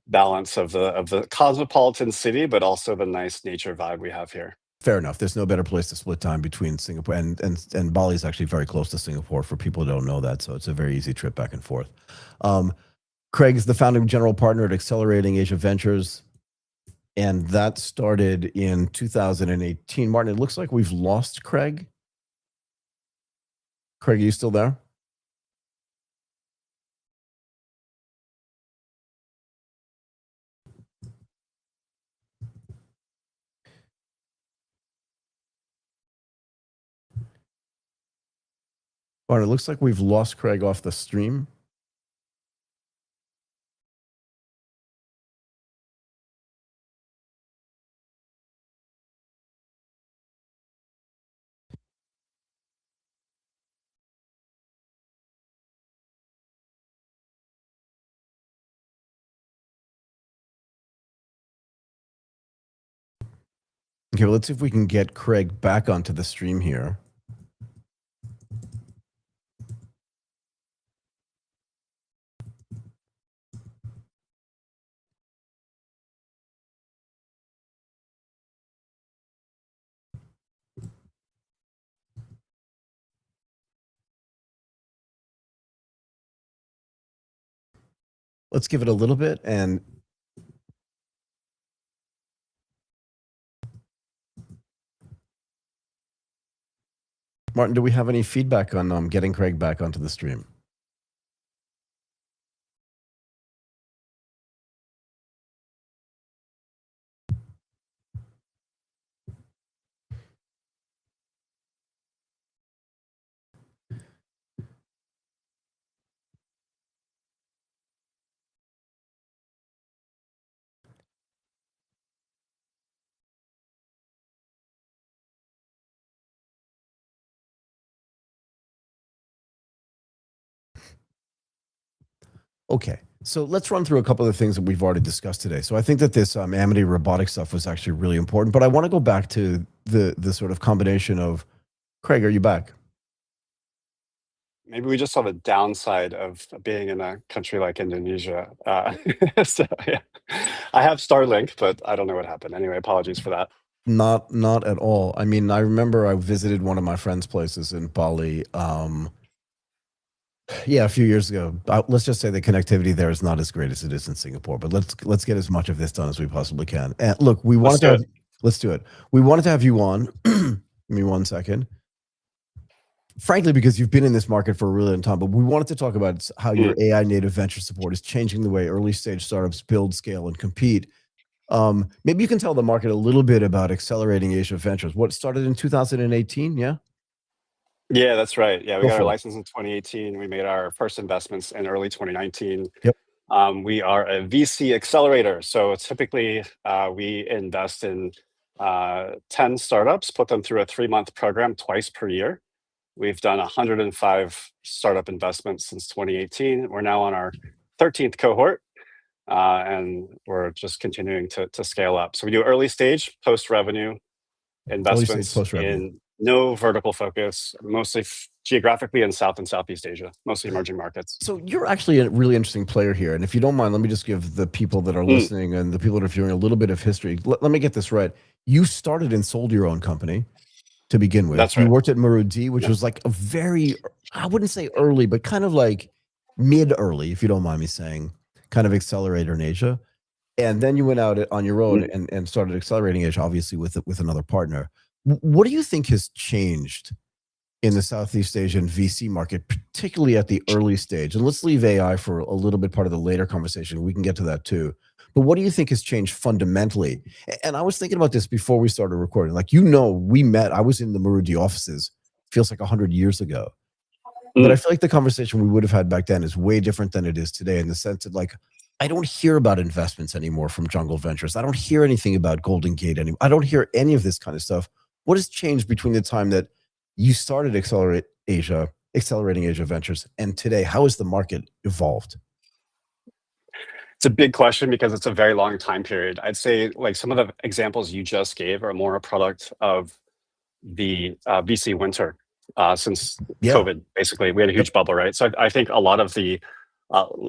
balance of the cosmopolitan city, but also the nice nature vibe we have here.
Fair enough. There's no better place to split time between Singapore and Bali is actually very close to Singapore for people who don't know that. So it's a very easy trip back and forth. Craig is the founding general partner at Accelerating Asia Ventures, and that started in 2018. Martin, it looks like we've lost Craig. Craig, are you still there? Martin, it looks like we've lost Craig off the stream. Okay, well, let's see if we can get Craig back onto the stream here. Let's give it a little bit and Martin, do we have any feedback on getting Craig back onto the stream? Okay, so let's run through a couple of the things that we've already discussed today. So I think that this Amity Robotics stuff was actually really important, but I want to go back to the sort of combination of, Craig, are you back?
Maybe we just saw the downside of being in a country like Indonesia. So yeah, I have Starlink, but I don't know what happened. Anyway, apologies for that.
Not at all. I mean, I remember I visited one of my friend's places in Bali. Yeah, a few years ago. Let's just say the connectivity there is not as great as it is in Singapore. But let's get as much of this done as we possibly can. And look, we wanted let's do it. We wanted to have you on. Give me 1 second. Frankly, because you've been in this market for a really long time, but we wanted to talk about how your AI native venture support is changing the way early stage startups build, scale, and compete. Maybe you can tell the market a little bit about Accelerating Asia Ventures. What started in 2018, yeah?
Yeah, that's right. Yeah, we got our license in 2018. We made our first investments in early 2019.
Yep.
We are a VC accelerator. So typically we invest in 10 startups, put them through a 3-month program twice per year. We've done 105 startup investments since 2018. We're now on our 13th cohort, and we're just continuing to scale up. So we do early stage, post-revenue investments in no vertical focus, mostly geographically in South and Southeast Asia, mostly emerging markets.
So you're actually a really interesting player here. And if you don't mind, let me just give the people that are listening and the people that are viewing a little bit of history. Let me get this right. You started and sold your own company to begin with.
That's right.
You worked at Marudi, which was like a very, I wouldn't say early, but kind of like mid-early, if you don't mind me saying, kind of accelerator in Asia. And then you went out on your own and started Accelerating Asia, obviously with another partner. What do you think has changed in the Southeast Asian VC market, particularly at the early stage? And let's leave AI for a little bit part of the later conversation. We can get to that too. But what do you think has changed fundamentally? And I was thinking about this before we started recording. Like, we met, I was in the Marudi offices, feels like 100 years ago. But I feel like the conversation we would have had back then is way different than it is today, in the sense that, like, I don't hear about investments anymore from Jungle Ventures. I don't hear anything about Golden Gate anymore. I don't hear any of this kind of stuff. What has changed between the time that you started Accelerating Asia Ventures and today? How has the market evolved?
It's a big question because it's a very long time period. I'd say, like, some of the examples you just gave are more a product of the VC winter since COVID. Basically, we had a huge bubble, right? So I think a lot of the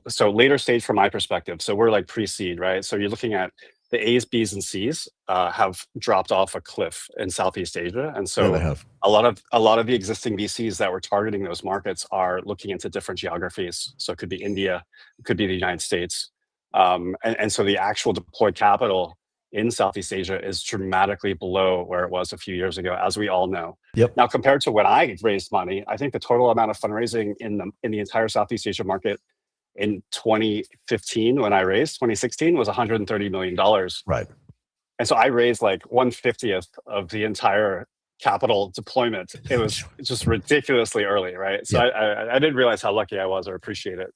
so later stage from my perspective. So we're like pre-seed, right? So you're looking at the A's, B's, and C's have dropped off a cliff in Southeast Asia, and so a lot of the existing VCs that were targeting those markets are looking into different geographies. So it could be India, it could be the United States, and so the actual deployed capital in Southeast Asia is dramatically below where it was a few years ago, as we all know. Now, compared to when I raised money, I think the total amount of fundraising in the entire Southeast Asia market in 2015, when I raised, 2016, was $130 million.
Right.
And so I raised like 1/50th of the entire capital deployment. It was just ridiculously early, right? So I didn't realize how lucky I was or appreciate it.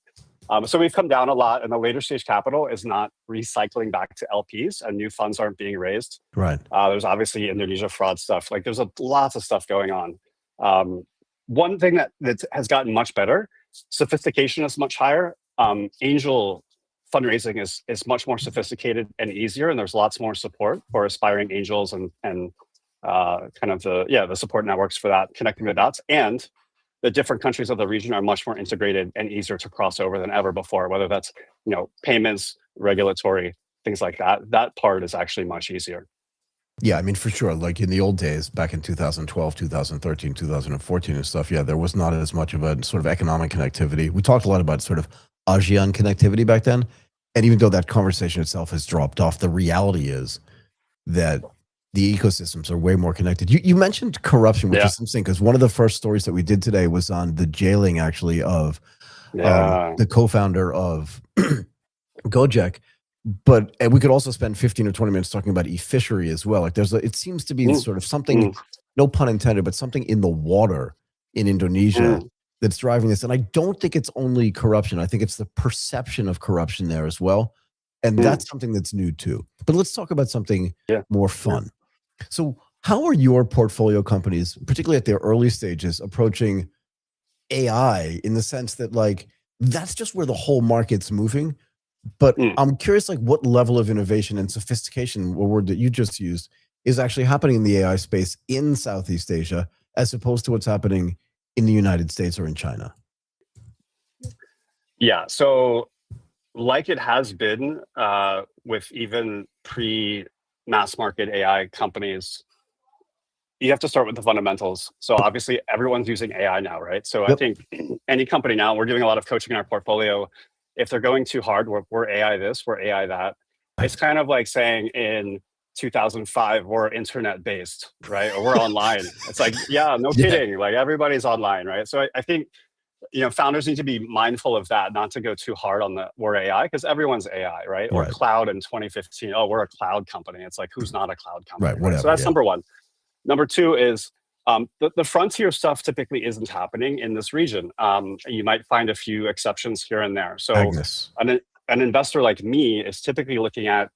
So we've come down a lot, and the later stage capital is not recycling back to LPs, and new funds aren't being raised.
Right.
There's obviously Indonesia fraud stuff. Like, there's lots of stuff going on. One thing that has gotten much better, sophistication is much higher. Angel fundraising is much more sophisticated and easier, and there's lots more support for aspiring angels and kind of the support networks for that, connecting the dots. And the different countries of the region are much more integrated and easier to cross over than ever before, whether that's, payments, regulatory, things like that. That part is actually much easier.
Yeah, I mean, for sure. Like in the old days, back in 2012, 2013, 2014 and stuff, there was not as much of a sort of economic connectivity. We talked a lot about sort of ASEAN connectivity back then. And even though that conversation itself has dropped off, the reality is that the ecosystems are way more connected. You mentioned corruption, which is something, because one of the first stories that we did today was on the jailing, actually, of the co-founder of GOJEK. And we could also spend 15 or 20 minutes talking about e-fishery as well. Like, it seems to be sort of something, no pun intended, but something in the water in Indonesia that's driving this. And I don't think it's only corruption. I think it's the perception of corruption there as well. And that's something that's new too. But let's talk about something more fun. So how are your portfolio companies, particularly at their early stages, approaching AI, in the sense that, like, that's just where the whole market's moving? But I'm curious, like, what level of innovation and sophistication, a word that you just used, is actually happening in the AI space in Southeast Asia, as opposed to what's happening in the United States or in China?
Yeah, so like it has been with even pre-mass market AI companies, you have to start with the fundamentals. So obviously everyone's using AI now, right? So I think any company now, we're doing a lot of coaching in our portfolio. If they're going too hard, we're AI this, we're AI that. It's kind of like saying in 2005, we're internet based, right? Or we're online. It's like, no kidding. Like, everybody's online, right? So I think, founders need to be mindful of that, not to go too hard on we're AI, because everyone's AI, right? Or cloud in 2015. Oh, we're a cloud company. It's like, who's not a cloud company?
Right, whatever,
so that's number one. Number two is the frontier stuff typically isn't happening in this region. You might find a few exceptions here and there. So an investor like me is typically looking at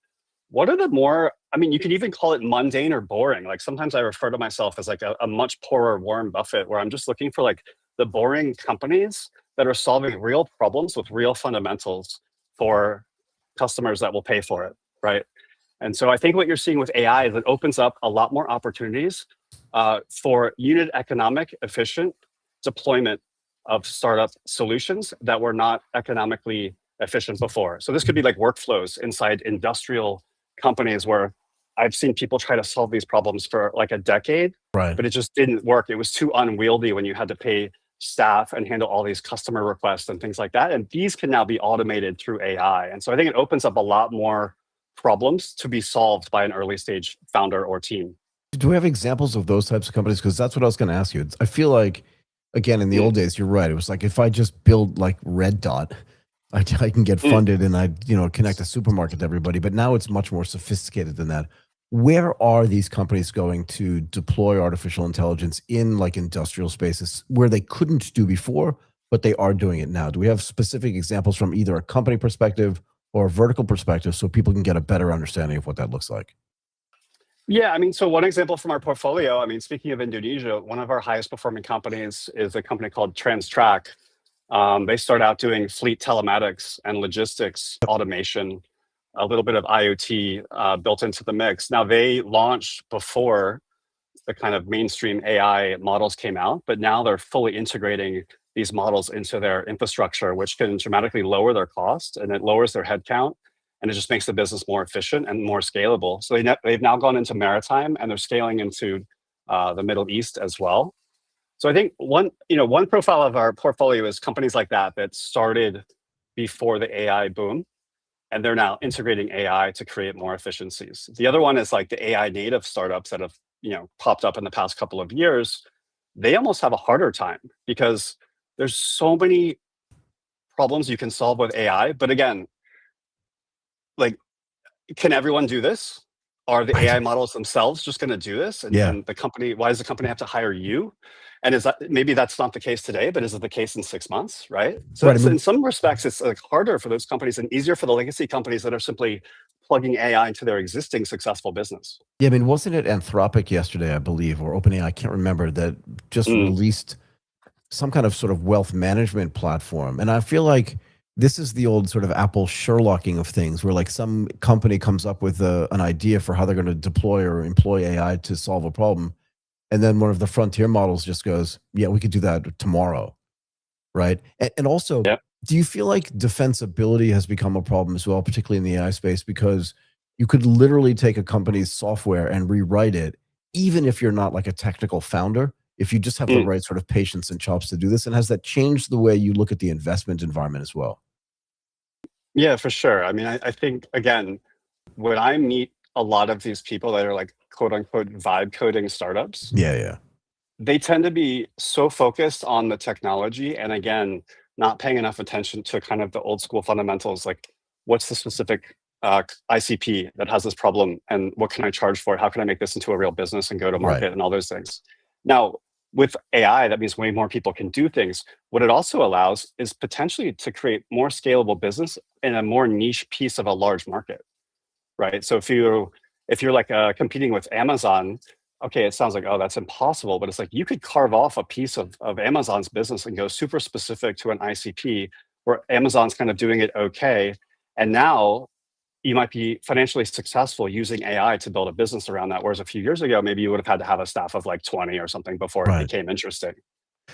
what are the more, you could even call it mundane or boring. Like, sometimes I refer to myself as like a much poorer Warren Buffett, where I'm just looking for like the boring companies that are solving real problems with real fundamentals for customers that will pay for it, right? And so I think what you're seeing with AI is it opens up a lot more opportunities for unit economic efficient deployment of startup solutions that were not economically efficient before. So this could be like workflows inside industrial companies, where I've seen people try to solve these problems for like a decade, but it just didn't work. It was too unwieldy when you had to pay staff and handle all these customer requests and things like that. And these can now be automated through AI. And so I think it opens up a lot more problems to be solved by an early stage founder or team.
do we have examples of those types of companies? Because that's what I was going to ask you. I feel like, again, in the old days, you're right. It was like, if I just build like Red Dot, I can get funded and I, connect a supermarket to everybody. But now it's much more sophisticated than that. Where are these companies going to deploy artificial intelligence in like industrial spaces where they couldn't do before, but they are doing it now? Do we have specific examples from either a company perspective or a vertical perspective so people can get a better understanding of what that looks like?
Yeah, I mean, so one example from our portfolio, I mean, speaking of Indonesia, one of our highest performing companies is a company called TransTrack. They start out doing fleet telematics and logistics automation, a little bit of IoT built into the mix. Now, they launched before the kind of mainstream AI models came out, but now they're fully integrating these models into their infrastructure, which can dramatically lower their cost, and it lowers their headcount, and it just makes the business more efficient and more scalable. So they've now gone into maritime, and they're scaling into the Middle East as well. So I think one profile of our portfolio is companies like that started before the AI boom, and they're now integrating AI to create more efficiencies. The other one is like the AI native startups that have popped up in the past couple of years. They almost have a harder time because there's so many problems you can solve with AI. But again, like, can everyone do this? Are the AI models themselves just going to do this? And the company, why does the company have to hire you? And is that, maybe that's not the case today, but is it the case in 6 months, right? So in some respects, it's like harder for those companies and easier for the legacy companies that are simply plugging AI into their existing successful business.
Yeah, I mean, wasn't it Anthropic yesterday, I believe, or OpenAI, I can't remember, that just released some kind of sort of wealth management platform? And I feel like this is the old sort of Apple Sherlocking of things, where like some company comes up with an idea for how they're going to deploy or employ AI to solve a problem. And then one of the frontier models just goes, yeah, we could do that tomorrow, right? And also, do you feel like defensibility has become a problem as well, particularly in the AI space? Because you could literally take a company's software and rewrite it, even if you're not like a technical founder, if you just have the right sort of patience and chops to do this. And has that changed the way you look at the investment environment as well?
Yeah, for sure. I mean, I think, again, when I meet a lot of these people that are like quote unquote vibe coding startups, they tend to be so focused on the technology and, again, not paying enough attention to kind of the old school fundamentals, like what's the specific ICP that has this problem and what can I charge for it? How can I make this into a real business and go to market and all those things? Now, with AI, that means way more people can do things. What it also allows is potentially to create more scalable business in a more niche piece of a large market, right? So if you're like competing with Amazon, okay, it sounds like, oh, that's impossible, but it's like you could carve off a piece of Amazon's business and go super specific to an ICP where Amazon's kind of doing it okay. And now you might be financially successful using AI to build a business around that. Whereas a few years ago, maybe you would have had to have a staff of like 20 or something before it became interesting.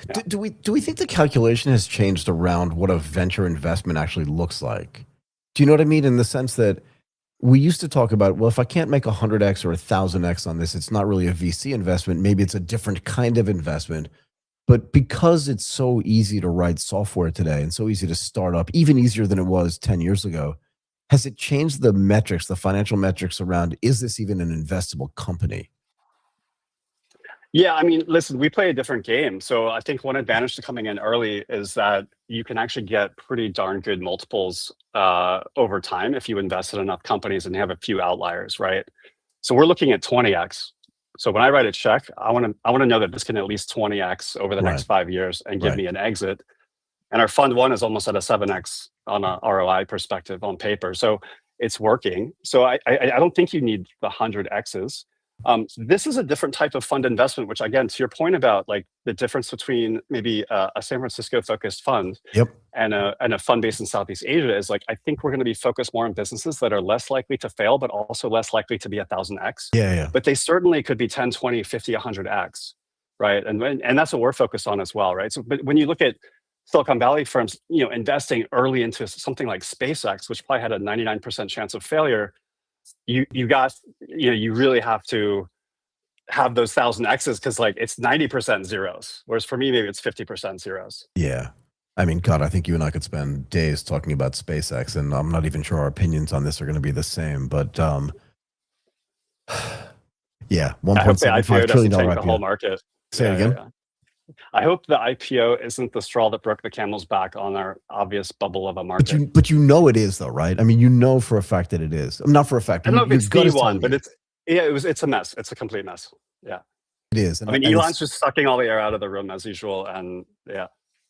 Yeah.
Do we think the calculation has changed around what a venture investment actually looks like? Do you know what I mean? In the sense that we used to talk about, well, if I can't make 100x or 1000x on this, it's not really a VC investment. Maybe it's a different kind of investment. But because it's so easy to write software today and so easy to start up, even easier than it was 10 years ago, has it changed the metrics, the financial metrics around, is this even an investable company?
Yeah, I mean, listen, we play a different game. So I think one advantage to coming in early is that you can actually get pretty darn good multiples over time if you invest in enough companies and you have a few outliers, right? So we're looking at 20x. So when I write a check, I want to know that this can at least 20x over the next 5 years and give me an exit. And our fund one is almost at a 7x on a ROI perspective on paper. So it's working. So I don't think you need the 100x's. This is a different type of fund investment, which, again, to your point about like the difference between maybe a San Francisco focused fund and a fund based in Southeast Asia is like, I think we're going to be focused more on businesses that are less likely to fail, but also less likely to be 1000x. But they certainly could be 10, 20, 50, 100x, right? And that's what we're focused on as well, right? So, but when you look at Silicon Valley firms, investing early into something like SpaceX, which probably had a 99% chance of failure, you really have to have those 1000x's because like it's 90% zeros. Whereas for me, maybe it's 50% zeros.
Yeah. I mean, God, I think you and I could spend days talking about SpaceX, and I'm not even sure our opinions on this are going to be the same. But Yeah,
I hope the
$1.75
IPO
trillion
doesn't tank the whole
IPO.
market.
Say it again.
I hope the IPO isn't the straw that broke the camel's back on our obvious bubble of a market.
But you know it is though, right? I mean, you know for a fact that it is. Not for a fact.
I don't know if
your
it's
gut
the
is telling
one, but
you
it's a mess. It's a complete mess. Yeah,
it is.
I mean, Elon's just sucking all the air out of the room as usual, and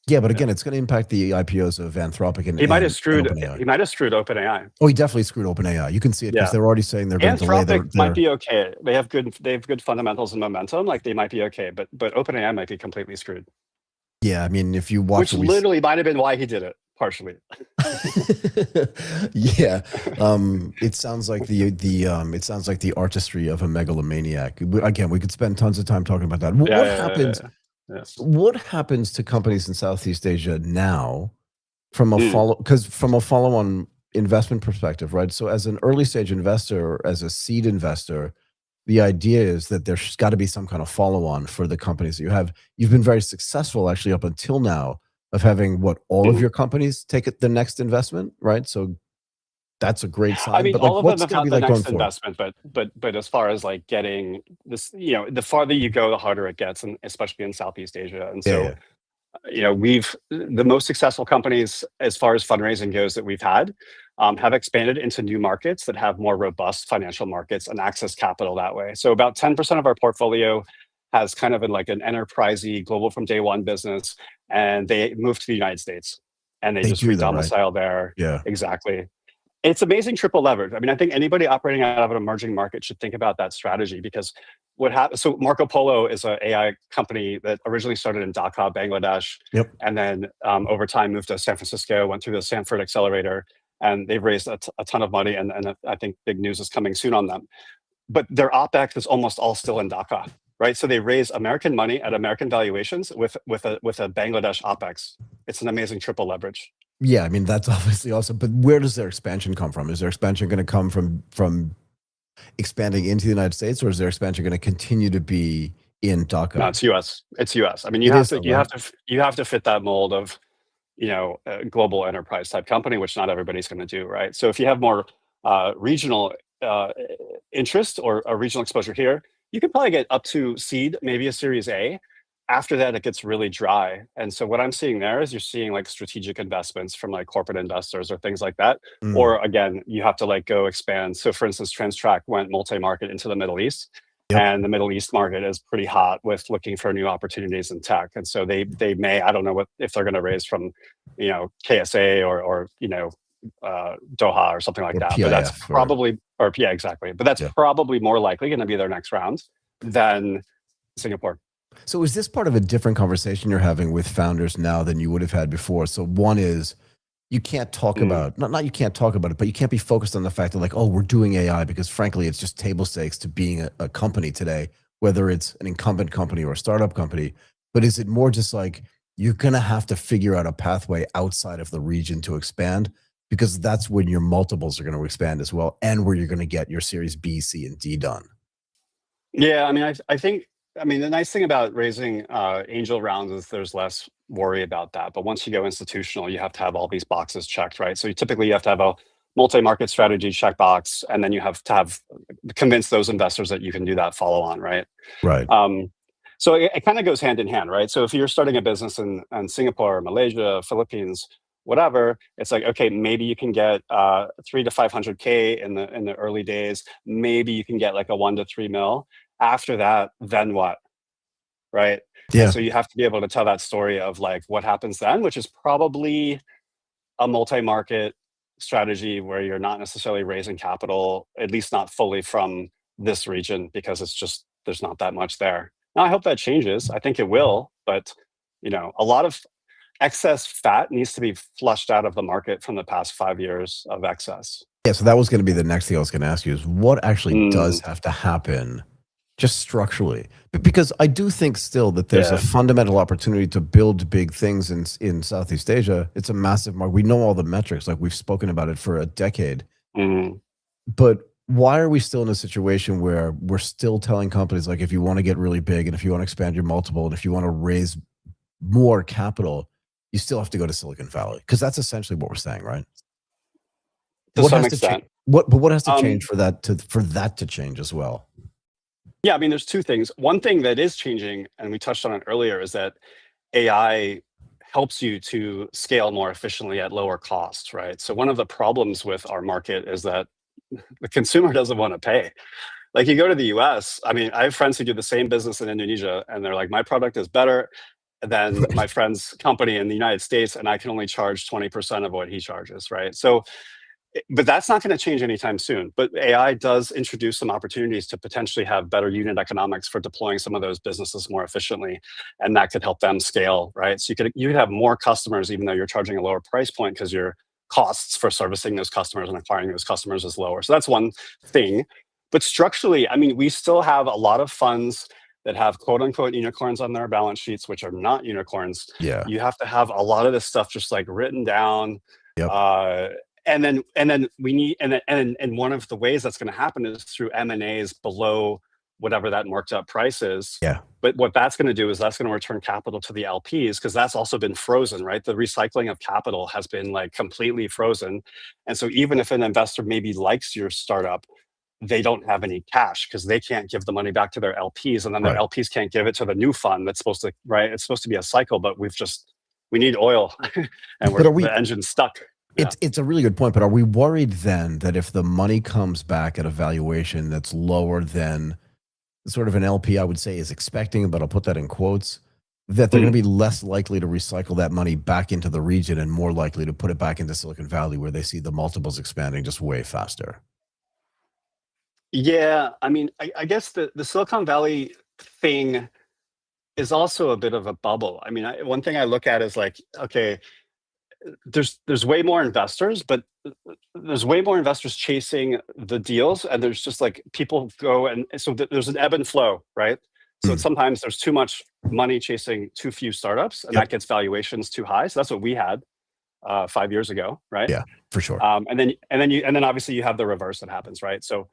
yeah, but again, it's going to impact the IPOs of Anthropic and
he might have screwed
OpenAI.
He might have screwed OpenAI.
Oh, he definitely screwed OpenAI. You can see it because they're already saying they're going to delay their.
Might be okay. They have good fundamentals and momentum. Like they might be okay, but OpenAI might be completely screwed.
Yeah, I mean, if you watch,
which literally might have been why he did it, partially.
Yeah, it sounds like the artistry of a megalomaniac. Again, we could spend tons of time talking about that. What happens? What happens to companies in Southeast Asia now from a follow-on investment perspective, right? So as an early stage investor, or as a seed investor, the idea is that there's got to be some kind of follow-on for the companies that you have. You've been very successful actually up until now of having all of your companies take the next investment, right? So that's a great sign.
I mean,
but
all of them have
had
the next investment, but as far as like getting this, the farther you go, the harder it gets, and especially in Southeast Asia. And so, we've the most successful companies as far as fundraising goes that we've had have expanded into new markets that have more robust financial markets and access capital that way. So about 10% of our portfolio has kind of like an enterprisey global from day one business, and they moved to the United States and they just re-domicile there.
Yeah,
exactly. It's amazing triple leverage. I mean, I think anybody operating out of an emerging market should think about that strategy, because what happens, so Marco Polo is an AI company that originally started in Dhaka, Bangladesh, and then over time moved to San Francisco, went through the Stanford Accelerator, and they've raised a ton of money, and I think big news is coming soon on them. But their OpEx is almost all still in Dhaka, right? So they raise American money at American valuations with a Bangladesh OpEx. It's an amazing triple leverage.
Yeah, I mean, that's obviously awesome. But where does their expansion come from? Is their expansion going to come from expanding into the United States, or is their expansion going to continue to be in Dhaka?
No, it's US. It's US. I mean, you have to fit that mold of, a global enterprise type company, which not everybody's going to do, right? So if you have more regional interest or a regional exposure here, you can probably get up to seed, maybe a Series A. After that, it gets really dry. And so what I'm seeing there is you're seeing like strategic investments from like corporate investors or things like that. Or again, you have to like go expand. So for instance, TransTrack went multi-market into the Middle East. And the Middle East market is pretty hot with looking for new opportunities in tech. And so they may, I don't know if they're going to raise from, KSA or Doha or something like that.
PIF,
but that's probably, exactly. But that's probably more likely going to be their next round than Singapore.
So is this part of a different conversation you're having with founders now than you would have had before? So one is you can't talk about, not you can't talk about it, but you can't be focused on the fact that like, oh, we're doing AI, because frankly, it's just table stakes to being a company today, whether it's an incumbent company or a startup company. But is it more just like, you're going to have to figure out a pathway outside of the region to expand, because that's when your multiples are going to expand as well, and where you're going to get your Series B, C, and D done?
Yeah, I mean, I think the nice thing about raising angel rounds is there's less worry about that. But once you go institutional, you have to have all these boxes checked, right? So you have to have a multi-market strategy checkbox, and then you have to convince those investors that you can do that follow on, right?
Right.
So it kind of goes hand in hand, right? So if you're starting a business in Singapore, Malaysia, Philippines, whatever, it's like, okay, maybe you can get 300 to 500K in the early days. Maybe you can get like a 1 to 3 mil. After that, then what? Right?
Yeah.
And so you have to be able to tell that story of like what happens then, which is probably a multi-market strategy where you're not necessarily raising capital, at least not fully from this region, because it's just, there's not that much there. Now, I hope that changes. I think it will, but a lot of excess fat needs to be flushed out of the market from the past 5 years of excess.
Yeah, so that was going to be the next thing I was going to ask you, is what actually does have to happen just structurally? Because I do think still that there's a fundamental opportunity to build big things in Southeast Asia. It's a massive market. We know all the metrics, like we've spoken about it for a decade. But why are we still in a situation where we're still telling companies, like, if you want to get really big and if you want to expand your multiple and if you want to raise more capital, you still have to go to Silicon Valley? Because that's essentially what we're saying, right?
To some extent.
What has to change for that to change as well?
Yeah, I mean, there's two things. One thing that is changing, and we touched on it earlier, is that AI helps you to scale more efficiently at lower cost, right? So one of the problems with our market is that the consumer doesn't want to pay. Like, you go to the US, I mean, I have friends who do the same business in Indonesia, and they're like, my product is better than my friend's company in the United States, and I can only charge 20% of what he charges, right? So, but that's not going to change anytime soon. But AI does introduce some opportunities to potentially have better unit economics for deploying some of those businesses more efficiently, and that could help them scale, right? So you could have more customers even though you're charging a lower price point, because your costs for servicing those customers and acquiring those customers is lower. So that's one thing. But structurally, I mean, we still have a lot of funds that have quote unquote unicorns on their balance sheets, which are not unicorns.
Yeah.
You have to have a lot of this stuff just like written down.
Yep.
And then we need, and one of the ways that's going to happen is through M&As below whatever that marked up price is.
Yeah.
But what that's going to do is that's going to return capital to the LPs, because that's also been frozen, right? The recycling of capital has been like completely frozen. And so even if an investor maybe likes your startup, they don't have any cash because they can't give the money back to their LPs, and then their LPs can't give it to the new fund that's supposed to, right? It's supposed to be a cycle, but we need oil and the engine's stuck. Yeah.
It's a really good point, but are we worried then that if the money comes back at a valuation that's lower than sort of an LP, I would say, is expecting, but I'll put that in quotes, that they're going to be less likely to recycle that money back into the region and more likely to put it back into Silicon Valley, where they see the multiples expanding just way faster?
Yeah, I mean, I guess the Silicon Valley thing is also a bit of a bubble. I mean, one thing I look at is like, okay, there's way more investors, but there's way more investors chasing the deals, and there's just like people go, and so there's an ebb and flow, right? So sometimes there's too much money chasing too few startups, and that gets valuations too high. So that's what we had 5 years ago, right?
Yeah, for sure.
And then obviously you have the reverse that happens, right? So,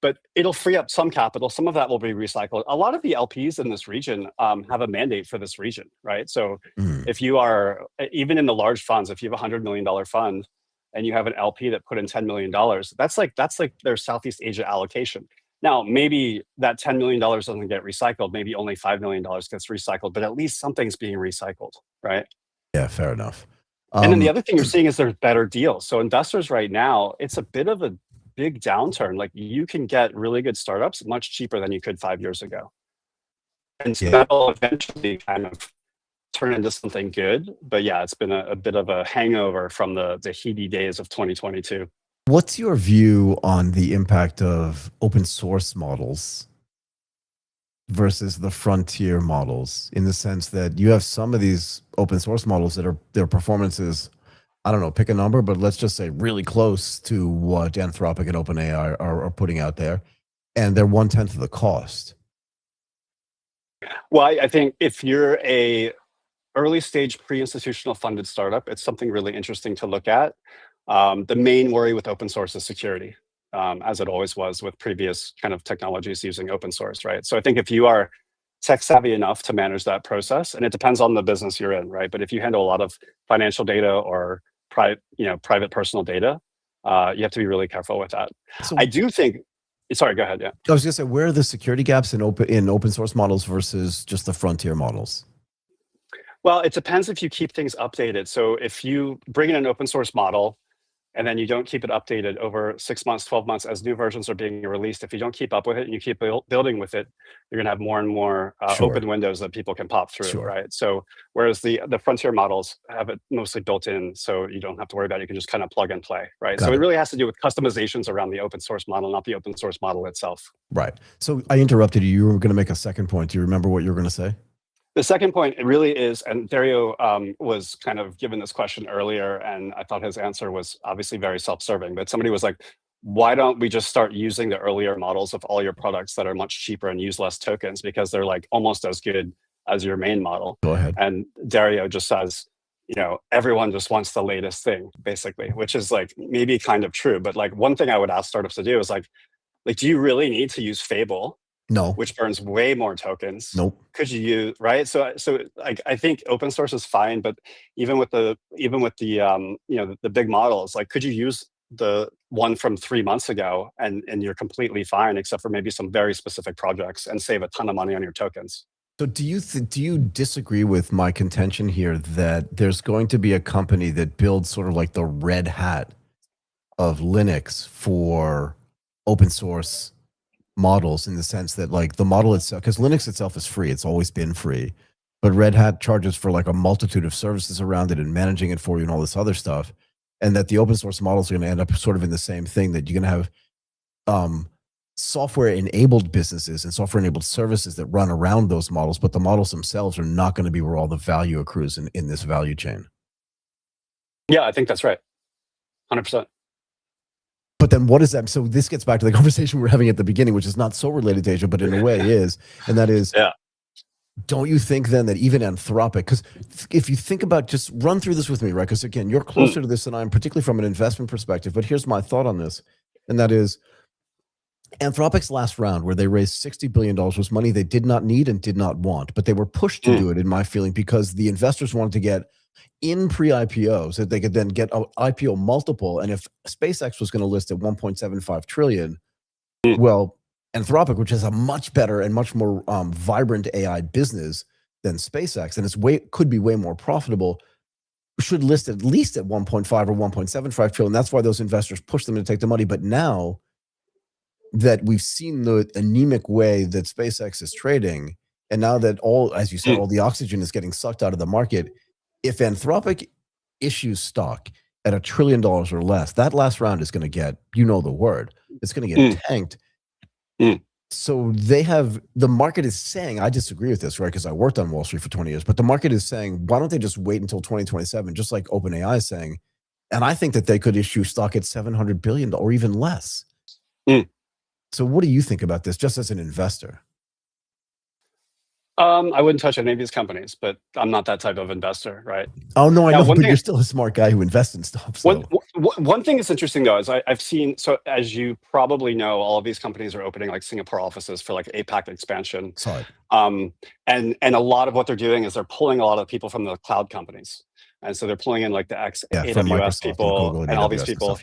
but it'll free up some capital. Some of that will be recycled. A lot of the LPs in this region have a mandate for this region, right? So if you are, even in the large funds, if you have a $100 million fund and you have an LP that put in $10 million, that's like their Southeast Asia allocation. Now, maybe that $10 million doesn't get recycled. Maybe only $5 million gets recycled, but at least something's being recycled, right?
Yeah, fair enough.
And then the other thing you're seeing is there's better deals. So investors right now, it's a bit of a big downturn. Like, you can get really good startups much cheaper than you could 5 years ago. And so that'll eventually kind of turn into something good. But yeah, it's been a bit of a hangover from the heady days of 2022.
What's your view on the impact of open source models versus the frontier models, in the sense that you have some of these open source models that their performance is, I don't know, pick a number, but let's just say really close to what Anthropic and OpenAI are putting out there, and they're 1/10 of the cost.
Well, I think if you're a early stage pre-institutional funded startup, it's something really interesting to look at. The main worry with open source is security, as it always was with previous kind of technologies using open source, right? So I think if you are tech savvy enough to manage that process, and it depends on the business you're in, right? But if you handle a lot of financial data or private personal data, you have to be really careful with that. So I do think, sorry, go ahead. Yeah.
I was gonna say, where are the security gaps in open source models versus just the frontier models?
Well, it depends if you keep things updated. So if you bring in an open source model and then you don't keep it updated over 6 months, 12 months as new versions are being released, if you don't keep up with it and you keep building with it, you're going to have more and more open windows that people can pop through, right? So whereas the frontier models have it mostly built in, so you don't have to worry about it. You can just kind of plug and play, right? So it really has to do with customizations around the open source model, not the open source model itself.
Right. So I interrupted you. You were going to make a second point. Do you remember what you were going to say?
The second point, it really is, and Dario was kind of given this question earlier, and I thought his answer was obviously very self-serving, but somebody was like, why don't we just start using the earlier models of all your products that are much cheaper and use less tokens, because they're like almost as good as your main model?
Go ahead.
And Dario just says, everyone just wants the latest thing, basically, which is like maybe kind of true. But like one thing I would ask startups to do is like, do you really need to use Fable?
No.
Which burns way more tokens.
Nope.
Could you use, right? So like I think open source is fine, but even with the the big models, like, could you use the one from 3 months ago, and you're completely fine, except for maybe some very specific projects, and save a ton of money on your tokens.
So do you disagree with my contention here that there's going to be a company that builds sort of like the red hat of Linux for open source models, in the sense that like the model itself, because Linux itself is free, it's always been free, but Red Hat charges for like a multitude of services around it and managing it for you and all this other stuff, and that the open source models are going to end up sort of in the same thing, that you're going to have software enabled businesses and software enabled services that run around those models, but the models themselves are not going to be where all the value accrues in this value chain.
Yeah, I think that's right. 100%.
But then what is that? So this gets back to the conversation we were having at the beginning, which is not so related to Asia, but in a way is, and that is,
yeah.
Don't you think then that even Anthropic, because if you think about, just run through this with me, right? Because again, you're closer to this than I am, particularly from an investment perspective, but here's my thought on this, and that is, Anthropic's last round, where they raised $60 billion, was money they did not need and did not want, but they were pushed to do it, in my feeling, because the investors wanted to get in pre-IPO so that they could then get an IPO multiple. And if SpaceX was going to list at 1.75 trillion, well, Anthropic, which has a much better and much more vibrant AI business than SpaceX, and could be way more profitable, should list at least at 1.5 or 1.75 trillion. That's why those investors push them to take the money. But now that we've seen the anemic way that SpaceX is trading, and now that as you said, all the oxygen is getting sucked out of the market, if Anthropic issues stock at $1 trillion or less, that last round is going to get, the word, it's going to get tanked. So the market is saying, I disagree with this, right? Because I worked on Wall Street for 20 years, but the market is saying, why don't they just wait until 2027, just like OpenAI is saying? And I think that they could issue stock at $700 billion or even less. So what do you think about this, just as an investor?
I wouldn't touch any of these companies, but I'm not that type of investor, right?
Oh, no, I know, but you're still a smart guy who invests in stuff. So.
One thing that's interesting, though, is I've seen, so as you probably know, all of these companies are opening like Singapore offices for like APAC expansion.
Sorry.
And a lot of what they're doing is they're pulling a lot of people from the cloud companies. And so they're pulling in like the AWS people and all these people.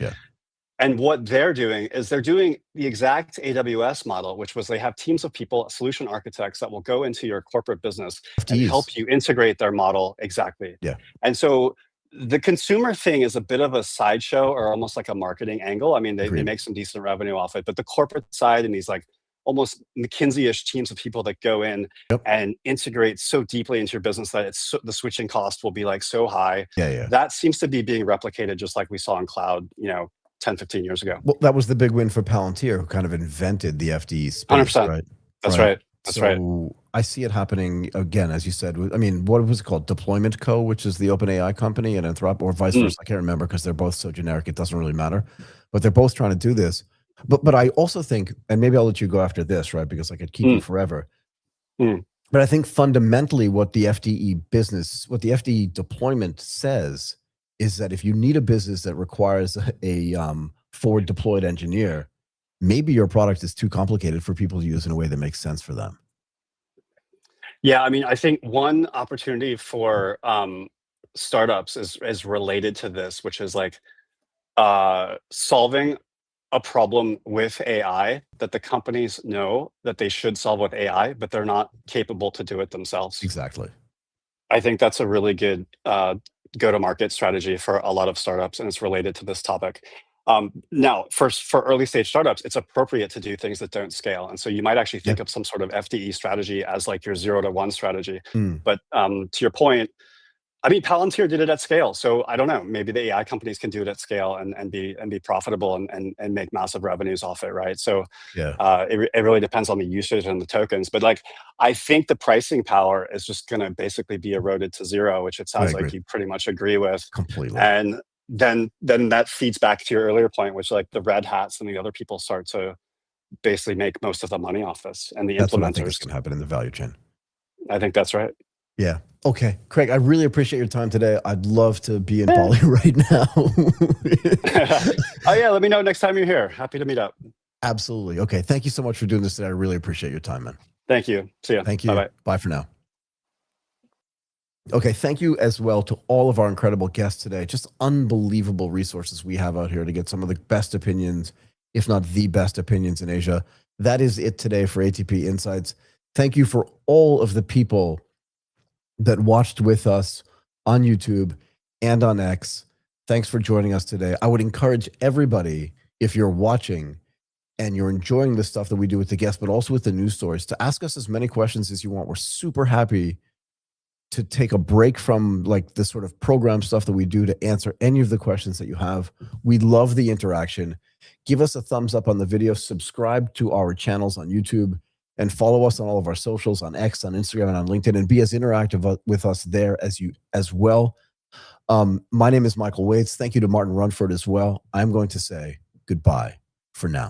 And what they're doing is they're doing the exact AWS model, which was they have teams of people, solution architects, that will go into your corporate business and help you integrate their model. Exactly.
Yeah. And
so the consumer thing is a bit of a sideshow, or almost like a marketing angle. I mean, they make some decent revenue off it, but the corporate side and these like almost McKinsey-ish teams of people that go in and integrate so deeply into your business that the switching cost will be like so high.
Yeah.
That seems to be being replicated just like we saw in cloud, 10, 15 years ago.
Well, that was the big win for Palantir, who kind of invented the FDE space,
100%.
right?
That's right. That's right.
I see it happening again, as you said. I mean, what was it called? Deployment Co., which is the OpenAI company, and Anthropic, or vice versa. I can't remember because they're both so generic, it doesn't really matter. But they're both trying to do this. But I also think, and maybe I'll let you go after this, right? Because I could keep you forever. But I think fundamentally what the FDE deployment says is that if you need a business that requires a forward deployed engineer, maybe your product is too complicated for people to use in a way that makes sense for them.
Yeah, I mean, I think one opportunity for startups is related to this, which is like solving a problem with AI that the companies know that they should solve with AI, but they're not capable to do it themselves.
Exactly.
I think that's a really good go-to-market strategy for a lot of startups, and it's related to this topic. Now, first, for early stage startups, it's appropriate to do things that don't scale. And so you might actually think of some sort of FDE strategy as like your 0 to 1 strategy. But to your point, I mean, Palantir did it at scale. So I don't know, maybe the AI companies can do it at scale and be profitable and make massive revenues off it, right? So it really depends on the usage and the tokens. But like, I think the pricing power is just going to basically be eroded to zero, which it sounds like you pretty much agree with.
Completely.
And then that feeds back to your earlier point, which like the red hats and the other people start to basically make most of the money off this, and the
That's
implementers.
What I think is going to happen in the value chain.
I think that's right.
Yeah. Okay, Craig, I really appreciate your time today. I'd love to be in Bali right now.
Oh yeah, let me know next time you're here. Happy to meet up.
Absolutely. Okay, thank you so much for doing this today. I really appreciate your time, man.
Thank you. See ya.
Thank you.
Bye-bye.
Bye for now. Okay, thank you as well to all of our incredible guests today. Just unbelievable resources we have out here to get some of the best opinions, if not the best opinions in Asia. That is it today for ATP Insights. Thank you for all of the people that watched with us on YouTube and on X. Thanks for joining us today. I would encourage everybody, if you're watching and you're enjoying the stuff that we do with the guests, but also with the news stories, to ask us as many questions as you want. We're super happy to take a break from like the sort of program stuff that we do to answer any of the questions that you have. We love the interaction. Give us a thumbs up on the video, subscribe to our channels on YouTube, and follow us on all of our socials on X, on Instagram, and on LinkedIn, and be as interactive with us there as well. My name is Michael Waits. Thank you to Martin Runford as well. I'm going to say goodbye for now.